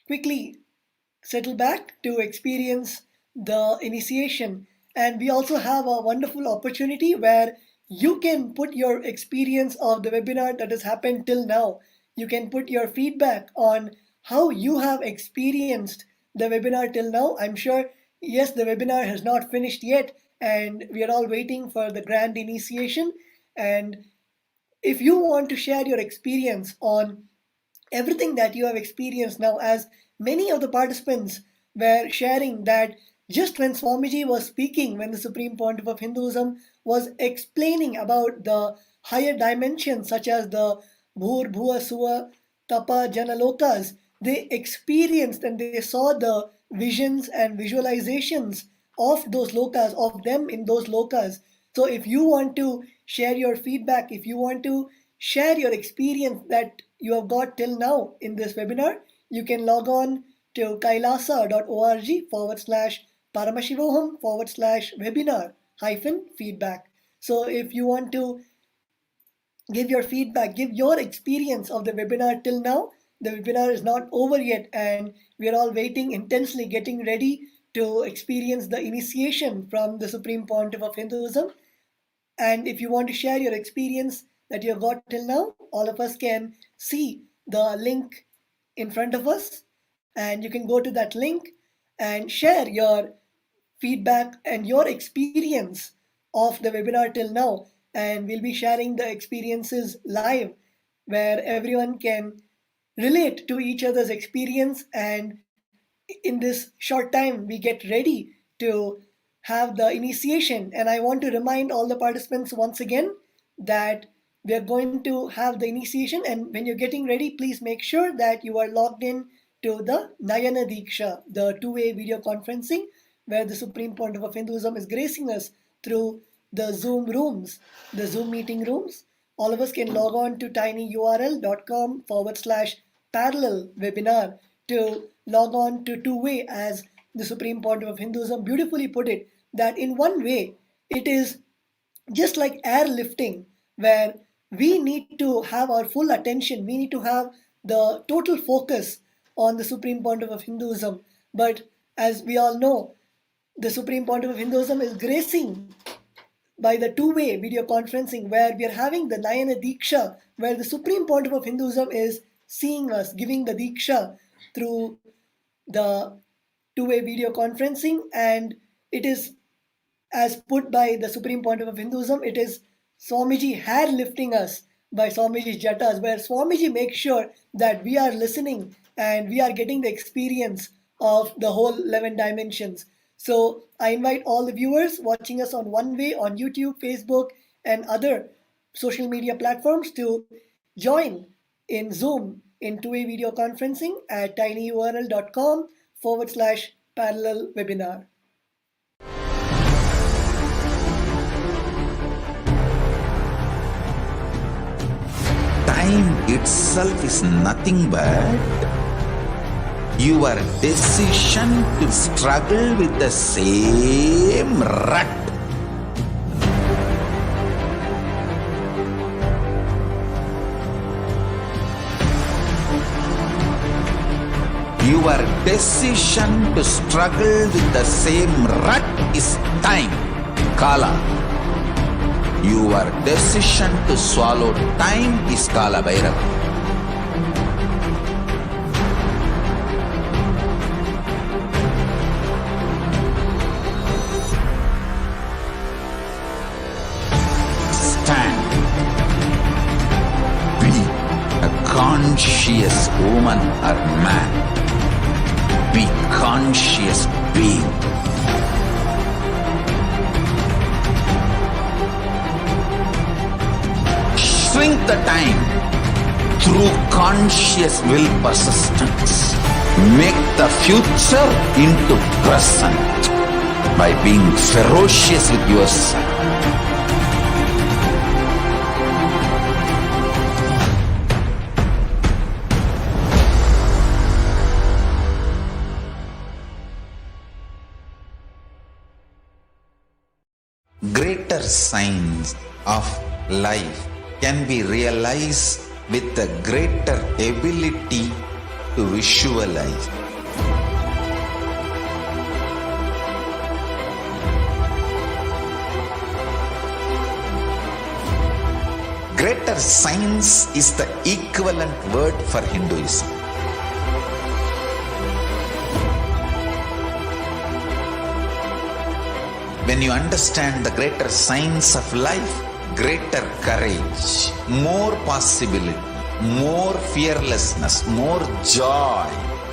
quickly settle back to experience the initiation. And we also have a wonderful opportunity where you can put your experience of the webinar that has happened till now. You can put your feedback on how you have experienced the webinar till now. I'm sure, yes, the webinar has not finished yet, and we are all waiting for the grand initiation. And if you want to share your experience on everything that you have experienced now, as many of the participants were sharing that just when Swamiji was speaking, when the Supreme Pontiff of Hinduism was explaining about the higher dimensions such as the Bhur, Bhuva, Suva, Tapa, Janalokas, they experienced and they saw the visions and visualizations of those lokas, of them in those lokas. So if you want to share your feedback, if you want to share your experience that you have got till now in this webinar, you can log on to kailasa.org/Paramashivoham/webinar-feedback. So if you want to give your feedback, give your experience of the webinar till now, the webinar is not over yet, and we are all waiting intensely, getting ready to experience the initiation from the Supreme Pontiff of Hinduism. And if you want to share your experience that you have got till now, all of us can see the link in front of us, and you can go to that link and share your feedback and your experience of the webinar till now. And we'll be sharing the experiences live, where everyone can relate to each other's experience, and in this short time we get ready to have the initiation. And I want to remind all the participants once again that we are going to have the initiation, and when you're getting ready, please make sure that you are logged in to the Nayana Diksha, the two-way video conferencing, where the Supreme Pontiff of Hinduism is gracing us through the Zoom rooms, the Zoom meeting rooms. All of us can log on to tinyurl.com/parallel webinar to log on to two-way, as the Supreme Pontiff of Hinduism beautifully put it, that in one way, it is just like airlifting, where we need to have our full attention, we need to have the total focus on the Supreme Pontiff of Hinduism. But as we all know, the Supreme Pontiff of Hinduism is gracing by the two-way video conferencing, where we are having the Nayana Diksha, where the Supreme Pontiff of Hinduism is seeing us, giving the Diksha through the two-way video conferencing. And it is, as put by the Supreme Pontiff of Hinduism, it is Swamiji hair lifting us by Swamiji's jatas, where Swamiji makes sure that we are listening and we are getting the experience of the whole 11 dimensions. So I invite all the viewers watching us on One Way, on YouTube, Facebook, and other social media platforms to join in Zoom in two-way video conferencing at tinyurl.com/parallel webinar. Time itself is nothing but your decision to struggle with the same rut. Your decision to struggle with the same rut is time, Kala. Your decision to swallow time is Kala Bhairava. Stand. Be a conscious woman or man. Be conscious being. Shrink the time through conscious will persistence. Make the future into present by being ferocious with yourself. Greater signs of life can be realized with a greater ability to visualize. Greater science is the equivalent word for Hinduism. When you understand the greater science of life, greater courage, more possibility, more fearlessness, more joy,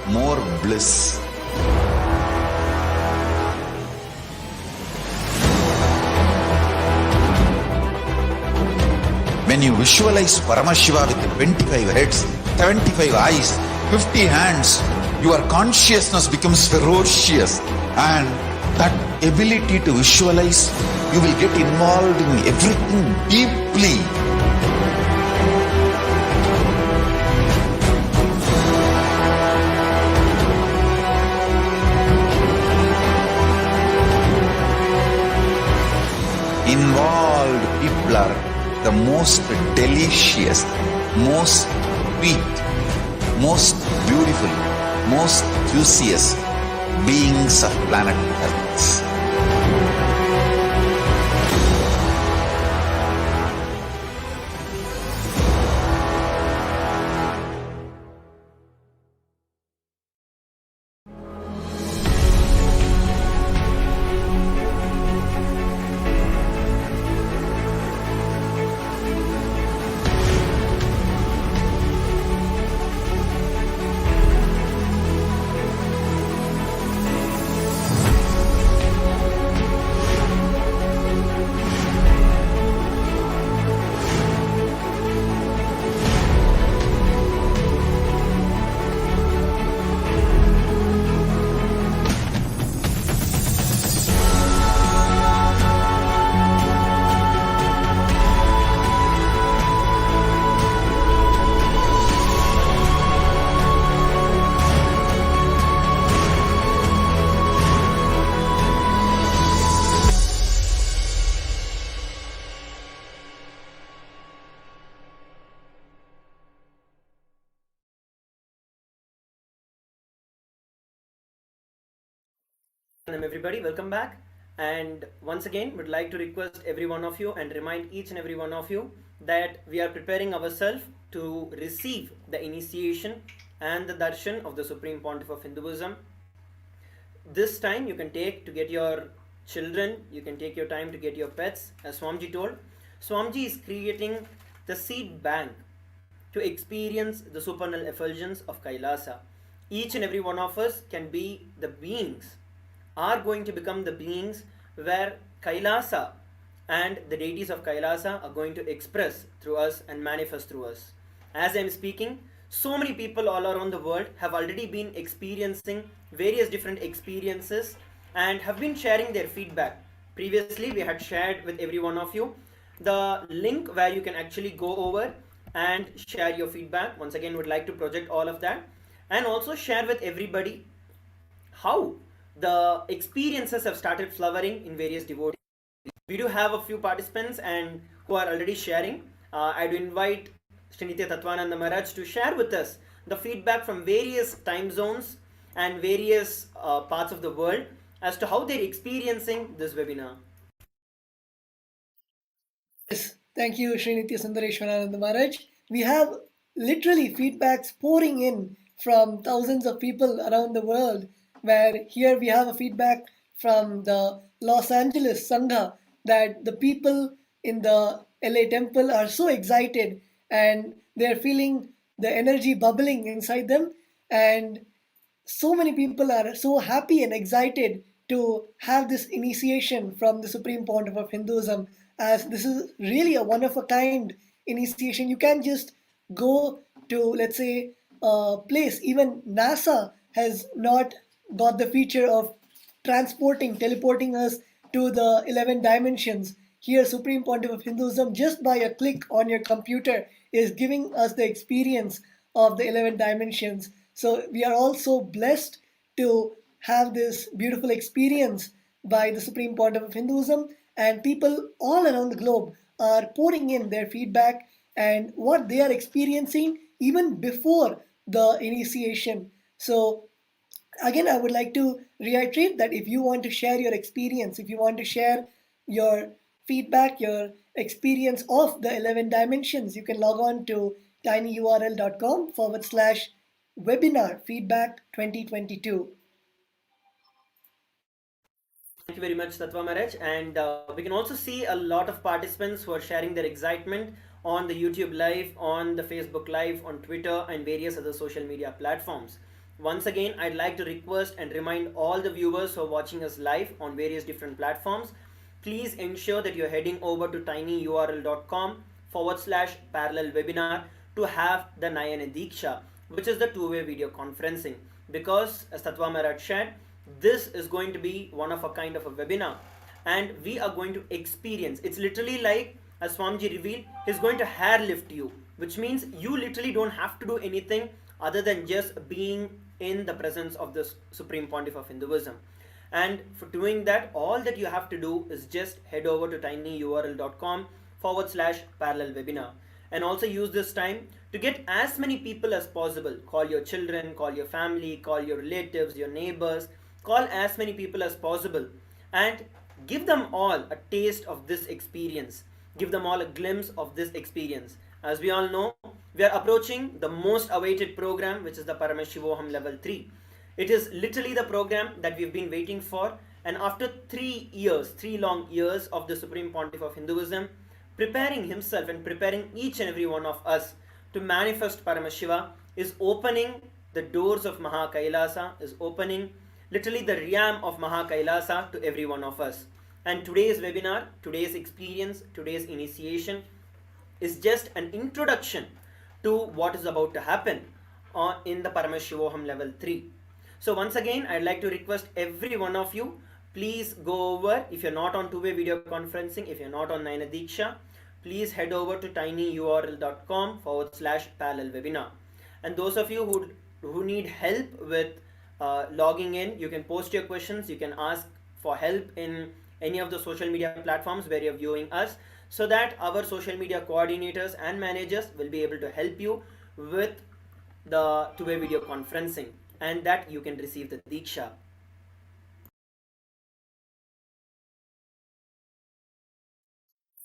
more bliss. When you visualize Paramashiva with 25 heads, 75 eyes, 50 hands, your consciousness becomes ferocious, and that ability to visualize, you will get involved in everything deeply. Involved people are the most delicious, most sweet, most beautiful, most juiciest beings of planet Earth. Everybody, welcome back. And once again, would like to request every one of you and remind each and every one of you that we are preparing ourselves to receive the initiation and the darshan of the Supreme Pontiff of Hinduism. This time you can take to get your children, you can take your time to get your pets. As Swamiji told, Swamiji is creating the seed bank to experience the supernal effulgence of Kailasa. Each and every one of us can be the beings, are going to become the beings where Kailasa and the deities of Kailasa are going to express through us and manifest through us. As I am speaking, so many people all around the world have already been experiencing various different experiences and have been sharing their feedback. Previously, we had shared with every one of you the link where you can actually go over and share your feedback. Once again, would like to project all of that and also share with everybody how the experiences have started flowering in various devotees. We do have a few participants and who are already sharing. I do invite Sri Nithyananda Maharaj to share with us the feedback from various time zones and various parts of the world as to how they're experiencing this webinar. Yes, thank you, Sri Nithyananda Maharaj. We have literally feedbacks pouring in from thousands of people around the world, where here we have a feedback from the Los Angeles Sangha that the people in the LA temple are so excited and they're feeling the energy bubbling inside them, and so many people are so happy and excited to have this initiation from the Supreme Pontiff of Hinduism, as this is really a one of a kind initiation. You can't just go to, let's say, a place. Even NASA has not got the feature of teleporting us to the 11 dimensions. Here, Supreme Pontiff of Hinduism, just by a click on your computer, is giving us the experience of the 11 dimensions. So we are also blessed to have this beautiful experience by the Supreme Pontiff of Hinduism, and people all around the globe are pouring in their feedback and what they are experiencing even before the initiation. So again, I would like to reiterate that if you want to share your experience, if you want to share your feedback, your experience of the 11 dimensions, you can log on to tinyurl.com/webinar feedback 2022. Thank you very much, Tatva Maraj. And we can also see a lot of participants who are sharing their excitement on the YouTube Live, on the Facebook Live, on Twitter, and various other social media platforms. Once again, I'd like to request and remind all the viewers who are watching us live on various different platforms, please ensure that you're heading over to tinyurl.com/parallel webinar to have the Nayana Diksha, which is the two-way video conferencing. Because, as Tatva Maharaj shared, this is going to be one of a kind of a webinar, and we are going to experience. It's literally like, as Swamiji revealed, he's going to hair lift you, which means you literally don't have to do anything other than just being in the presence of the Supreme Pontiff of Hinduism. And for doing that, all that you have to do is just head over to tinyurl.com/parallel webinar, and also use this time to get as many people as possible. Call your children, call your family, call your relatives, your neighbors, call as many people as possible, and give them all a taste of this experience. Give them all a glimpse of this experience. As we all know, we are approaching the most awaited program, which is the Paramashivoham level 3. It is literally the program that we've been waiting for, and after 3 long years of the Supreme Pontiff of Hinduism preparing himself and preparing each and every one of us to manifest Paramashiva, is opening the doors of Kailasa, is opening literally the realm of Kailasa to every one of us. And today's webinar, today's experience, today's initiation is just an introduction to what is about to happen in the Paramashivoham level 3. So once again, I'd like to request every one of you, please go over, if you're not on two-way video conferencing, if you're not on Nayana Diksha, please head over to tinyurl.com/parallel webinar. And those of you who need help with logging in, you can post your questions, you can ask for help in any of the social media platforms where you're viewing us, so that our social media coordinators and managers will be able to help you with the two-way video conferencing, and that you can receive the Diksha.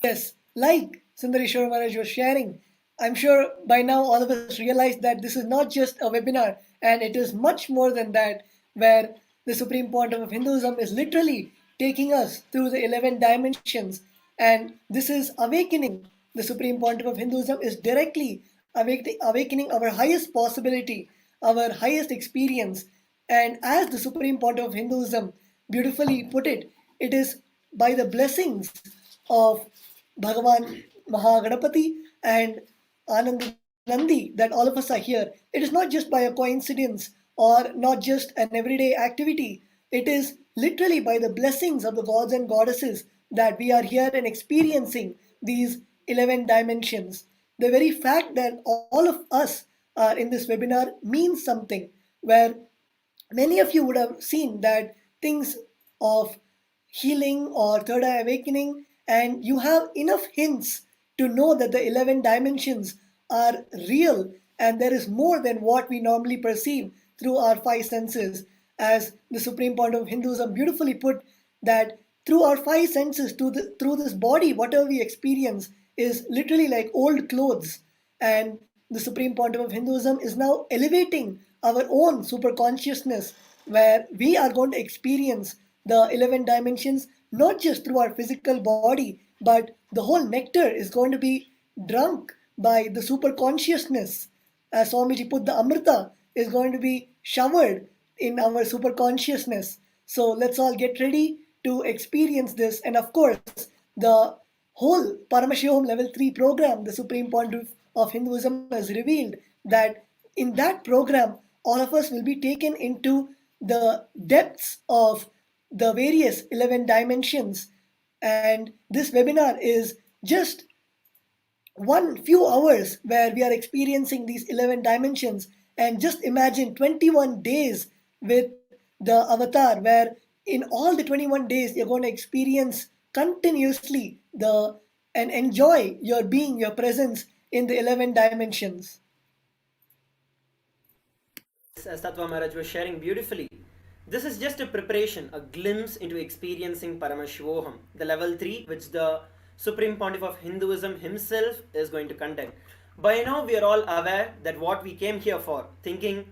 Yes, like Sundareshwar Maharaj was sharing, I'm sure by now all of us realize that this is not just a webinar, and it is much more than that, where the Supreme Pontiff of Hinduism is literally taking us through the 11 dimensions, and this is awakening. The Supreme Pontiff of Hinduism is directly awakening our highest possibility, our highest experience. And as the Supreme Pontiff of Hinduism beautifully put it, it is by the blessings of Bhagavan Mahaganapati and Anand Nandi that all of us are here. It is not just by a coincidence or not just an everyday activity. It is literally by the blessings of the gods and goddesses that we are here and experiencing these 11 dimensions. The very fact that all of us are in this webinar means something, where many of you would have seen that things of healing or third eye awakening, and you have enough hints to know that the 11 dimensions are real, and there is more than what we normally perceive through our five senses. As the Supreme Pontiff of Hinduism beautifully put, that through our five senses, through this body, whatever we experience is literally like old clothes. And the Supreme Pontiff of Hinduism is now elevating our own super consciousness, where we are going to experience the 11 dimensions not just through our physical body, but the whole nectar is going to be drunk by the super consciousness. As Swamiji put, the Amrita is going to be showered in our super consciousness. So let's all get ready to experience this. And of course, the whole Paramashivoham level 3 program, the Supreme Pontiff of Hinduism has revealed that in that program, all of us will be taken into the depths of the various 11 dimensions. And this webinar is just one few hours where we are experiencing these 11 dimensions. And just imagine 21 days with the avatar, where in all the 21 days you're going to experience continuously and enjoy your being, your presence in the 11 dimensions. As Tatva Maharaj was sharing beautifully, this is just a preparation, a glimpse into experiencing Paramashivoham, the level 3, which the Supreme Pontiff of Hinduism himself is going to conduct. By now, we are all aware that what we came here for, thinking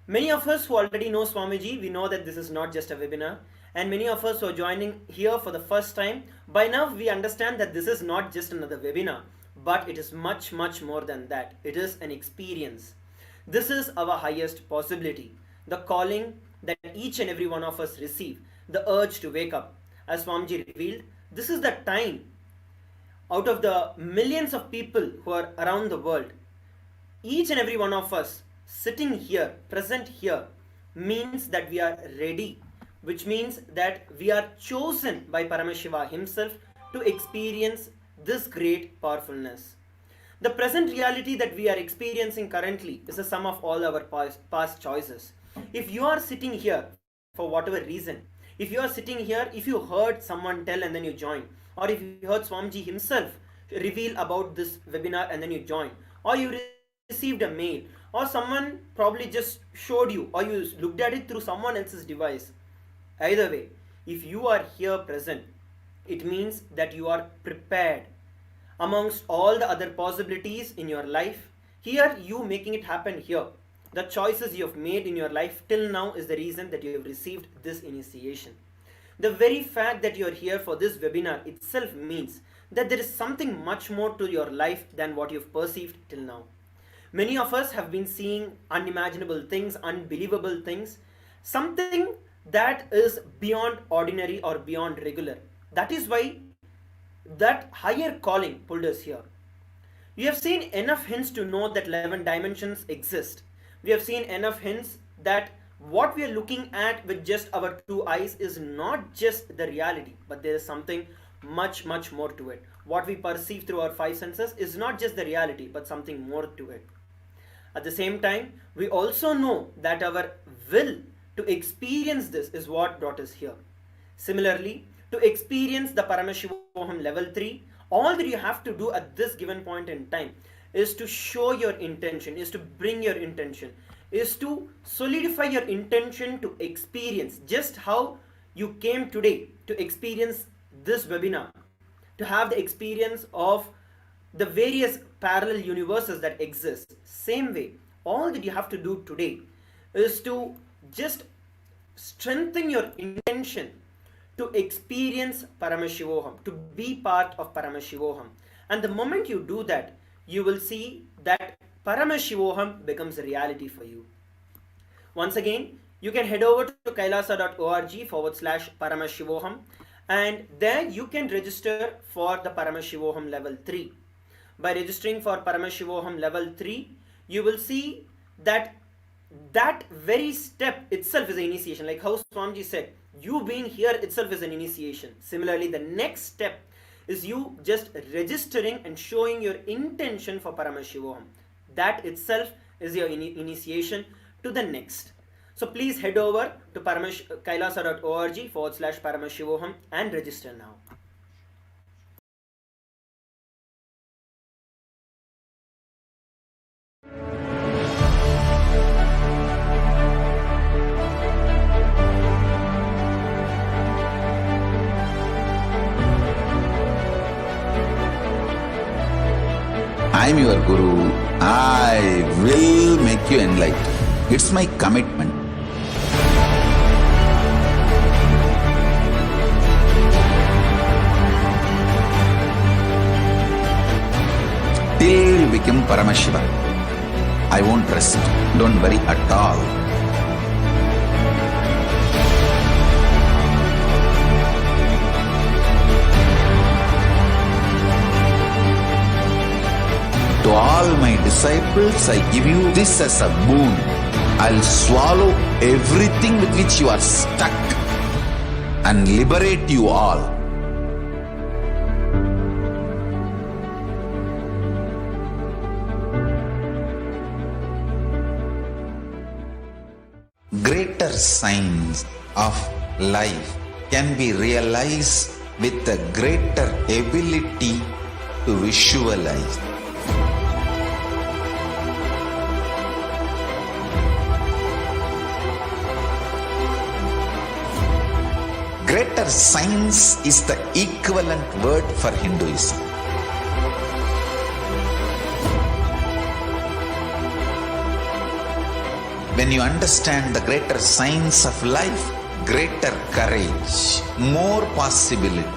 many of us who already know Swamiji, we know that this is not just a webinar. And many of us who are joining here for the first time, by now we understand that this is not just another webinar, but it is much, much more than that. It is an experience. This is our highest possibility. The calling that each and every one of us receive, the urge to wake up. As Swamiji revealed, this is the time out of the millions of people who are around the world. Each and every one of us sitting here, present here, means that we are ready, which means that we are chosen by Paramashiva himself to experience this great powerfulness. The present reality that we are experiencing currently is a sum of all our past choices. If you are sitting here for whatever reason, if you are sitting here, if you heard someone tell and then you join, or if you heard Swamiji himself reveal about this webinar and then you join, or you received a mail, or someone probably just showed you, or you looked at it through someone else's device. Either way, if you are here present, it means that you are prepared. Amongst all the other possibilities in your life, here you making it happen here. The choices you have made in your life till now is the reason that you have received this initiation. The very fact that you are here for this webinar itself means that there is something much more to your life than what you've perceived till now. Many of us have been seeing unimaginable things, unbelievable things, something that is beyond ordinary or beyond regular. That is why that higher calling pulled us here. We have seen enough hints to know that 11 dimensions exist. We have seen enough hints that what we are looking at with just our 2 eyes is not just the reality, but there is something much, much more to it. What we perceive through our 5 senses is not just the reality, but something more to it. At the same time, we also know that our will to experience this is what brought us here. Similarly, to experience the Paramashivoham level 3, all that you have to do at this given point in time is to show your intention, is to bring your intention, is to solidify your intention to experience just how you came today to experience this webinar, to have the experience of the various parallel universes that exist. Same way, all that you have to do today is to just strengthen your intention to experience Paramashivoham, to be part of Paramashivoham. And the moment you do that, you will see that Paramashivoham becomes a reality for you. Once again, you can head over to kailasa.org/Paramashivoham, and there you can register for the Paramashivoham level 3. By registering for Paramashivoham level 3, you will see that that very step itself is an initiation. Like how Swamiji said, you being here itself is an initiation. Similarly, the next step is you just registering and showing your intention for Paramashivoham. That itself is your initiation to the next. So please head over to kailasa.org/Paramashivoham and register now. I am your Guru. I will make you enlightened. It's my commitment. Till you become Paramashiva, I won't rest. Don't worry at all. To all my disciples, I give you this as a boon. I'll swallow everything with which you are stuck and liberate you all. Greater signs of life can be realized with a greater ability to visualize. Greater science is the equivalent word for Hinduism. When you understand the greater science of life, greater courage, more possibility,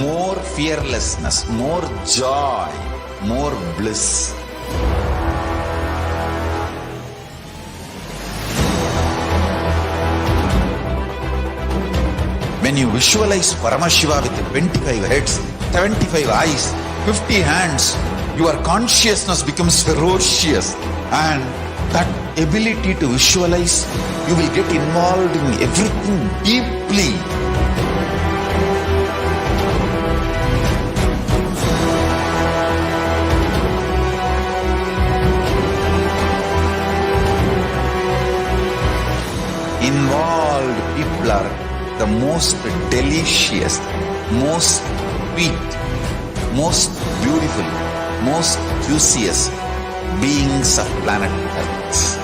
more fearlessness, more joy, more bliss. When you visualize Paramashiva with 25 heads, 75 eyes, 50 hands, your consciousness becomes ferocious, and that ability to visualize, you will get involved in everything deeply. Involved people are the most delicious, most sweet, most beautiful, most juiciest beings of planet Earth.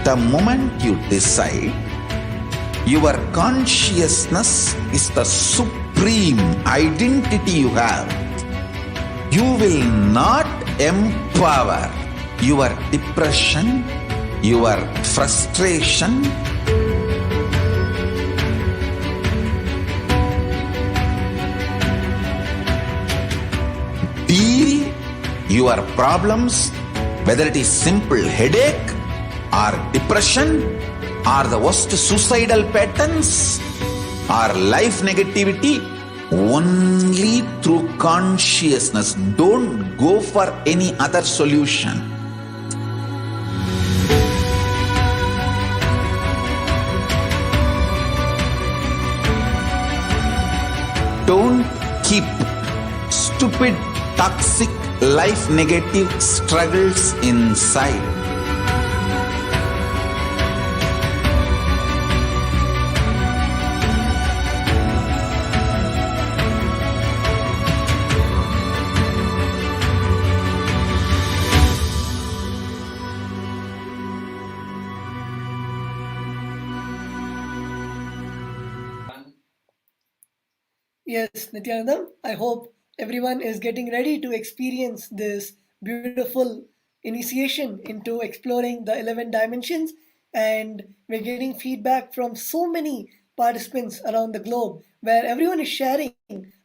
The moment you decide, your consciousness is the supreme identity you have. You will not empower your depression, your frustration, deal your problems, whether it is simple headache or depression or the worst suicidal patterns or life negativity, only through consciousness. Don't go for any other solution. Don't keep stupid, toxic, life negative struggles inside. Yes, Nithyananda, I hope everyone is getting ready to experience this beautiful initiation into exploring the 11 dimensions. And we're getting feedback from so many participants around the globe where everyone is sharing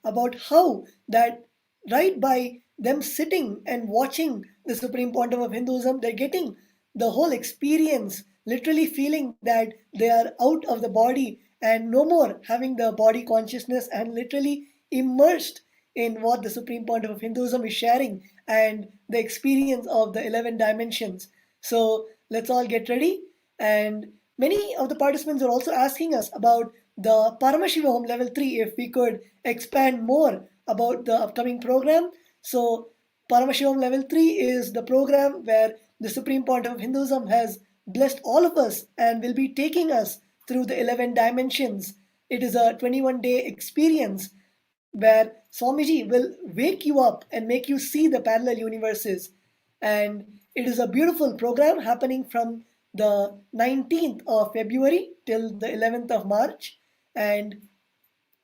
about how that right by them sitting and watching the Supreme Quantum of Hinduism, they're getting the whole experience, literally feeling that they are out of the body and no more having the body consciousness and literally immersed in what the Supreme Pontiff of Hinduism is sharing and the experience of the 11 dimensions. So let's all get ready. And many of the participants are also asking us about the Paramashivoham level 3, if we could expand more about the upcoming program. So Paramashivoham level 3 is the program where the Supreme Pontiff of Hinduism has blessed all of us and will be taking us through the 11 dimensions. It is a 21-day experience where Swamiji will wake you up and make you see the parallel universes. And it is a beautiful program happening from the 19th of February till the 11th of March. And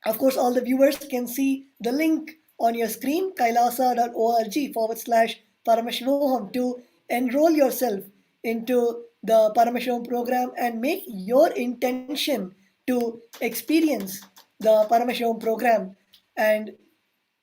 of course, all the viewers can see the link on your screen, kailasa.org/Paramashivoham, to enroll yourself into the Paramashivoham program and make your intention to experience the Paramashivoham program. And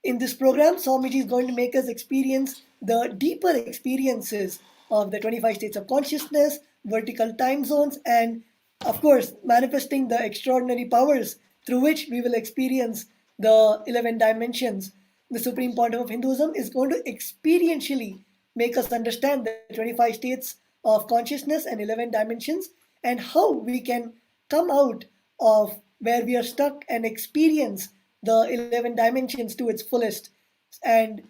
in this program, Swamiji is going to make us experience the deeper experiences of the 25 states of consciousness, vertical time zones, and of course, manifesting the extraordinary powers through which we will experience the 11 dimensions. The Supreme Pontiff of Hinduism is going to experientially make us understand the 25 states of consciousness and 11 dimensions and how we can come out of where we are stuck and experience the 11 dimensions to its fullest and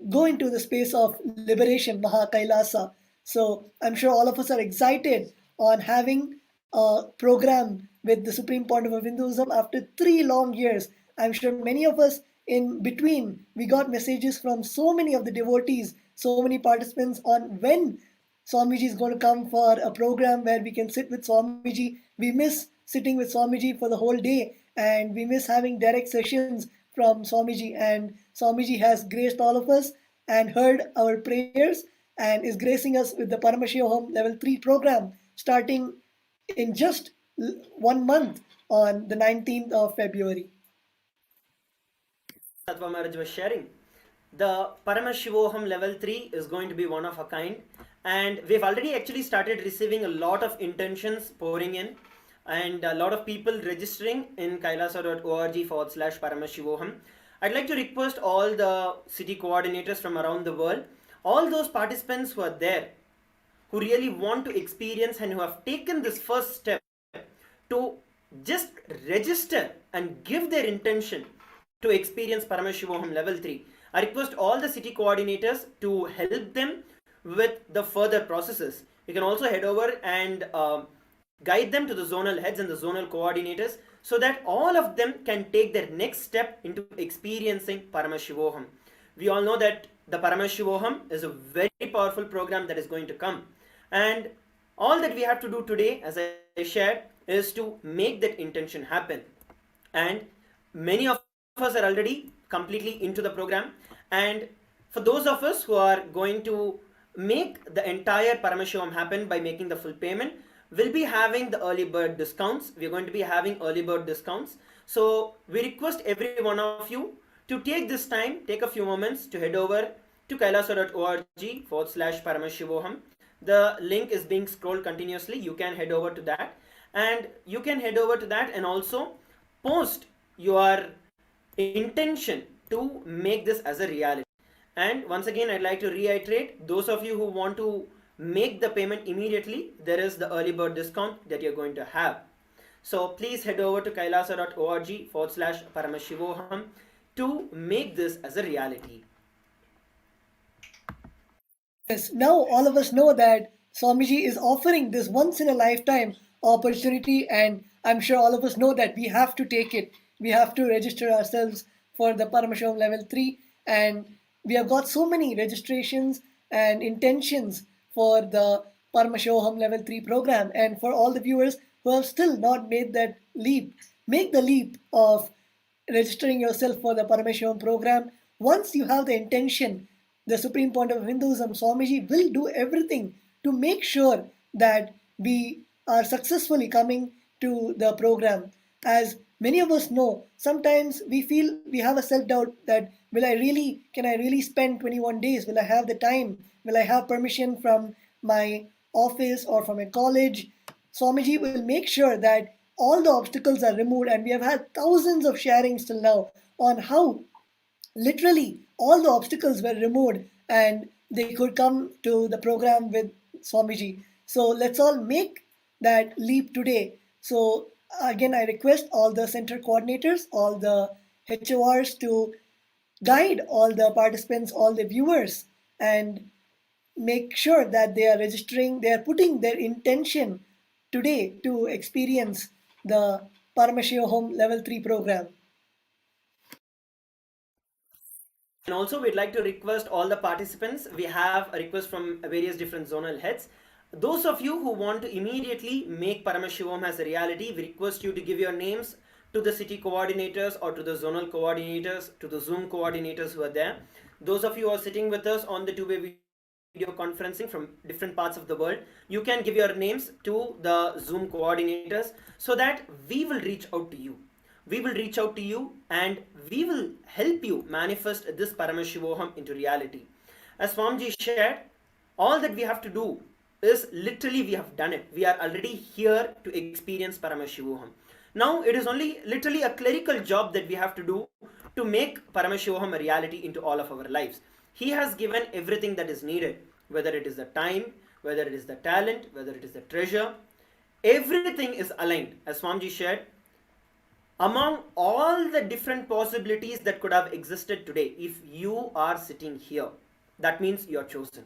go into the space of liberation, Maha Kailasa. So I'm sure all of us are excited on having a program with the Supreme Pontiff of Hinduism after 3 long years. I'm sure many of us in between, we got messages from so many of the devotees, so many participants on when Swamiji is going to come for a program where we can sit with Swamiji. We miss sitting with Swamiji for the whole day and we miss having direct sessions from Swamiji. And Swamiji has graced all of us and heard our prayers and is gracing us with the Paramashivoham Level 3 program starting in just 1 month on the 19th of February. Sattva Maharaj was sharing. The Paramashivoham level 3 is going to be one of a kind, and we've already actually started receiving a lot of intentions pouring in and a lot of people registering in kailasa.org/Paramashivoham. I'd like to request all the city coordinators from around the world, all those participants who are there, who really want to experience and who have taken this first step to just register and give their intention to experience Paramashivoham level 3. I request all the city coordinators to help them with the further processes. You can also head over and guide them to the zonal heads and the zonal coordinators so that all of them can take their next step into experiencing Paramashivoham. We all know that the Paramashivoham is a very powerful program that is going to come. And all that we have to do today, as I shared, is to make that intention happen. And many of us are already completely into the program. And for those of us who are going to make the entire Paramashivoham happen by making the full payment, we'll be having the early bird discounts. We're going to be having early bird discounts. So we request every one of you to take this time, take a few moments to head over to kailasa.org/Paramashivoham. The link is being scrolled continuously. You can head over to that. And you can head over to that and also post your intention to make this as a reality. And once again, I'd like to reiterate, those of you who want to make the payment immediately, there is the early bird discount that you're going to have. So please head over to kailasa.org/Paramashivoham to make this as a reality. Yes, now all of us know that Swamiji is offering this once in a lifetime opportunity, and I'm sure all of us know that we have to take it. We have to register ourselves for the Paramashivoham level 3, and we have got so many registrations and intentions for the Paramashivoham level 3 program. And for all the viewers who have still not made that leap, make the leap of registering yourself for the Paramashivoham program. Once you have the intention, the Supreme Pontiff of Hinduism, Swamiji, will do everything to make sure that we are successfully coming to the program. As many of us know, sometimes we feel we have a self-doubt that can I really spend 21 days? Will I have the time? Will I have permission from my office or from a college? Swamiji will make sure that all the obstacles are removed, and we have had thousands of sharings till now on how literally all the obstacles were removed and they could come to the program with Swamiji. So let's all make that leap today. So again, I request all the center coordinators, all the HORs to guide all the participants, all the viewers, and make sure that they are registering, they are putting their intention today to experience the Paramashivoham level 3 program. And also we'd like to request all the participants. We have a request from various different zonal heads. Those of you who want to immediately make Paramashivoham as a reality, we request you to give your names to the city coordinators or to the zonal coordinators, to the Zoom coordinators who are there. Those of you who are sitting with us on the two-way video conferencing from different parts of the world, you can give your names to the Zoom coordinators so that we will reach out to you. We will reach out to you and we will help you manifest this Paramashivoham into reality. As Swamiji shared, all that we have to do is literally we have done it. We are already here to experience Paramashivoham. Now it is only literally a clerical job that we have to do to make Paramashivoham a reality into all of our lives. He has given everything that is needed, whether it is the time, whether it is the talent, whether it is the treasure. Everything is aligned, as Swamiji shared. Among all the different possibilities that could have existed today, if you are sitting here, that means you are chosen.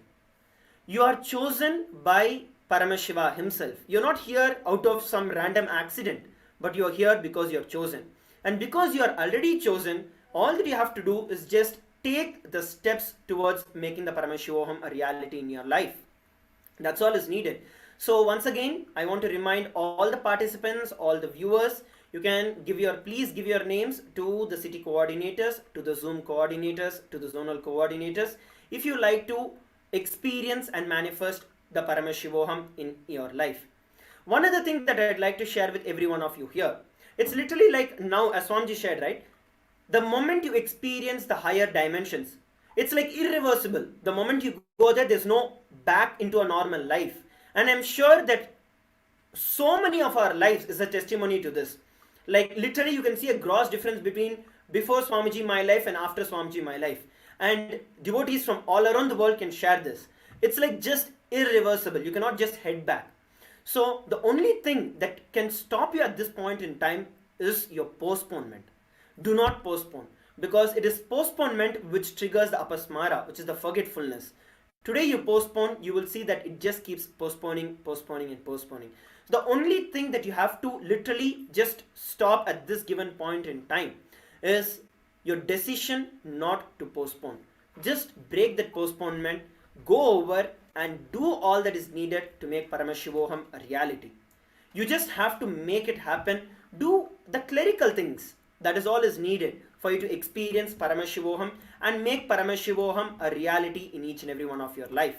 You are chosen by Paramashiva himself. You're not here out of some random accident, but you're here because you're chosen. And because you are already chosen, all that you have to do is just take the steps towards making the Paramashivoham a reality in your life. That's all is needed. So once again, I want to remind all the participants, all the viewers, you can please give your names to the city coordinators, to the Zoom coordinators, to the zonal coordinators, if you like to experience and manifest the Paramashivoham in your life. One other thing that I'd like to share with every one of you here, it's literally like now, as Swamiji shared, right? The moment you experience the higher dimensions, it's like irreversible. The moment you go there, there's no back into a normal life. And I'm sure that so many of our lives is a testimony to this. Like literally you can see a gross difference between before Swamiji my life and after Swamiji my life. And devotees from all around the world can share this. It's like just irreversible. You cannot just head back. So the only thing that can stop you at this point in time is your postponement. Do not postpone, because it is postponement which triggers the apasmara, which is the forgetfulness. Today you postpone, you will see that it just keeps postponing and postponing. The only thing that you have to literally just stop at this given point in time is your decision not to postpone. Just break that postponement, go over and do all that is needed to make Paramashivoham a reality. You just have to make it happen. Do the clerical things. That is all is needed for you to experience Paramashivoham and make Paramashivoham a reality in each and every one of your life.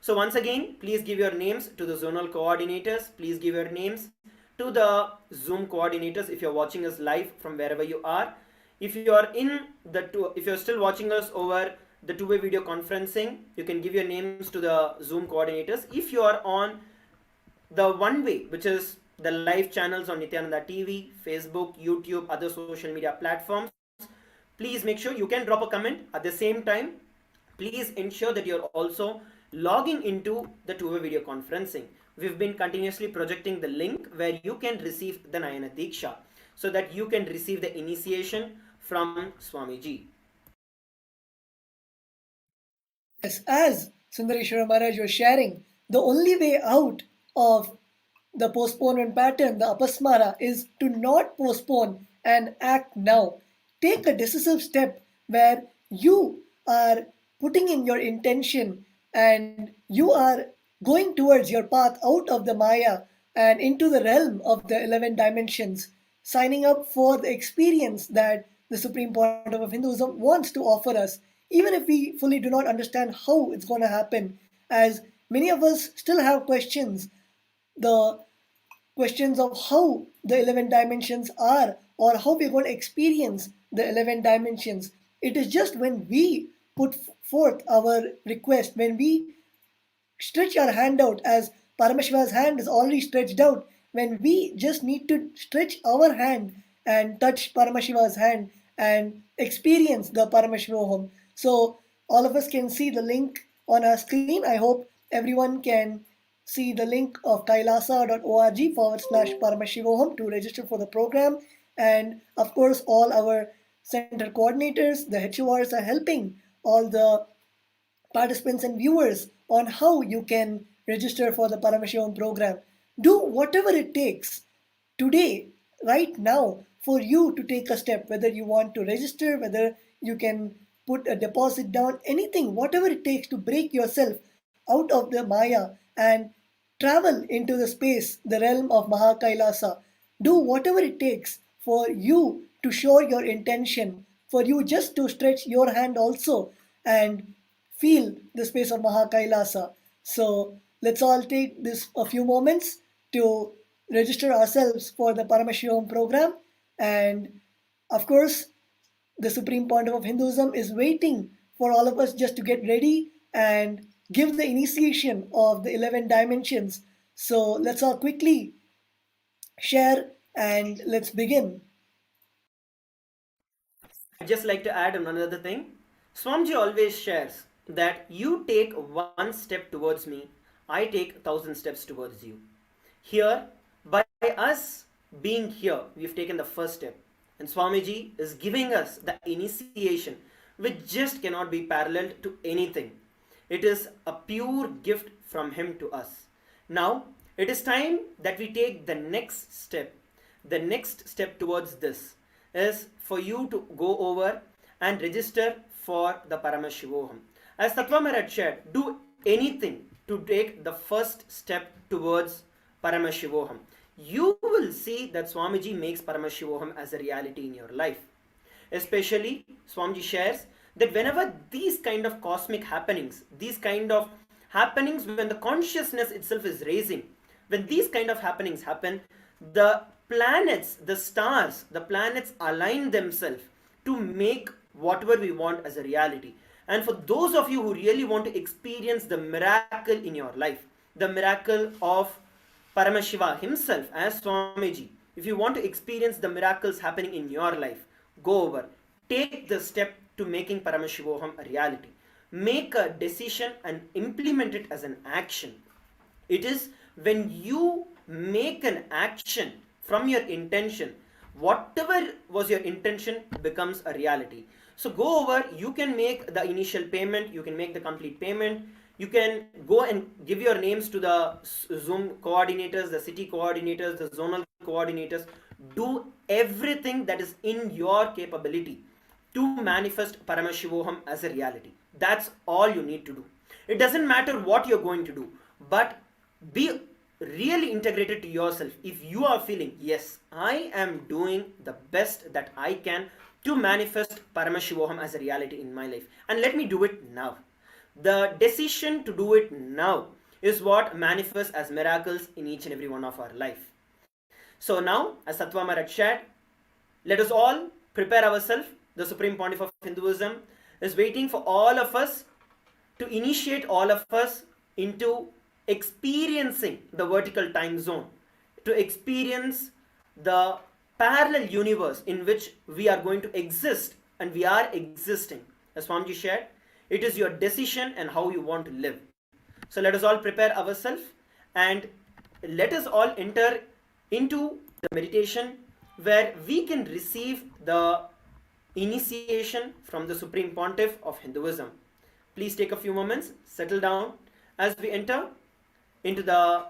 So once again, please give your names to the zonal coordinators. Please give your names to the Zoom coordinators if you're watching us live from wherever you are. If you are if you're still watching us over the two-way video conferencing, you can give your names to the Zoom coordinators. If you are on the one-way, which is the live channels on Nithyananda TV, Facebook, YouTube, other social media platforms, please make sure you can drop a comment. At the same time, please ensure that you're also logging into the two-way video conferencing. We've been continuously projecting the link where you can receive the Nayana Diksha so that you can receive the initiation from Swamiji. Yes, as Sundareshwara Maharaj was sharing, the only way out of the postponement pattern, the apasmara, is to not postpone and act now. Take a decisive step where you are putting in your intention and you are going towards your path out of the Maya and into the realm of the 11 dimensions, signing up for the experience that the Supreme Point of Hinduism wants to offer us, even if we fully do not understand how it's going to happen, as many of us still have questions. The questions of how the 11 dimensions are or how we're going to experience the 11 dimensions. It is just when we put forth our request, when we stretch our hand out, as Paramashiva's hand is already stretched out, when we just need to stretch our hand and touch Paramashiva's hand and experience the Paramashivoham. So all of us can see the link on our screen. I hope everyone can see the link of kailasa.org/Paramashivoham to register for the program. And of course, all our center coordinators, the HORs, are helping all the participants and viewers on how you can register for the Paramashivoham program. Do whatever it takes today, right now, for you to take a step, whether you want to register, whether you can put a deposit down, anything, whatever it takes to break yourself out of the Maya and travel into the space, the realm of Kailasa. Do whatever it takes for you to show your intention, for you just to stretch your hand also and feel the space of Kailasa. So let's all take this a few moments to register ourselves for the Paramashivoham program. And of course, the Supreme Pontiff of Hinduism is waiting for all of us just to get ready and give the initiation of the 11 dimensions. So let's all quickly share and let's begin. I'd just like to add another thing. Swamiji always shares that you take one step towards me, I take 1,000 steps towards you. Here, by us being here, we've taken the first step. And Swamiji is giving us the initiation, which just cannot be paralleled to anything. It is a pure gift from him to us. Now, it is time that we take the next step. The next step towards this is for you to go over and register for the Paramashivoham. As Tattva had shared, do anything to take the first step towards Paramashivoham. You will see that Swamiji makes Paramashivoham as a reality in your life. Especially, Swamiji shares that whenever these kind of cosmic happenings, these kind of happenings when the consciousness itself is raising, when these kind of happenings happen, the planets, the stars, the planets align themselves to make whatever we want as a reality. And for those of you who really want to experience the miracle in your life, the miracle of Paramashiva himself as Swamiji, if you want to experience the miracles happening in your life, go over, take the step to making Paramashivoham a reality. Make a decision and implement it as an action. It is when you make an action from your intention, whatever was your intention becomes a reality. So go over, you can make the initial payment, you can make the complete payment, you can go and give your names to the Zoom coordinators, the city coordinators, the zonal coordinators. Do everything that is in your capability to manifest Paramashivoham as a reality. That's all you need to do. It doesn't matter what you're going to do, but be really integrated to yourself. If you are feeling, yes, I am doing the best that I can to manifest Paramashivoham as a reality in my life, and let me do it now. The decision to do it now is what manifests as miracles in each and every one of our life. So now, as Tattva Maharaj shared, let us all prepare ourselves. The Supreme Pontiff of Hinduism is waiting for all of us to initiate all of us into experiencing the vertical time zone, to experience the parallel universe in which we are going to exist and we are existing. As Swamiji shared, it is your decision and how you want to live. So let us all prepare ourselves and let us all enter into the meditation where we can receive the initiation from the Supreme Pontiff of Hinduism. Please take a few moments, settle down as we enter into the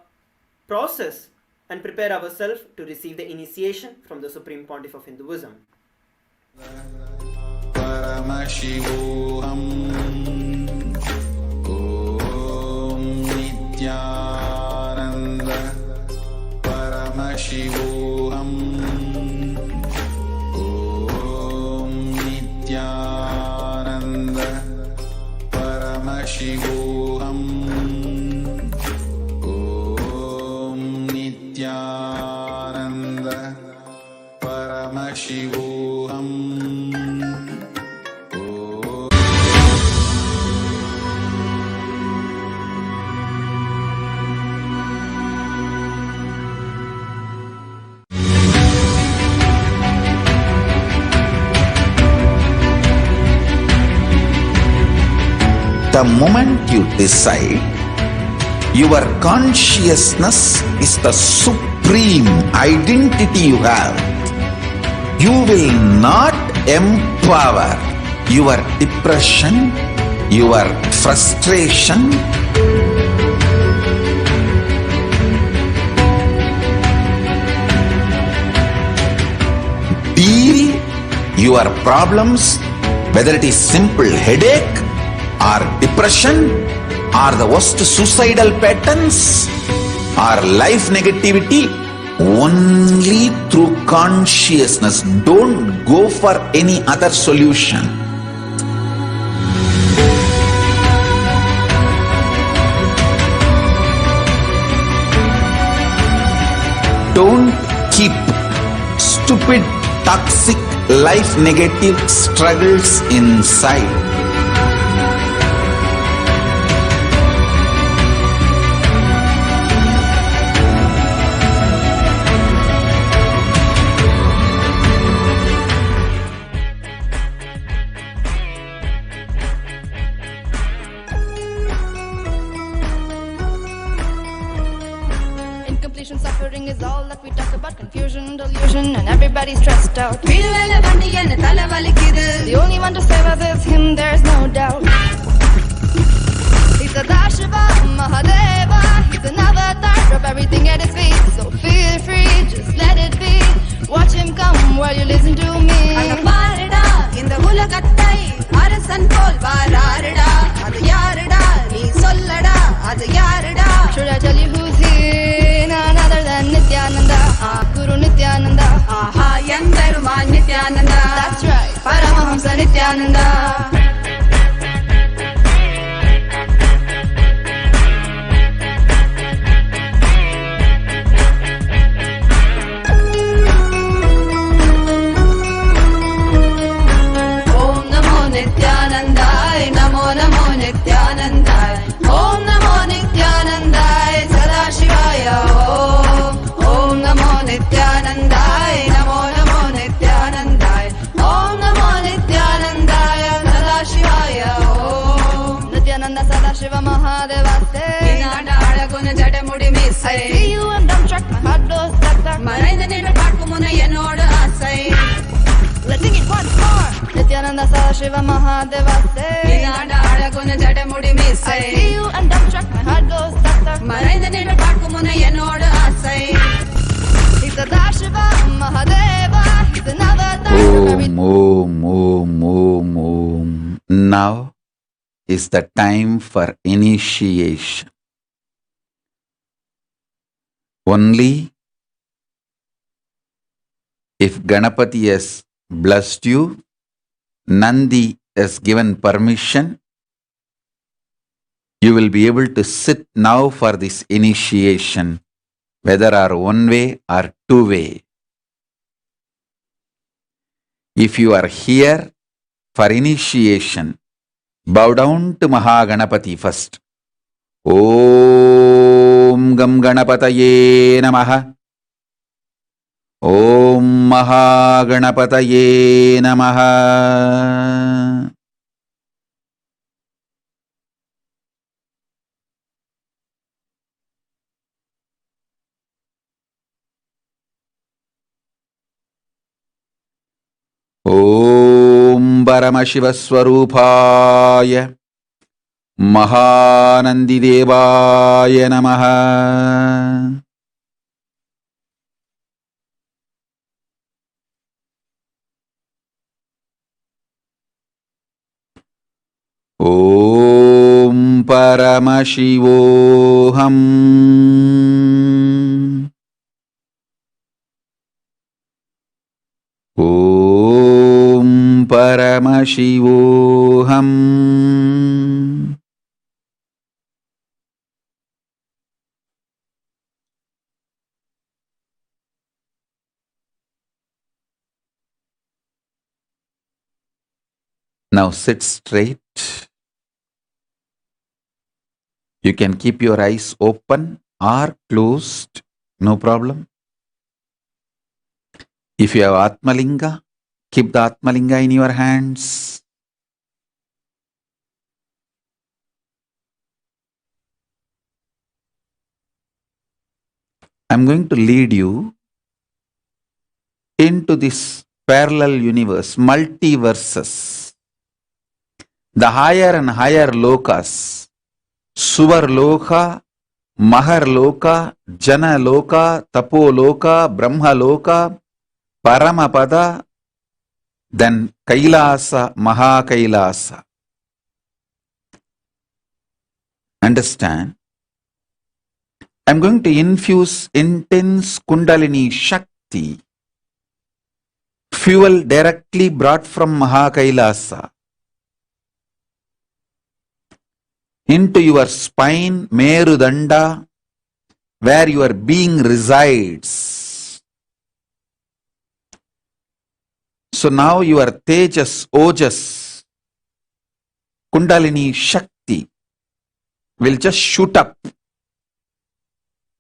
process and prepare ourselves to receive the initiation from the Supreme Pontiff of Hinduism. Paramashivoham Om Nithyananda Paramashivoham Om Nithyananda Paramashivoham Om Nithyananda Paramashivoham. The moment you decide, your consciousness is the supreme identity you have. You will not empower your depression, your frustration, deal your problems, whether it is simple headache or depression or the worst suicidal patterns, or life negativity only through consciousness. Don't go for any other solution. Don't keep stupid, toxic, life negative struggles inside. Incompletion suffering is all that we talk about. Confusion, delusion, and everybody's stressed out. The only one to save us is him, there's no doubt. He's a Shiva, Mahadeva. He's an avatar of everything at his feet. So feel free, just let it be. Watch him come while you listen to me. இந்த உலகத்தை அரசன் போல் வாராருடா. அது யாருடா? நீ சொல்லடா. அது யாருடா? Should I tell you who's here? None other than Nithyananda, Guru Nithyananda. Aha, Yandaruman Nithyananda. That's right, Paramahamsa Nithyananda. Namo Namo Nithyanandai. Om Namo Nithyanandai. Sadashivaya Om. Om Namo Nithyanandai. Namo Namo Nithyanandai. Om Namo Nithyanandai. Sadashivaya Om. Nithyananda Sadashiva Mahadeva say. Inada Adaguna Jadamudi Miss. I see you and dumb truck. My heart goes stuck stuck. Marainda Nida Pakumuna Yenoda Asai. Let's sing it once more. Nithyananda Sadashiva Mahadeva say. Inada Adaguna Jadamudi Miss. I see you and dumb truck. My heart goes stuck stuck. Marainda Nida Pakumuna Yenoda Asai. He's a Darshiva Mahadeva. He's an avatar of everything. Om. Now is the time for initiation. Only if Ganapati has blessed you, Nandi has given permission, you will be able to sit now for this initiation, whether or one way or two way. If you are here for initiation, bow down to Mahaganapati first. Om Gam Ganapataye Namaha. Om Mahaganapataye Namaha. Om Paramashivaswarupaya Mahanandidevaya Namaha. Om Paramashivoham. Om Paramashivoham. Now sit straight. You can keep your eyes open or closed, no problem. If you have Atmalinga, keep the Atmalinga in your hands. I'm going to lead you into this parallel universe, multiverses. The higher and higher lokas, Suvar Loka, Mahar Loka, Jana Loka, Tapo Loka, Brahma Loka, Paramapada, then Kailasa, Mahakailasa. Understand? I'm going to infuse intense Kundalini Shakti, fuel directly brought from Kailasa, into your spine, Merudanda, where your being resides. So now your Tejas, Ojas, Kundalini Shakti will just shoot up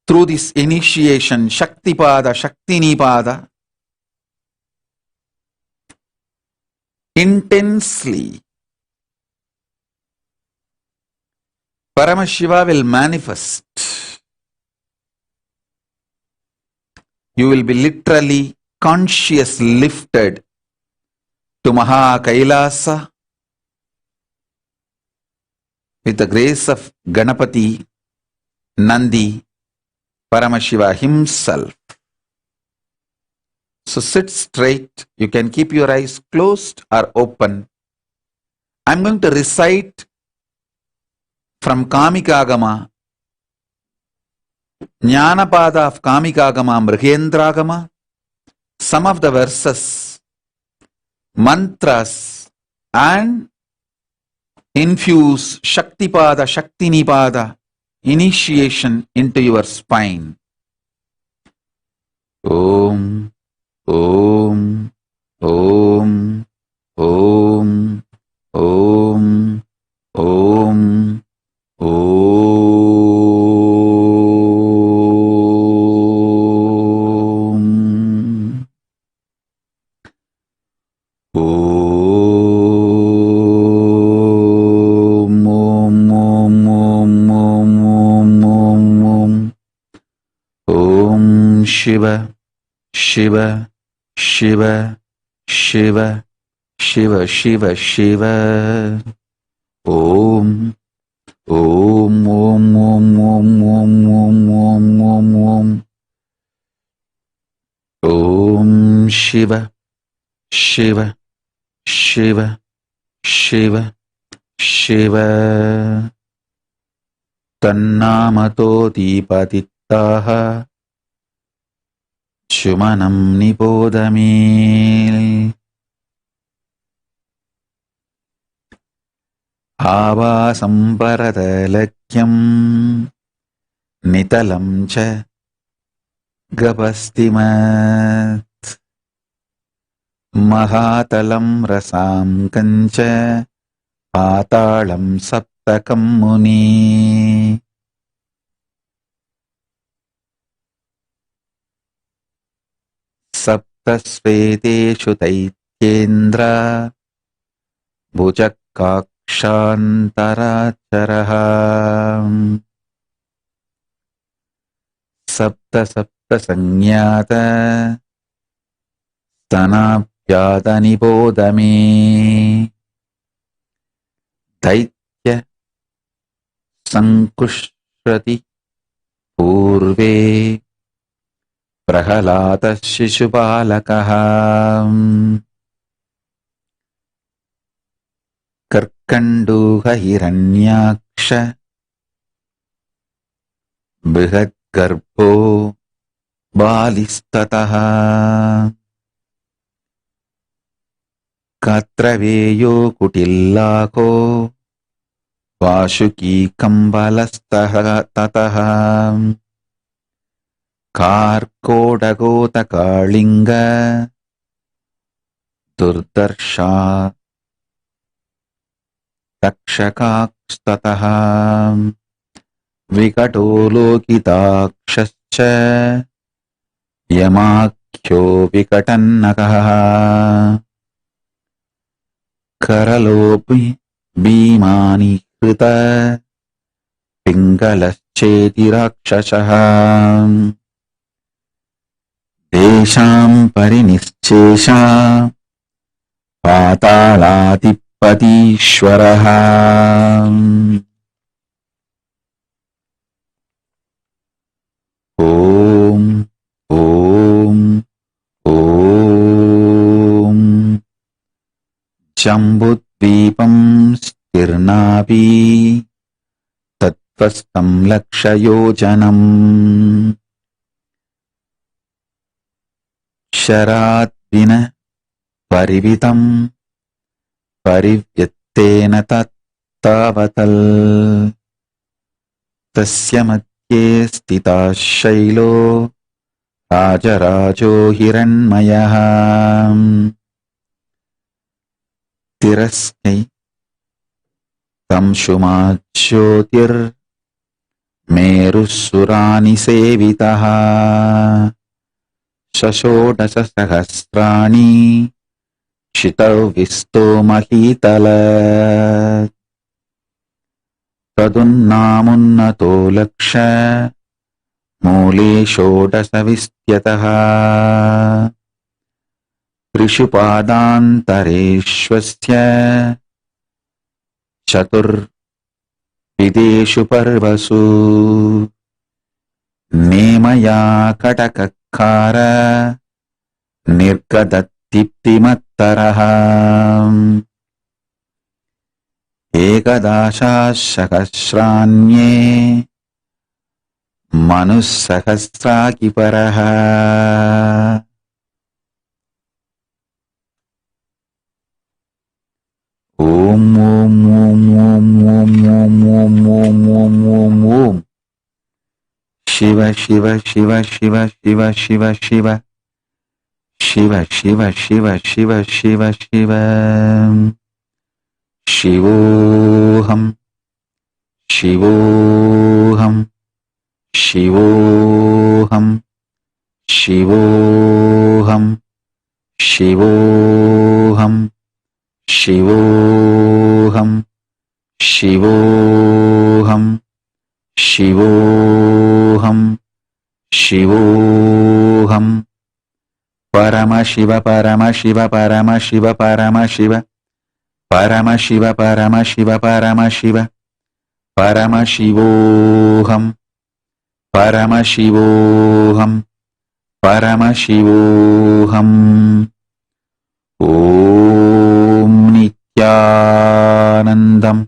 through this initiation, Shaktipada, Shaktinipada, intensely. Paramashiva will manifest. You will be literally conscious lifted to Kailasa with the grace of Ganapati, Nandi, Paramashiva himself. So sit straight. You can keep your eyes closed or open. I'm going to recite from Kamikagama, Jnanapada of Kamikagama, Mrigendragama, some of the verses, mantras, and infuse Shaktipada, Shaktinipada initiation into your spine. Om, Om, Om, Om, Om, Om, Shiva, Shiva, Shiva, Shiva, Shiva, Shiva, Shiva. Om, Om, Om, Om, Om, Om, Om, Om, Om, Om. Om Shiva, Shiva, Shiva, Shiva, Shiva. Tannamato dipadittaha Chumanam nipodamil Avasam paradalakyam Nitalam cha Gapastimat Mahatalam rasam kancha Patalam saptakam muni Saptasveteshu taityendra Bhujakakshantaracharam Sapta sapta sanyata Stanapyata nipodami Daitya sankushrati Purve Prahalata Shishupalakaham Karkanduha Hiranyaksha Brihat Garbho Balistataha Katraveyo Kutillako Vashuki Kambalastaha Tataha Karkodagota Kalinga Durdarsha Takshakakstataha Vikatolokitakshacha Yamakyo Vikatannakaha Karalopi Bhimani Krita Pingalaszeti Rakshashaha Desham Parinischesha Patalatipatishwaraha Om Om Om Jambudvipam Stirnapi त्वस्तं लक्षयोजनम् शराद्विन परिवितं परिव्यत्तेन तत्तावतल् तस्य मध्ये स्थितः shallow राजराजो हिरण्मयः तिरस्मै तंशुमाज्योतिर्मेरुः सेवितः षोडशसहस्राणि क्षितौ महीतल तदुन्नामुन्नतो लक्ष मूले षोडशविस्त्यतः त्रिषु पादान्तरेष्वस्य चतुर्विदेषु पर्वसु नेमया कटककार निर्गदत्तिप्तिमत्तरः एकदशासहस्राण्ये मनुःसहस्राकिपरः ॐ ॐ ॐ ॐ ॐ ॐ ॐ ॐ ॐ ॐ ॐ शिव शिव शिव शिव शिव शिव शिव शिव शिव शिव शिव शिव शिव शिवोऽहं शिवोऽहं शिवोऽहं शिवोऽहं शिवोऽहं शिवोऽहं शिवोऽहं शिवोऽहं शिवोऽहं परमशिव परमशिव परमशिव परमशिव परमशिव परमशिव परमशिव परमशिवोऽहं परमशिवोऽहं परमशिवोऽहम् ॐ नित्यानन्दम्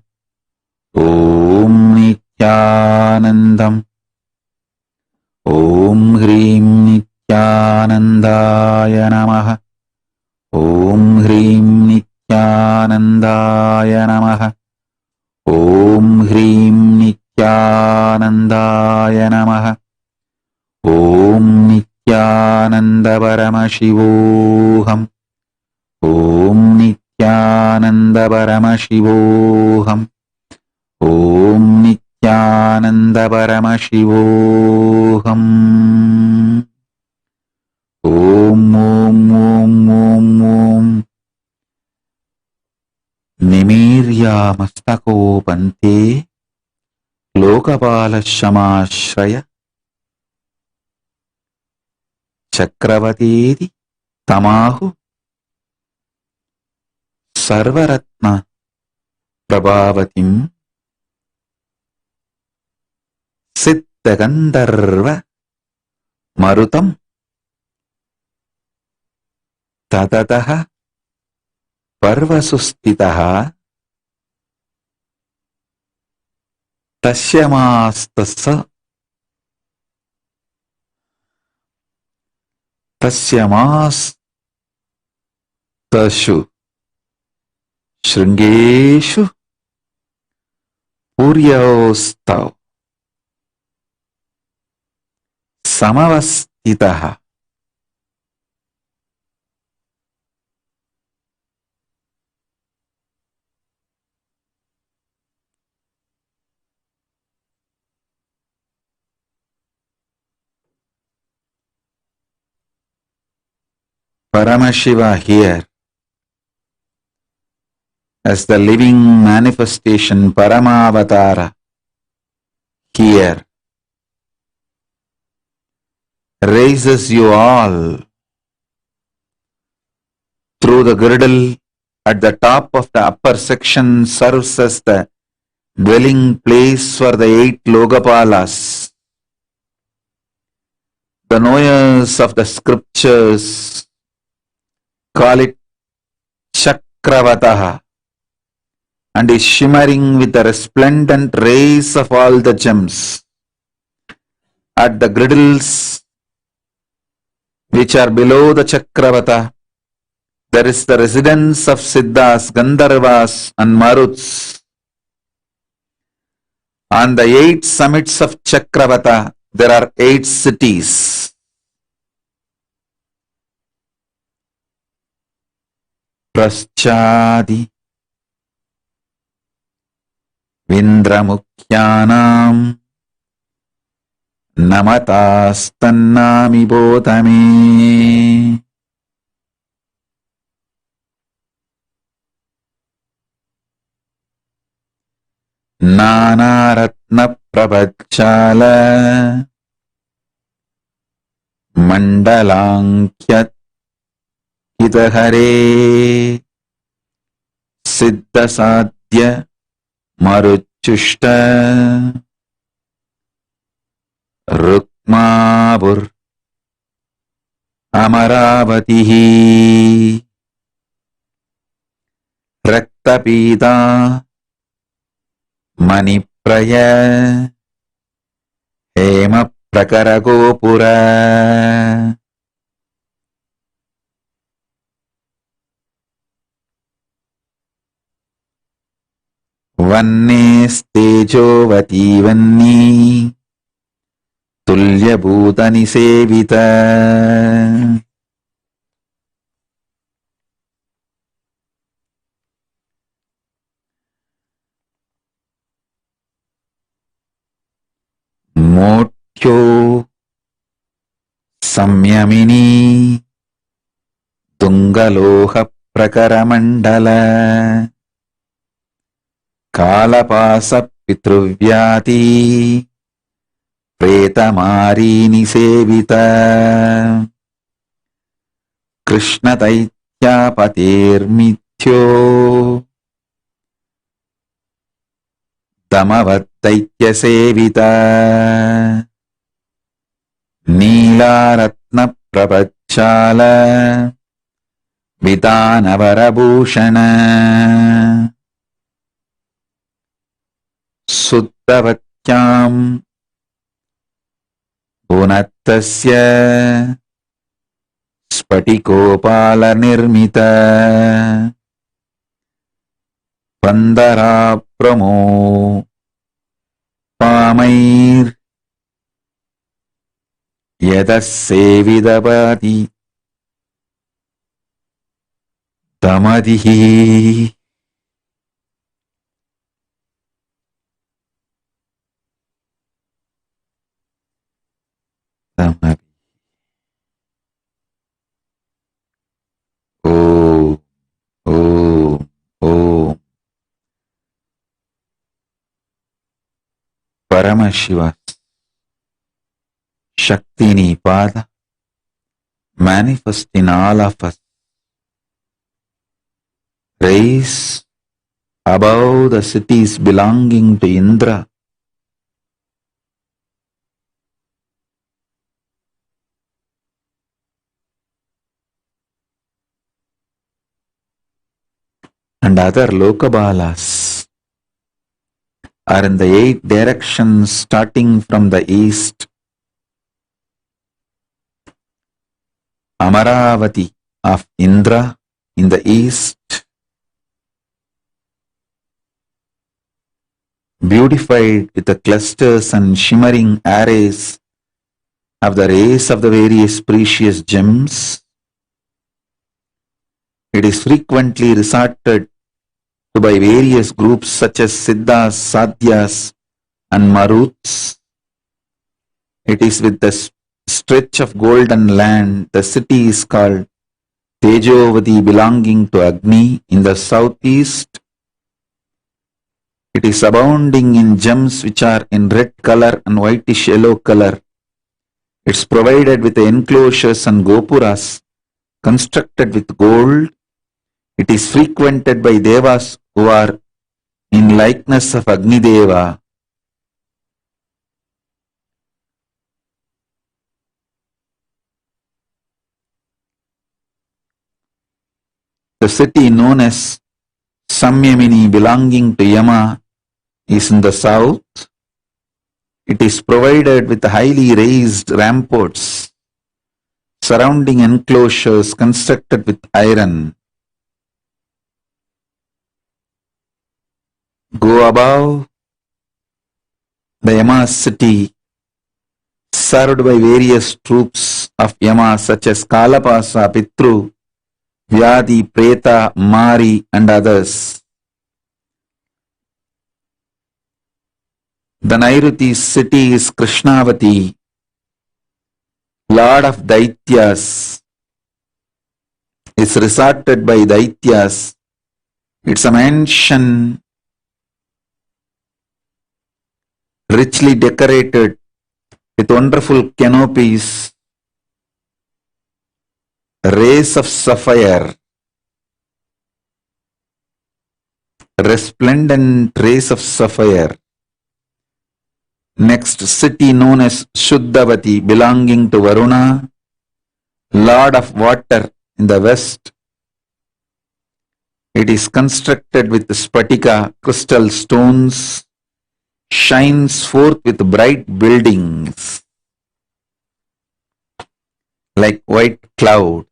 ॐ नित्यानन्दम् ॐ ह्रीं नित्यानन्दाय नमः ॐ ह्रीं नित्यानन्दाय नमः ॐ ह्रीं नित्यानन्दाय नमः ॐ नित्यानन्दपरमशिवोऽहम् ॐ नित्यानन्दपरमशिवोऽहम् ॐ नित्यानन्दपरमशिवोऽहम् ॐ ॐ ॐ ॐ ॐ निमीर्यामस्तकोपन्ते लोकपालशमाश्रय चक्रवतीति तमाहु सर्वरत्न प्रभावतीं सिद्धगन्धर्व मरुतं ततः पर्वसु स्थितः तस्यमास्तशु शृङ्गेषु पूर्योस्तौ समवस्थितः Paramashiva here as the living manifestation Paramavatara here raises you all through the girdle at the top of the upper section, serves as the dwelling place for the 8 Lokapalas. The knowers of the scriptures call it Chakravataha, and is shimmering with the resplendent rays of all the gems. At the griddles which are below the Chakravata, there is the residence of Siddhas, Gandharvas and Maruts. On the 8 summits of Chakravata, there are 8 cities. Praschadi Vindramukhyanam Namatastannami Bodhame. Nanaratna Prabhachala Mandalankyat Hidahare Siddhasadhya Maruchushta Rukmabur Amaravatihi Raktapita Manipraya Hema Prakaragopura. Vannestejovati vanni Tulyabhutani sevita. Motyo Samyamini Tungaloha Prakaramandala Kalapasa Pitruvyati Pretamarini Sevita Krishna Daitya Patirmithyo Damavat Daitya Sevita Neelaratna Prabhachala Vidhanavara Suddhavatyam Unattasya Spatikopala Nirmita Pandara Pramo Pamair Yadasevidavati Damadihi. Damadihi. Om, Om, Om. Paramashiva Shakti Nipada manifest in all of us. Raise above the cities belonging to Indra. And other Lokabalas are in the 8 directions starting from the east. Amaravati of Indra in the east, beautified with the clusters and shimmering arrays of the rays of the various precious gems. It is frequently resorted to by various groups such as Siddhas, Sadhyas and Maruts. It is with the stretch of golden land. The city is called Tejovati, belonging to Agni in the southeast. It is abounding in gems which are in red color and whitish yellow color. It's provided with enclosures and gopuras constructed with gold. It is frequented by devas who are in likeness of Agni Deva. The city known as Samyamini belonging to Yama is in the south. It is provided with highly raised ramparts surrounding enclosures constructed with iron. Go above the Yama city, served by various troops of Yama such as Kalapasa, Pitru, Vyadi, Preta, Mari and others. The Nairuti city is Krishnavati, Lord of Daityas, is resorted by Daityas. It's a mansion richly decorated with wonderful canopies, rays of sapphire, resplendent rays of sapphire. Next city known as Shuddhavati, belonging to Varuna, Lord of Water in the west. It is constructed with spatika crystal stones, shines forth with bright buildings like white cloud.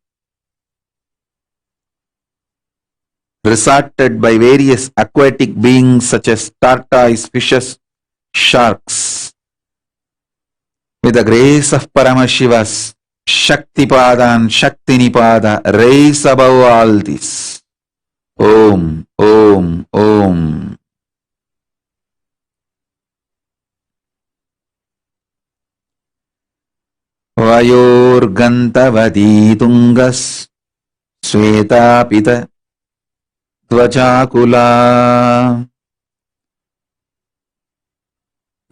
Resorted by various aquatic beings such as tortoise, fishes, sharks. With the grace of Paramashiva's Shaktipada and Shaktinipada, raise above all this. Om, Om, Om. Vayorgantavadi tungas Svetapita Dvajakula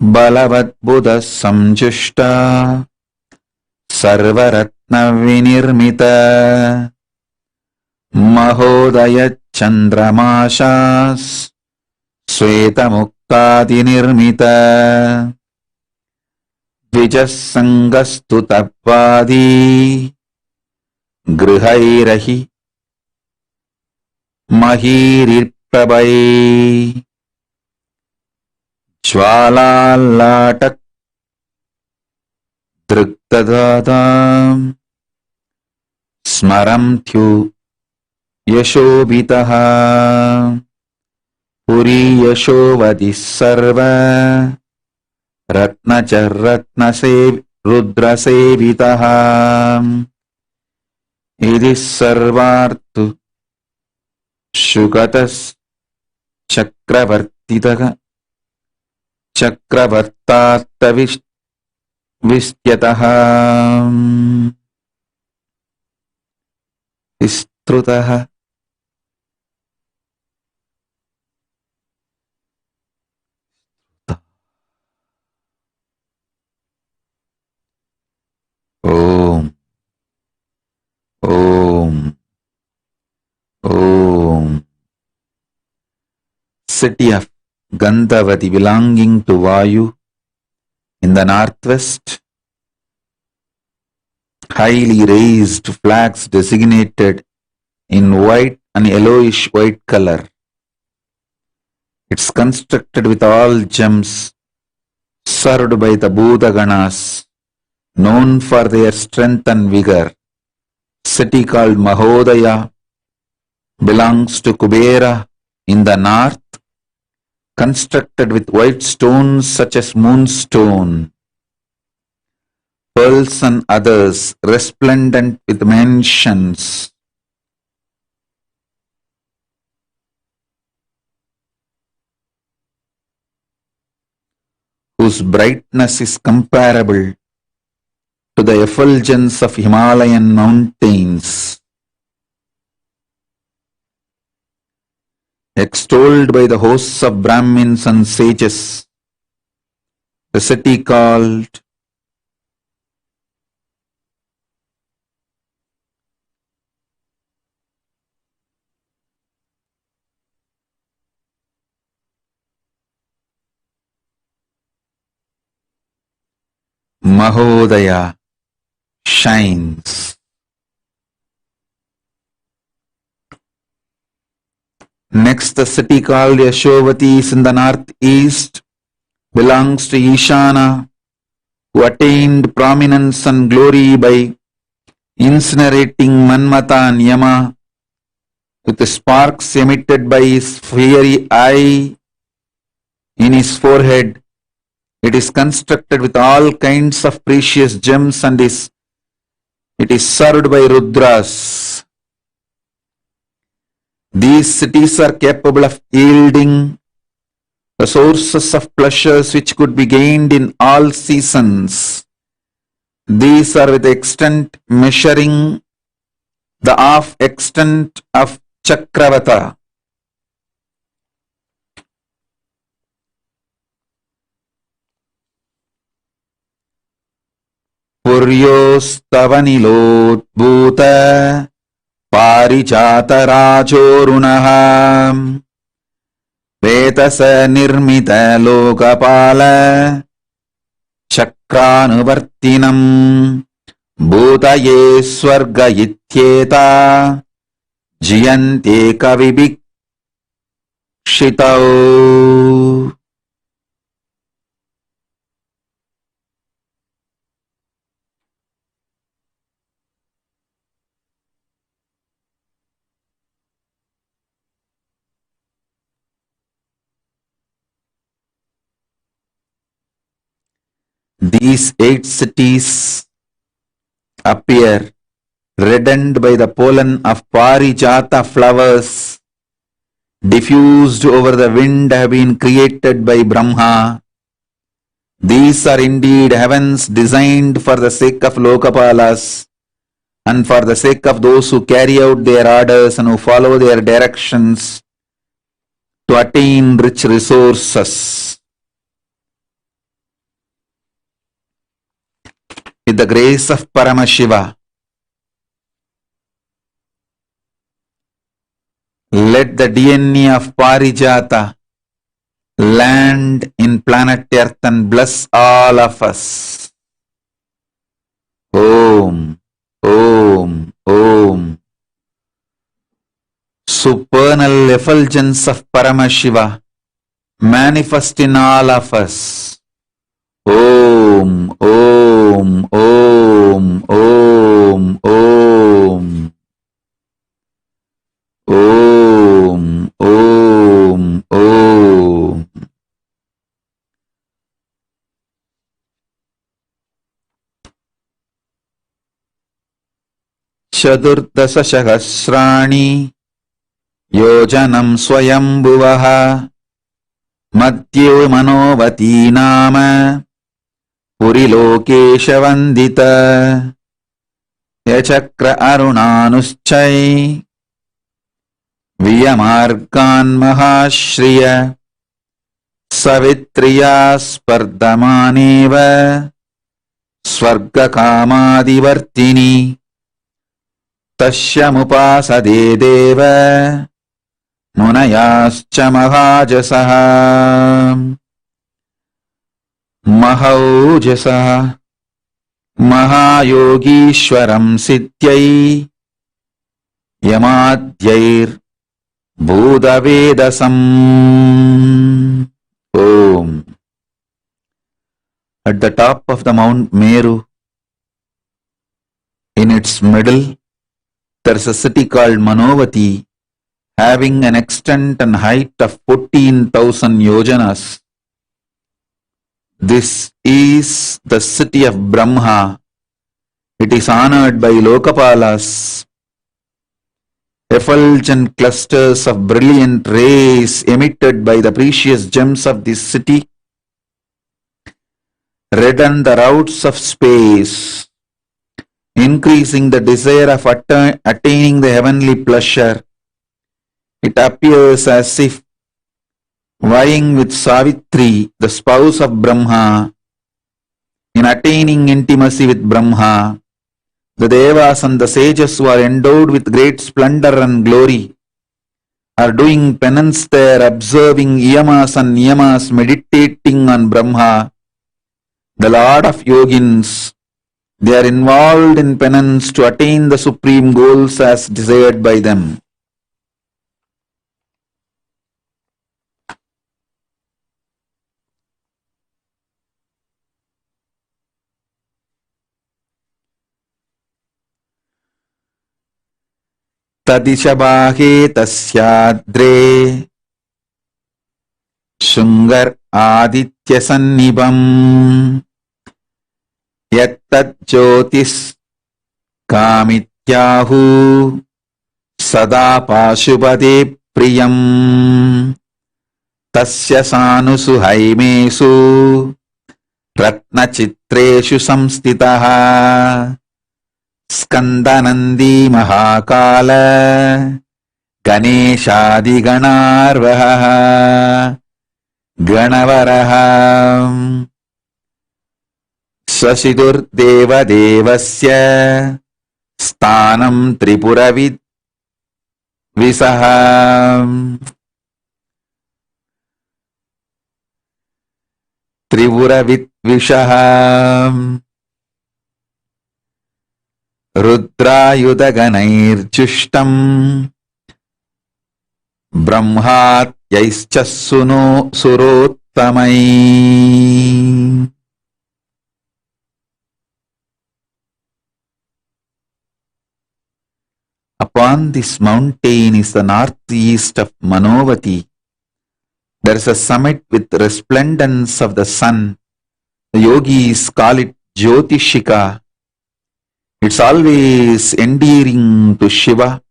Balavat Buddha Samjushta Sarvaratna Vinirmita Mahodaya Chandramashas Sveta Muktadi Nirmita Vijasangastu Tapvadi Grihairahi Mahirirprabai Jwalalatak Drugtadadam Smaramthyu Yashobitaha Puri Yashovadi Sarva Ratna Rudra Sevitaha Idis Sarvartu Shugatas Chakravartitaha Chakravartata Vishyataha Vistrutaha Om, Om, Om. City of Gandhavati belonging to Vayu in the northwest. Highly raised flags designated in white and yellowish white color. It's constructed with all gems, served by the Buddha Ganas, known for their strength and vigor. City called Mahodaya belongs to Kubera in the north, constructed with white stones such as moonstone, pearls and others, resplendent with mansions. Whose brightness is comparable to the effulgence of Himalayan mountains. Extolled by the hosts of Brahmins and sages, the city called Mahodaya shines. Next, the city called Yashovati is in the northeast, belongs to Ishana, who attained prominence and glory by incinerating Manmata and Yama with the sparks emitted by his fiery eye in his forehead. It is constructed with all kinds of precious gems and it is served by Rudras. These cities are capable of yielding the sources of pleasures which could be gained in all seasons. These are with the extent measuring the half extent of Chakravata. Puryosthavanilodbhuta Parijata Rajorunaha Vetasa Nirmita Lokapala Chakranuvartinam Bhutaye Swarga Ityeta Jiyante Kavibhikshitau. These 8 cities appear reddened by the pollen of Parijata flowers diffused over the wind have been created by Brahma. These are indeed heavens designed for the sake of Lokapalas and for the sake of those who carry out their orders and who follow their directions to attain rich resources. With the grace of Paramashiva, let the DNA of Parijata land in planet Earth and bless all of us. Om, Om, Om. Supernal effulgence of Paramashiva manifest in all of us. Om, Om, Om, Om, Om. Om, Om, Om. Chadurdasa Sahasrani Yojanam Swayambhuvaha Madhyo Manovati Nama Purilokesha Vandita Yachakra Arunanuschai Viyamargan Mahashriya Savitriya Spardhamaneva Swarga Kamadivartini Tashyamupasade Deva Munayascha Mahajasaha Mahaujasaha Mahayogishwaram Siddhyai Yamadhyair Bhudavedasam. Om. At the top of the Mount Meru, in its middle, there is a city called Manovati, having an extent and height of 14,000 yojanas. This is the city of Brahma. It is honored by Lokapalas. Effulgent clusters of brilliant rays emitted by the precious gems of this city redden the routes of space, increasing the desire of attaining the heavenly pleasure. It appears as if vying with Savitri, the spouse of Brahma, in attaining intimacy with Brahma. The Devas and the sages who are endowed with great splendor and glory are doing penance there, observing yamas and niyamas, meditating on Brahma, the Lord of Yogins. They are involved in penance to attain the supreme goals as desired by them. तदिशबाहे तस्याद्रे शृङ्गर आदित्यसन्निभम् यत्तज्ज्योतिष्कामित्याहु सदा पाशुपते प्रियम् तस्य सानुषु हैमेषु रत्नचित्रेषु संस्थितः स्कन्दनन्दी महाकाल गणेशादिगणार्वहः गणवरः स्वशिदुर्देवदेवस्य स्थानं त्रिपुरविद्विषः त्रिपुरविद्विषः रुद्रायुधगणैर्जुष्टम् ब्रह्मात्यैश्च सुरोत्तमै. Upon this mountain is the northeast of Manovati. There is a summit with resplendence of the sun. The yogis call it Jyotishika. It's always endearing to Shiva,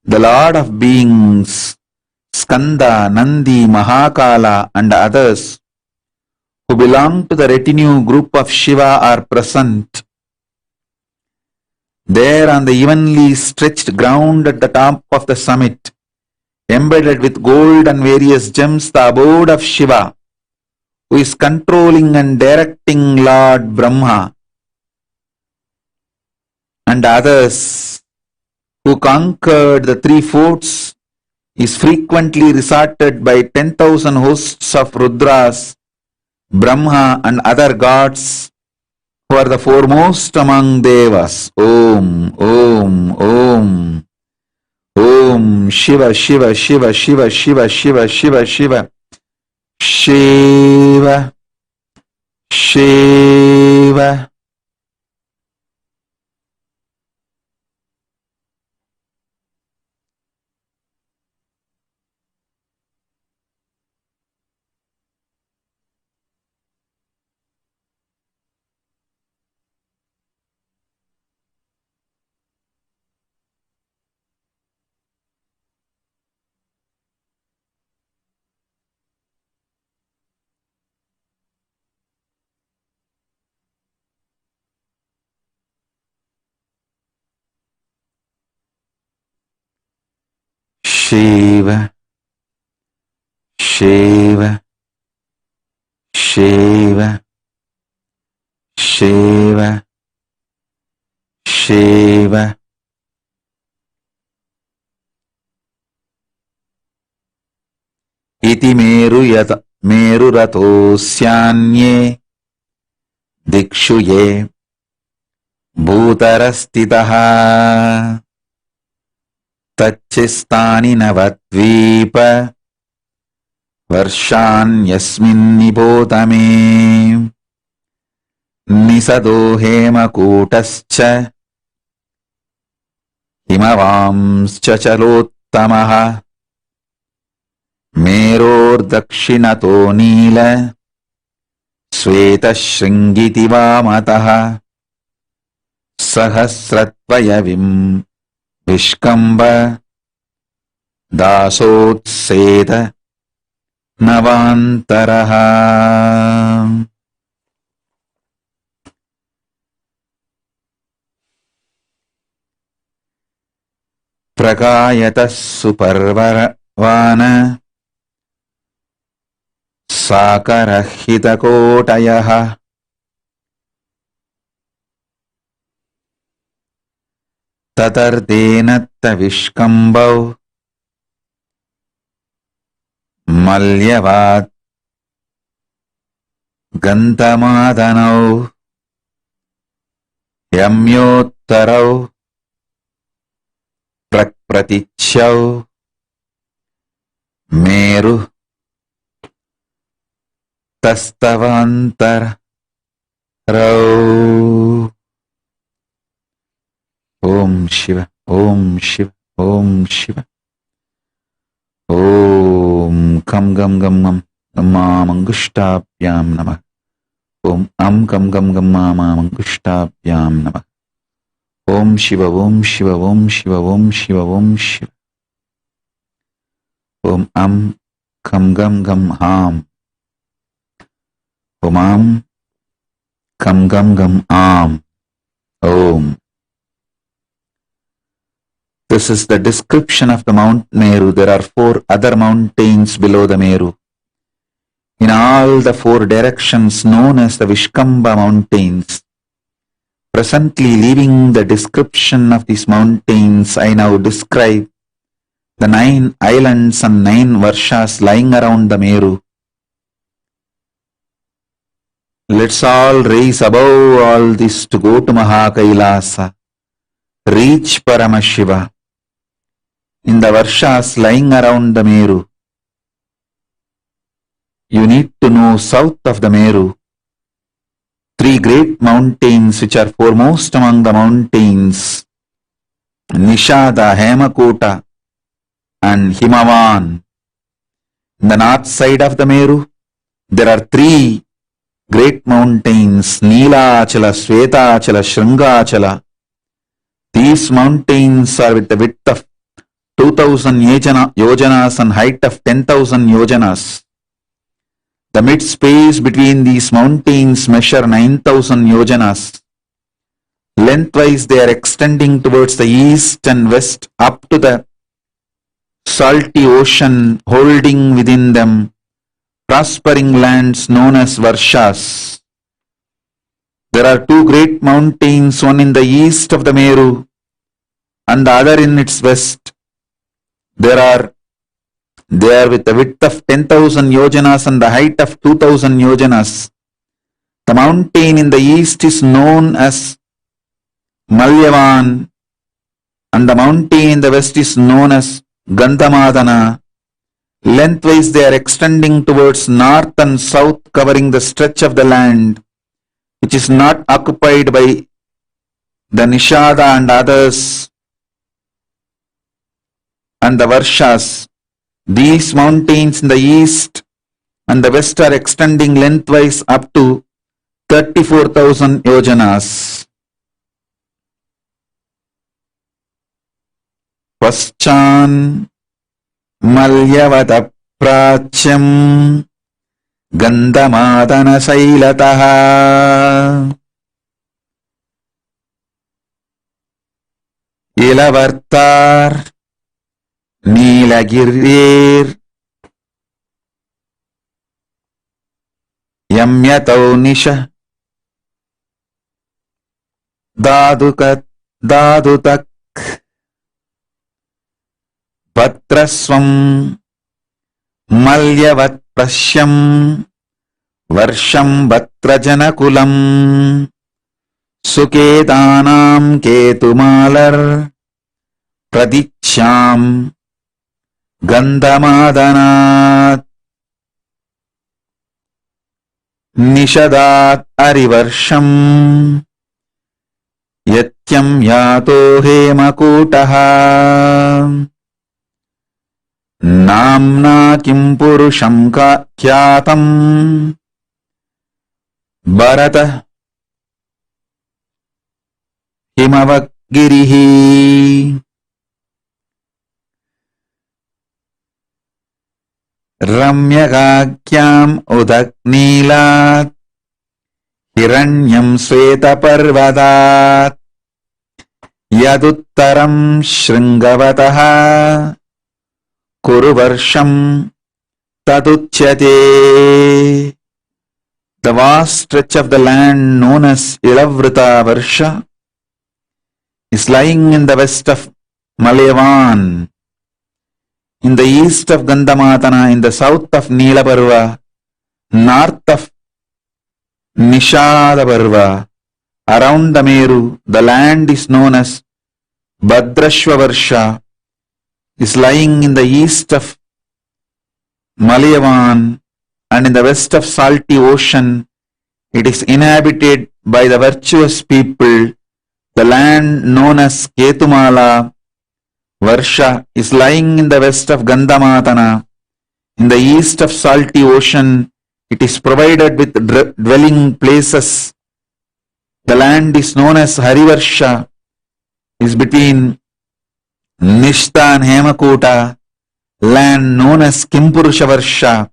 the Lord of beings. Skanda, Nandi, Mahakala and others who belong to the retinue group of Shiva are present. There on the evenly stretched ground at the top of the summit, embedded with gold and various gems, the abode of Shiva, who is controlling and directing Lord Brahma, and others who conquered the three forts, is frequently resorted by 10,000 hosts of Rudras, Brahma and other gods, who are the foremost among Devas. Om, Om, Om. Om Shiva, Shiva, Shiva, Shiva, Shiva, Shiva, Shiva, Shiva, Shiva, Shiva. Shiva, Shiva, Shiva, Shiva, Shiva. Iti meruratosyaanye dikshu ye bhutarastitaha तच्चिस्तानि Nabadwip वर्षाण्यस्मिन्निबोधमे निसदो हेमकूटश्च हिमवांश्च चलोत्तमः मेरोर्दक्षिणतो nil श्वेतशृङ्गिति वामतः सहस्रत्वयविम् विष्कम्ब दासोत्सेद नवान्तरः. प्रगायतः सुपर्ववान साकरहितकोटयः ततर्देनत्तविष्कम्बौ मल्यवात् गन्धमादनौ यम्योत्तरौ प्रप्रतिच्छौ Meru तस्तवान्तरौ. Om Shiva, Om Shiva, Om Shiva. Om Kam Gam Gam Mam Mangushtabhyam Namah. Om Kam Gam Gam Mama Mangushtabhyam Namah. Om Shiva, Om Shiva, Om Shiva, Om Shiva, Om Shiva. Om Kam Gam Gam Ham. Om Kam Gam Gam Am. Om. This is the description of the Mount Meru. There are 4 other mountains below the Meru, in all the 4 directions, known as the Vishkamba mountains. Presently, leaving the description of these mountains, I now describe the 9 islands and 9 varshas lying around the Meru. Let's all raise above all this to go to Kailasa, reach Paramashiva. In the varshas lying around the Meru, you need to know south of the Meru, 3 great mountains which are foremost among the mountains, Nishada, Hemakota and Himavan. In the north side of the Meru, there are 3 great mountains, Neelachala, Svetachala, Shringachala. These mountains are with the width of 2000 yojanas and height of 10,000 yojanas. The mid space between these mountains measure 9,000 yojanas. Lengthwise they are extending towards the east and west up to the salty ocean, holding within them prospering lands known as varshas. There are 2 great mountains, one in the east of the Meru and the other in its west. They are with the width of 10,000 yojanas and the height of 2,000 yojanas. The mountain in the east is known as Malyavan and the mountain in the west is known as Gandhamadana. Lengthwise they are extending towards north and south, covering the stretch of the land which is not occupied by the Nishada and others and the varshas. These mountains in the east and the west are extending lengthwise up to 34,000 yojanas. Paschan Malyavata Prachyam Gandhamadana Sailataha Ilavartar Neelagirir Yamyatau Nisha Dadutak Vatraswam Malyavat Prasyam Varsham Vatrajanakulam Sukedanam Ketumalar Pradichyam Gandhamadanat Nishadat Arivarsham Yatyam Yato Hemakutaha Namna Kim Purusham Kyatam Bharata Himavagirihi Ramyagakyam Udaknilat Hiranyam Svetaparvadat Yaduttaram Shringavataha Kuruvarsham Taduchyate. The vast stretch of the land known as Ilavrita Varsha is lying in the west of Malyavan, in the east of Gandhamadana, in the south of Neelaparva, north of Nishadaparva. Around the Meru, the land is known as Bhadrashva Varsha, is lying in the east of Malyavan and in the west of salty ocean. It is inhabited by the virtuous people. The land known as Ketumala, Varsha is lying in the west of Gandhamatana. In the east of salty ocean, it is provided with dwelling places. The land is known as Harivarsha, is between Nishta and Hemakuta. Land known as Kimpurusha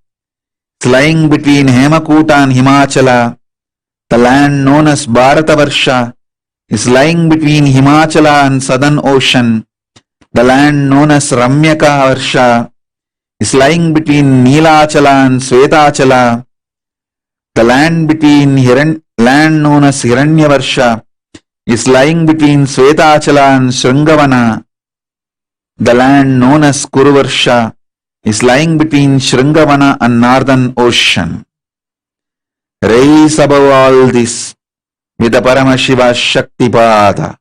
is lying between Hemakuta and Himachala. The land known as Bharatavarsha is lying between Himachala and Southern Ocean. The land known as Ramyaka Varsha is lying between Neelachala and Svetachala. The land known as Hiranyavarsha is lying between Svetachala and Sringavana. The land known as Kuruvarsha is lying between Sringavana and Northern Ocean. Rise above all this with the Paramashiva Shaktipada.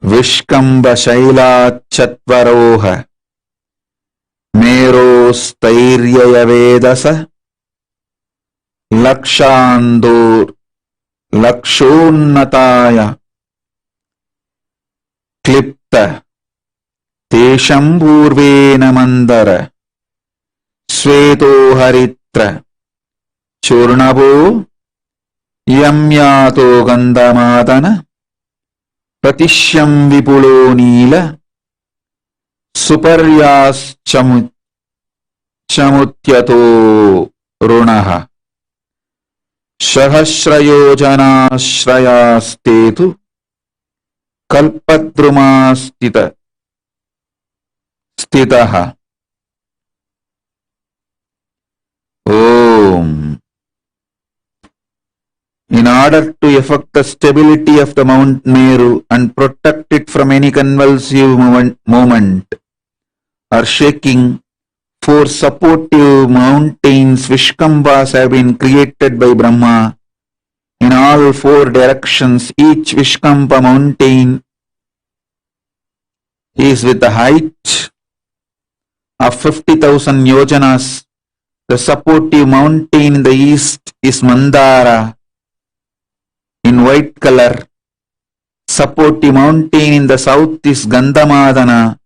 Vishkamba Shaila Chatvaroha Merostairya Vedasa Lakshandur Lakshonnataya Klipta Tesham Purvena Mandara Sveto Haritra Churnabo Yamyato Gandhamadana Pratishyam Vipulo Nila Suparyas Chamutyato Runaha Sahasrayojana Shrayastetu Kalpadrumastita Stitaha. Om. In order to effect the stability of the Mount Meru and protect it from any convulsive movement or shaking, 4 supportive mountains Vishkambas have been created by Brahma in all 4 directions. Each Vishkamba mountain is with a height of 50,000 yojanas. The supportive mountain in the east is Mandara in white color. Supportive mountain in the south is Gandhamadana,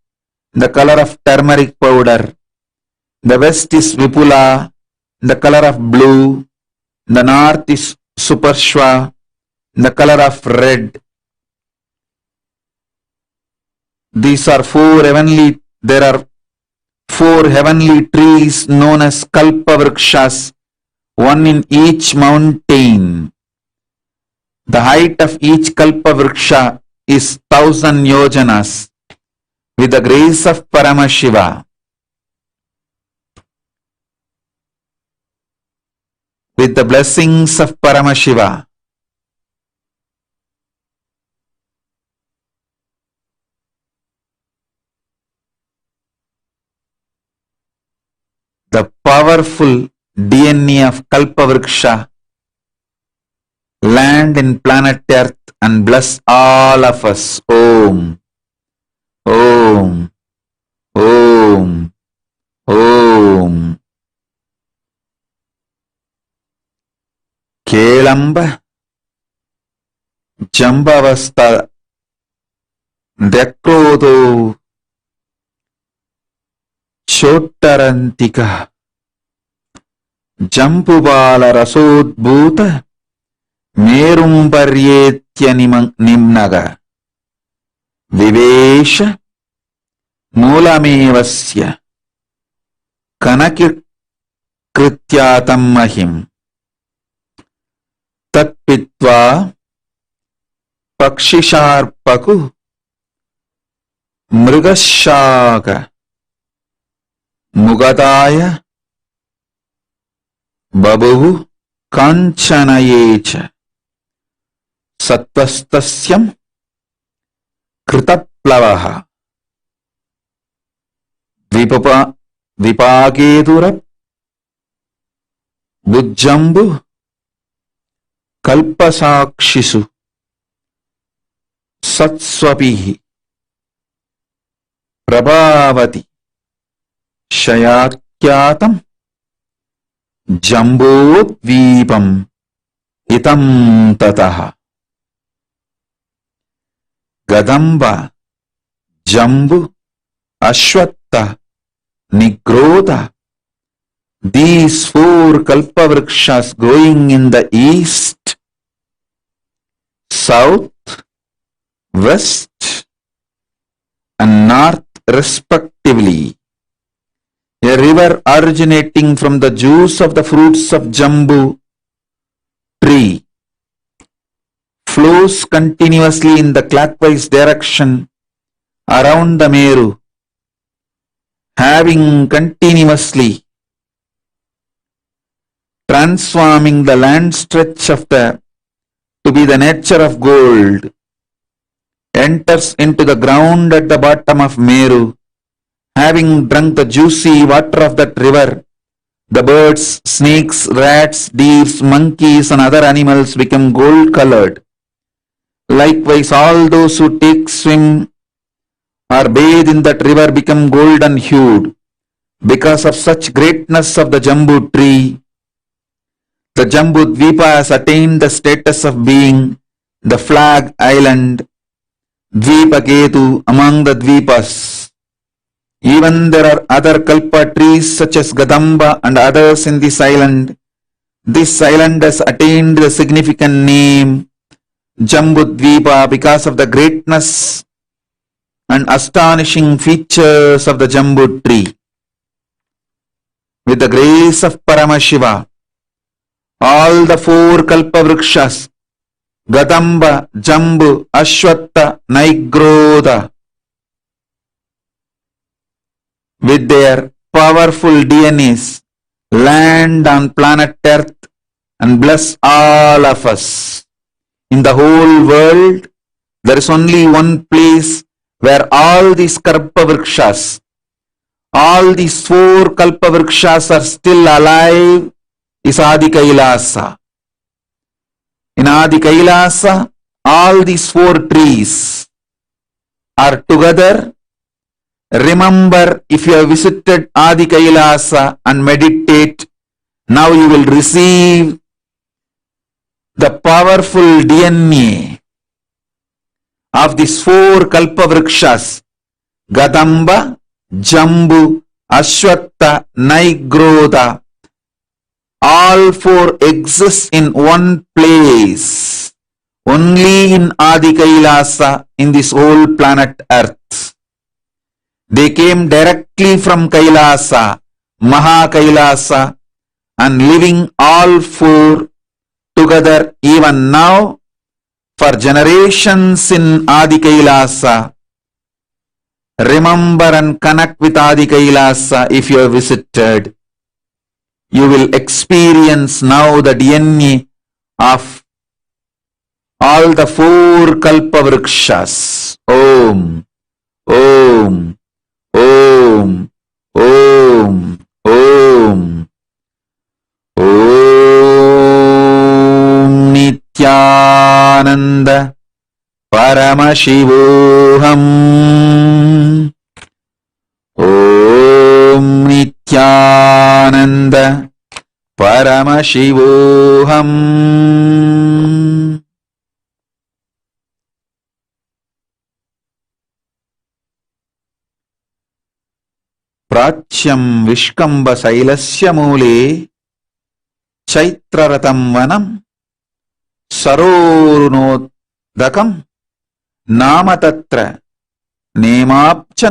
the color of turmeric powder. The west is Vipula, the color of blue. The north is Suparshva, the color of red. There are 4 heavenly trees known as Kalpavrikshas, 1 in each mountain. The height of each Kalpavriksha is 1000 yojanas. With the grace of Paramashiva, with the blessings of Paramashiva, the powerful DNA of Kalpavriksha land in planet Earth and bless all of us. Om. Om. Om. Om. Kelamba Jambavasta Dekrodo Chotarantika Jampubala Rasodbhuta Merumbaryetya Nimnaga Vivesha Mulamevasya Kanakrityatam Mahim Tatpitva Pakshisharpaku Mrigashaka Mugadaya Babu Kanchanayecha Sattvastasyam Kritaplavaha Vipagedurap Bujjambu Kalpasakshisu Satswapihi Prabhavati Shayakyatam Jambodvipam itam tataha. Gadamba, Jambu, Ashwatta, Nigrodha. These four kalpavrikshas growing in the east, south, west and north respectively. A river originating from the juice of the fruits of Jambu tree flows continuously in the clockwise direction around the Meru, having continuously transforming the land stretch of to be the nature of gold, enters into the ground at the bottom of Meru. Having drunk the juicy water of that river, the birds, snakes, rats, deers, monkeys and other animals become gold colored. Likewise, all those who take swim or bathe in that river become golden hued. Because of such greatness of the Jambu tree, the Jambu Dvipa has attained the status of being the flag island, Dvipaketu among the Dvipas. Even there are other kalpa trees such as Gadamba and others in this island. This island has attained the significant name Jambudvipa because of the greatness and astonishing features of the Jambu tree. With the grace of Paramashiva, all the four kalpavrikshas, Gadamba, Jambu, Ashwatta, Nigrodha, with their powerful DNAs, land on planet Earth and bless all of us. In the whole world, there is only one place where all these kalpavrikshas, all these four kalpavrikshas are still alive, is Adi Kailasa. In Adi Kailasa, all these four trees are together. Remember, if you have visited Adi Kailasa and meditate, now you will receive the powerful DNA of these four kalpavrikshas, Gadamba, Jambu, Ashwatta, Nigrodha. All four exist in one place, only in Adi Kailasa, in this whole planet Earth. They came directly from Kailasa, Maha Kailasa, and living all four together even now for generations in Adi Kailasa. Remember and connect with Adi Kailasa if you have visited. You will experience now the DNA of all the four kalpavrikshas. Om, Om, Om, Om, Om, Om Nithyananda Paramashivoham. Om Nithyananda Paramashivoham. Prachyam Vishkamba Sailasya Mule Chaitraratam Vanam Sarorunodakam Namatatra Nemabja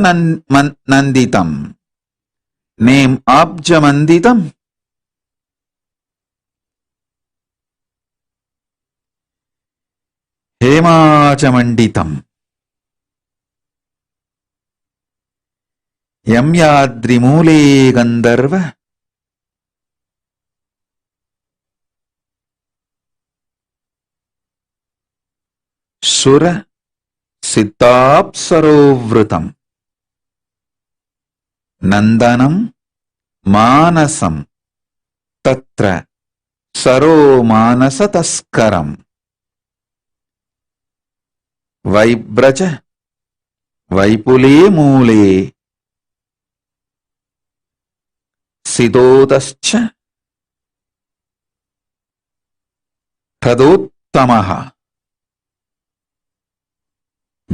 Nanditam Nemabja Manditam Hemaja Manditam Yamyadrimule Gandharva Sura Siddhapsarovrutam Nandanam Manasam Tatra Saro Manasa Taskaram Vaibraja Vaipule Mule Sidotascha तदोत्तमः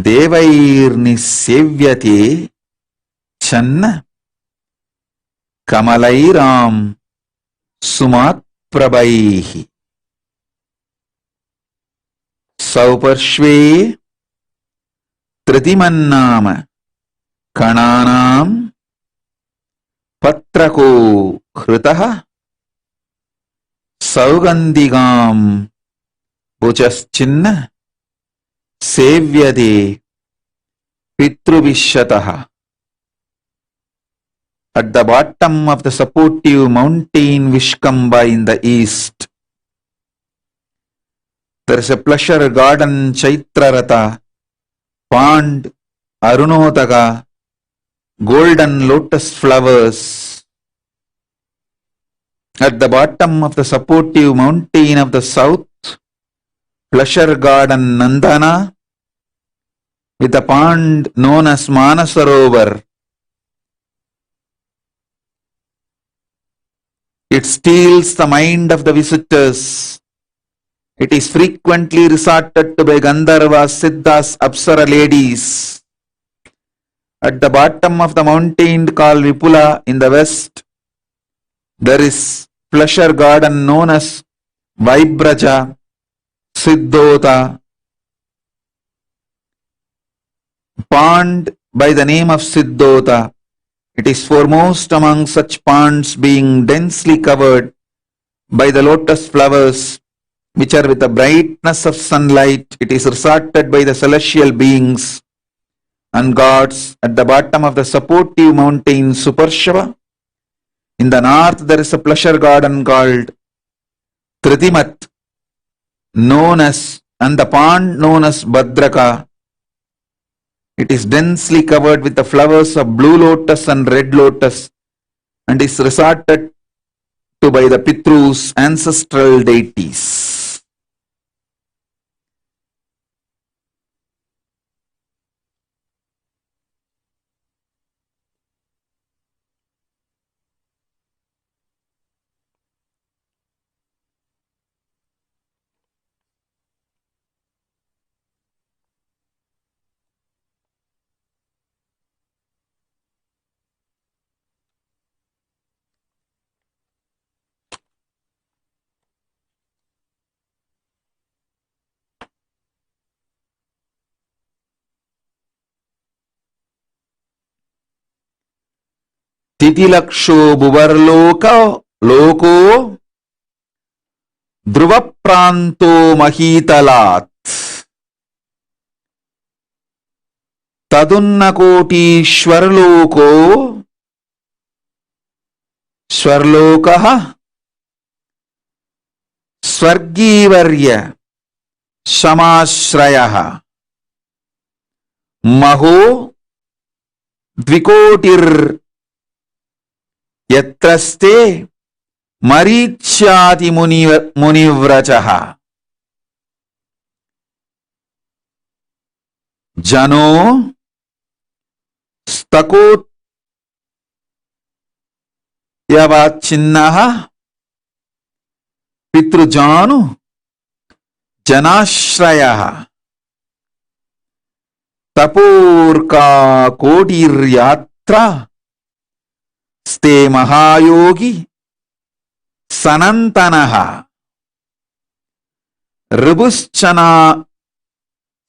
देवैर्निसेव्यते चन्न कमलैरां सुमात्प्रभैः सौपर्श्वे तृतिमन्नाम कणानां पत्रको हृतः सौगन्धिगां भुजश्चिन्न सेव्यते पितृविश्यतः. At the bottom of the supportive mountain Vishkamba in the east, there is a pleasure garden, Chaitrarata, pond, Arunodaga, golden lotus flowers. At the bottom of the supportive mountain of the south, pleasure garden Nandana, with a pond known as Manasarovar. It steals the mind of the visitors. It is frequently resorted to by Gandharvas, Siddhas, Apsara ladies. At the bottom of the mountain called Vipula in the west, there is pleasure garden known as Vaibraja, Siddhota, pond by the name of Siddhota. It is foremost among such ponds, being densely covered by the lotus flowers, which are with the brightness of sunlight. It is resorted by the celestial beings and gods. At the bottom of the supportive mountain Suparshava, in the north there is a pleasure garden called Tritimat, and the pond known as Bhadraka. It is densely covered with the flowers of blue lotus and red lotus and is resorted to by the Pitrus, ancestral deities. तिथिलक्षो लोको ध्रुवप्रान्तो महीतलात् तदुन्नकोटीश्वरलोको स्वर्लोकः स्वर्गीवर्य समाश्रयः महो द्विकोटिर् यत्रस्ते मरीच्याति मुनिव्रजः जनो स्तकोत्यवाच्छिन्नः पितृजानु जनाश्रयः तपोर्का कोटिर्यात्रा स्ते महायोगी सनंतनः ऋभुश्चना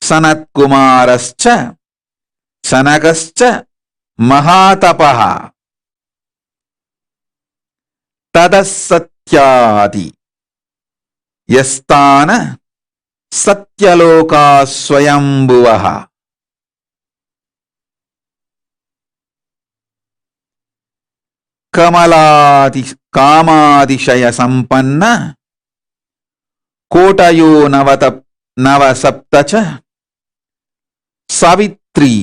सनत्कुमारश्च सनकश्च महातपः तदसत्यादि यस्तान सत्यलोका स्वयंभुवः कमलादि कामादिशय संपन्न कोटयो नवसप्तच सावित्री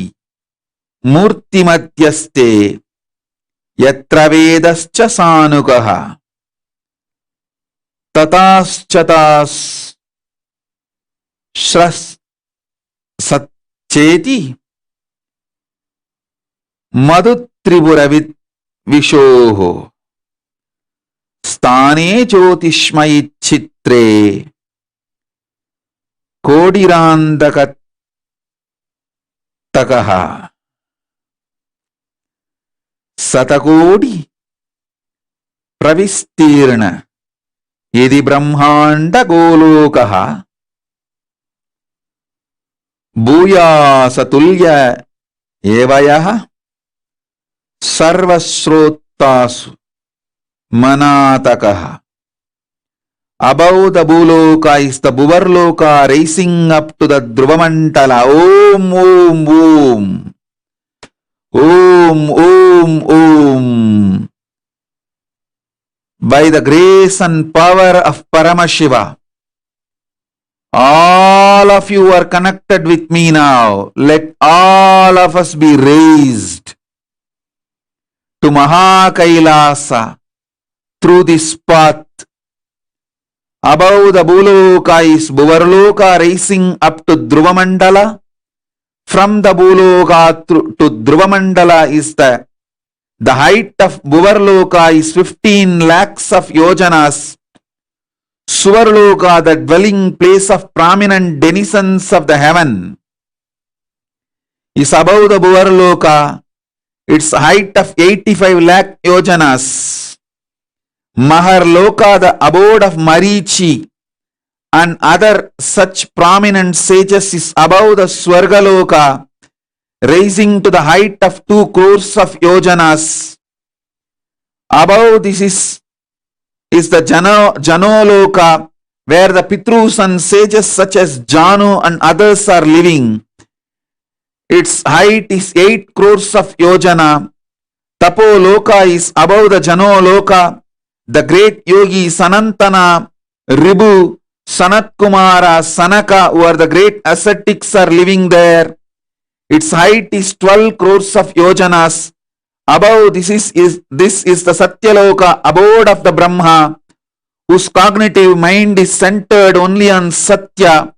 मूर्तिमध्यस्ते यत्र वेदश्च सानुगः तताश्चतास् सच्चेति मधुत्रिपुरवित् विशोः स्थाने ज्योतिष्मयि चित्रे कोटिरान्तकतकः शतकोटि प्रविस्तीर्ण यदि ब्रह्माण्डगोलोकः भूयासतुल्य एव यः सर्वश्रोतासु मनातकः. Above the Bhuloka is the Bhuvarloka rising up to the Dhruvamantala. Om, Om, Om. Om, Om, Om. By the grace and power of Paramashiva, all of you are connected with me now. Let all of us be raised to Kailasa through this path. Above the Bhuloka is Bhuvarloka rising up to Dhruvamandala. From the Bhuloka to Dhruvamandala is the height of Bhuvarloka is 15 lakhs of yojanas. Suvarloka, the dwelling place of prominent denizens of the heaven, is above the Bhuvarloka. Its height of 85 lakh yojanas. Maharloka, the abode of Marichi and other such prominent sages, is above the Swargaloka, rising to the height of 2 crores of yojanas. Above this is the Janoloka, where the Pitrus and sages such as Janu and others are living. Its height is 8 crores of yojana. Tapoloka is above the Janoloka. The great yogi Sanantana, Ribu, Sanat Kumara, Sanaka, who are the great ascetics, are living there. Its height is 12 crores of yojanas. Above this is the Satyaloka, abode of the Brahma, whose cognitive mind is centered only on Satya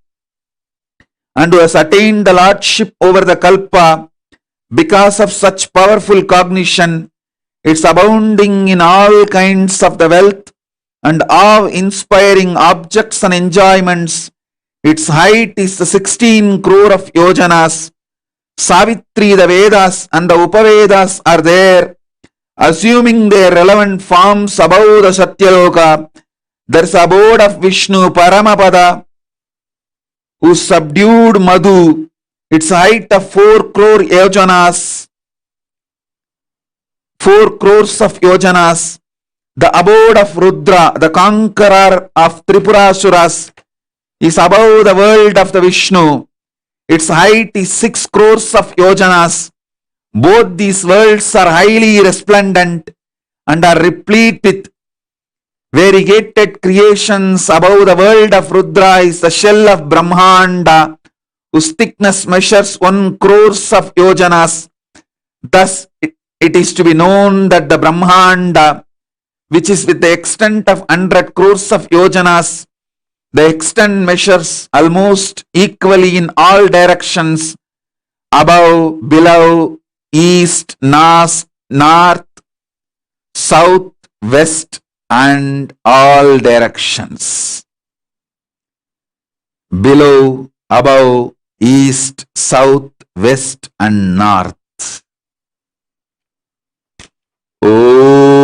and who has attained the lordship over the Kalpa. Because of such powerful cognition, it's abounding in all kinds of the wealth and awe-inspiring objects and enjoyments. Its height is the 16 crore of yojanas. Savitri, the Vedas and the Upavedas are there, assuming their relevant forms above the Satyaloka. There is abode of Vishnu, Paramapada, who subdued Madhu. Its height of 4 crore yojanas. 4 crores of yojanas. The abode of Rudra, the conqueror of Tripurasuras, is above the world of the Vishnu. Its height is 6 crores of yojanas. Both these worlds are highly resplendent and are replete with variegated creations. Above the world of Rudra is the shell of Brahmanda, whose thickness measures 1 crores of yojanas. Thus, it is to be known that the Brahmanda, which is with the extent of 100 crores of yojanas, the extent measures almost equally in all directions, above, below, east, north, south, west, and all directions. Below, above, east, south, west, and north. Om.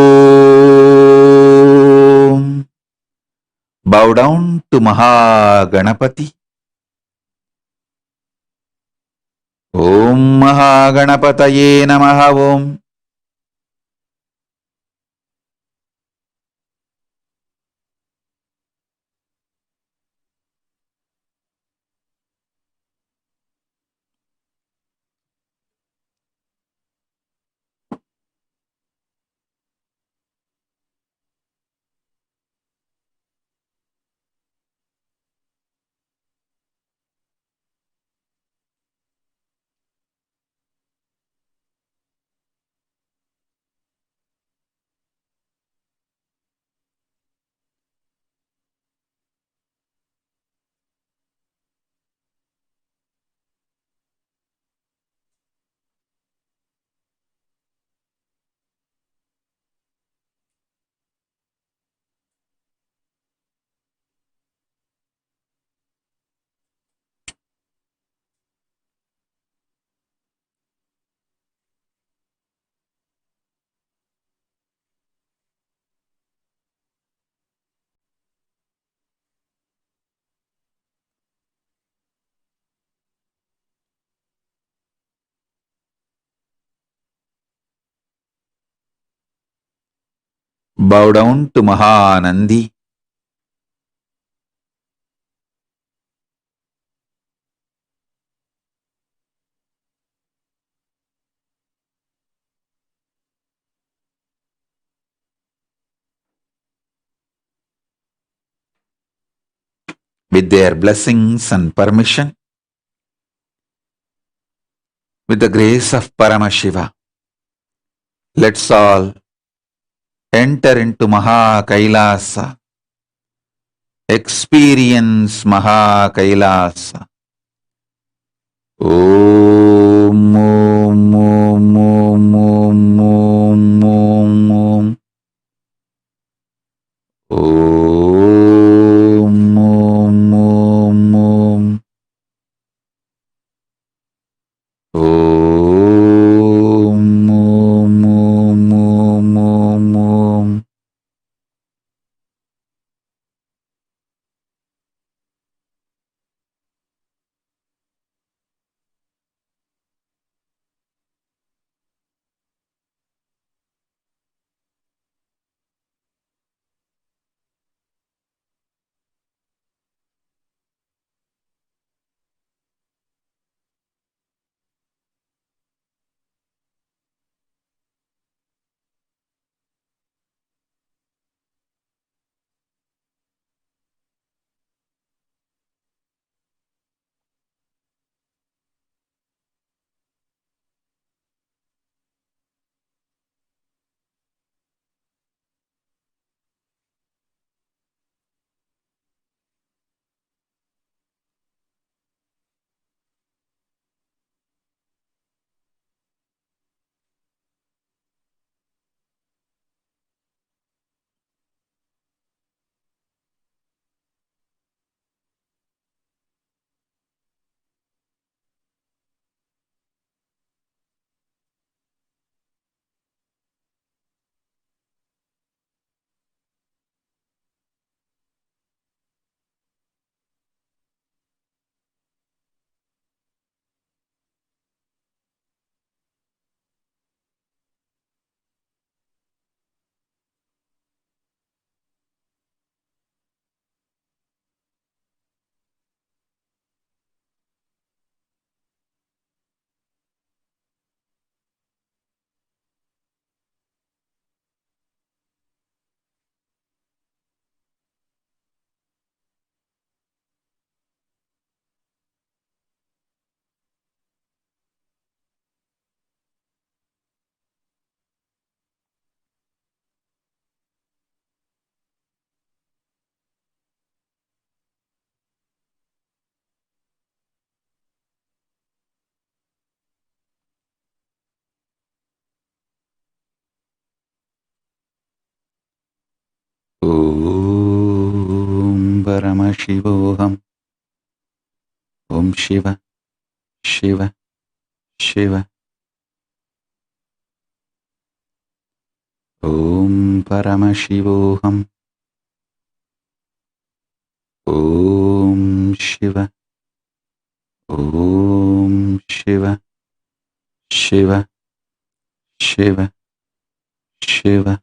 Bow down to Mahaganapati. Om Mahaganapataye Namaha Om. Bow down to Mahanandi. With their blessings and permission, with the grace of Paramashiva, let's all enter into Maha Kailasa, experience Maha Kailasa. Om, Om, Om, Om, Om, Om, Om, Om. Om, Om, Om, Om. Om, Om, Om, Om, Om, Om. Om Paramashivoham. Om Shiva, Shiva, Shiva. Om Paramashivoham. Om Shiva, Om Shiva, Shiva, Shiva, Shiva,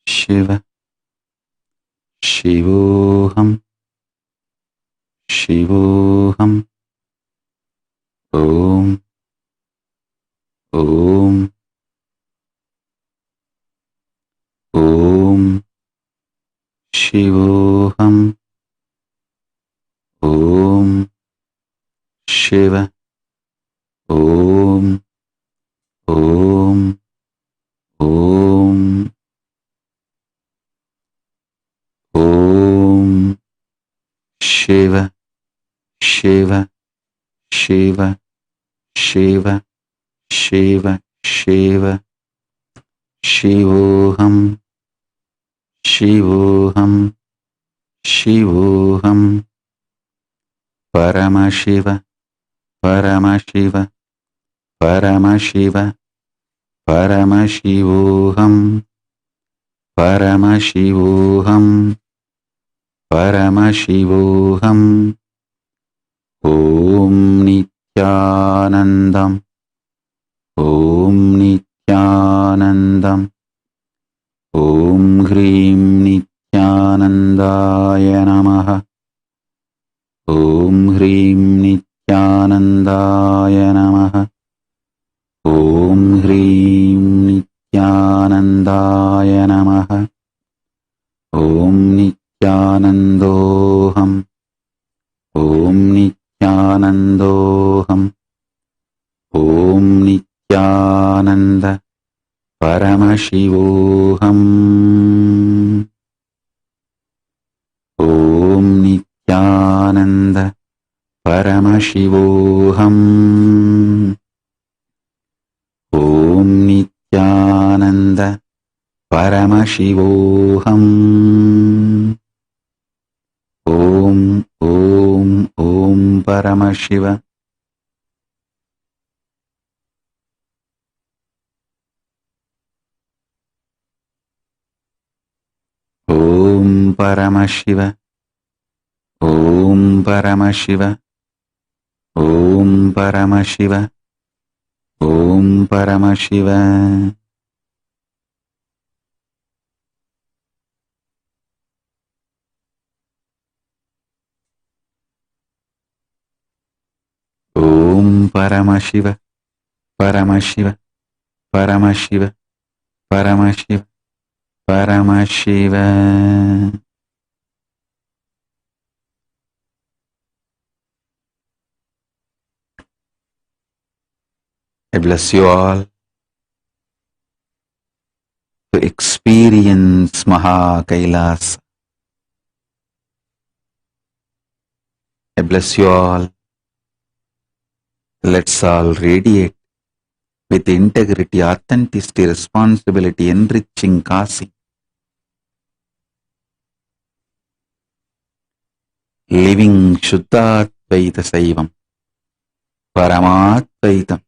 Shiva. Shivoham, Shivoham. Om, Om, Om. Shivoham. Om, Shiva. Om, Om, Om. Om Shiva, Shiva, Shiva, Shiva, Shiva, Shiva. Shivoham, Shivoham, Shivoham. Paramashiva, Paramashiva, Paramashiva, Paramashivoham, Paramashivoham, Paramashivoham. Om Nithyanandam, Om Nithyanandam, Om Hrim Nithyanandaya Namaha. Om Hrim Nithyanandaya Namaha. Om Hrim Nithyanandaya Namaha. Om Nithyanandoham. Om Nithyanandoham. Om Nithyananda Paramashivoham. Om Nithyananda Paramashivoham. Om Nithyananda Paramashivoham. Om Paramashiva. Om Paramashiva. Om Paramashiva. Om Paramashiva. Om Paramashiva. Om Paramashiva. Paramashiva. Paramashiva. Paramashiva. Paramashiva. I bless you all to experience Maha Kailasa. I bless you all. Let's all radiate with integrity, authenticity, responsibility, enriching Kasi. Living Shuddhadvaita Saivam, Paramadvaitam,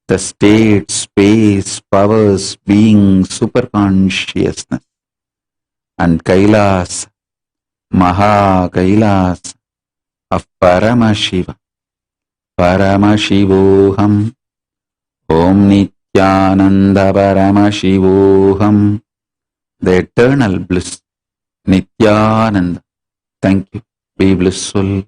the state, space, powers, being, superconsciousness, and Kailasa, Maha Kailasa of Paramashiva, Paramashivoham, Om Nithyananda Paramashivoham, the eternal bliss, Nithyananda. Thank you. Be blissful.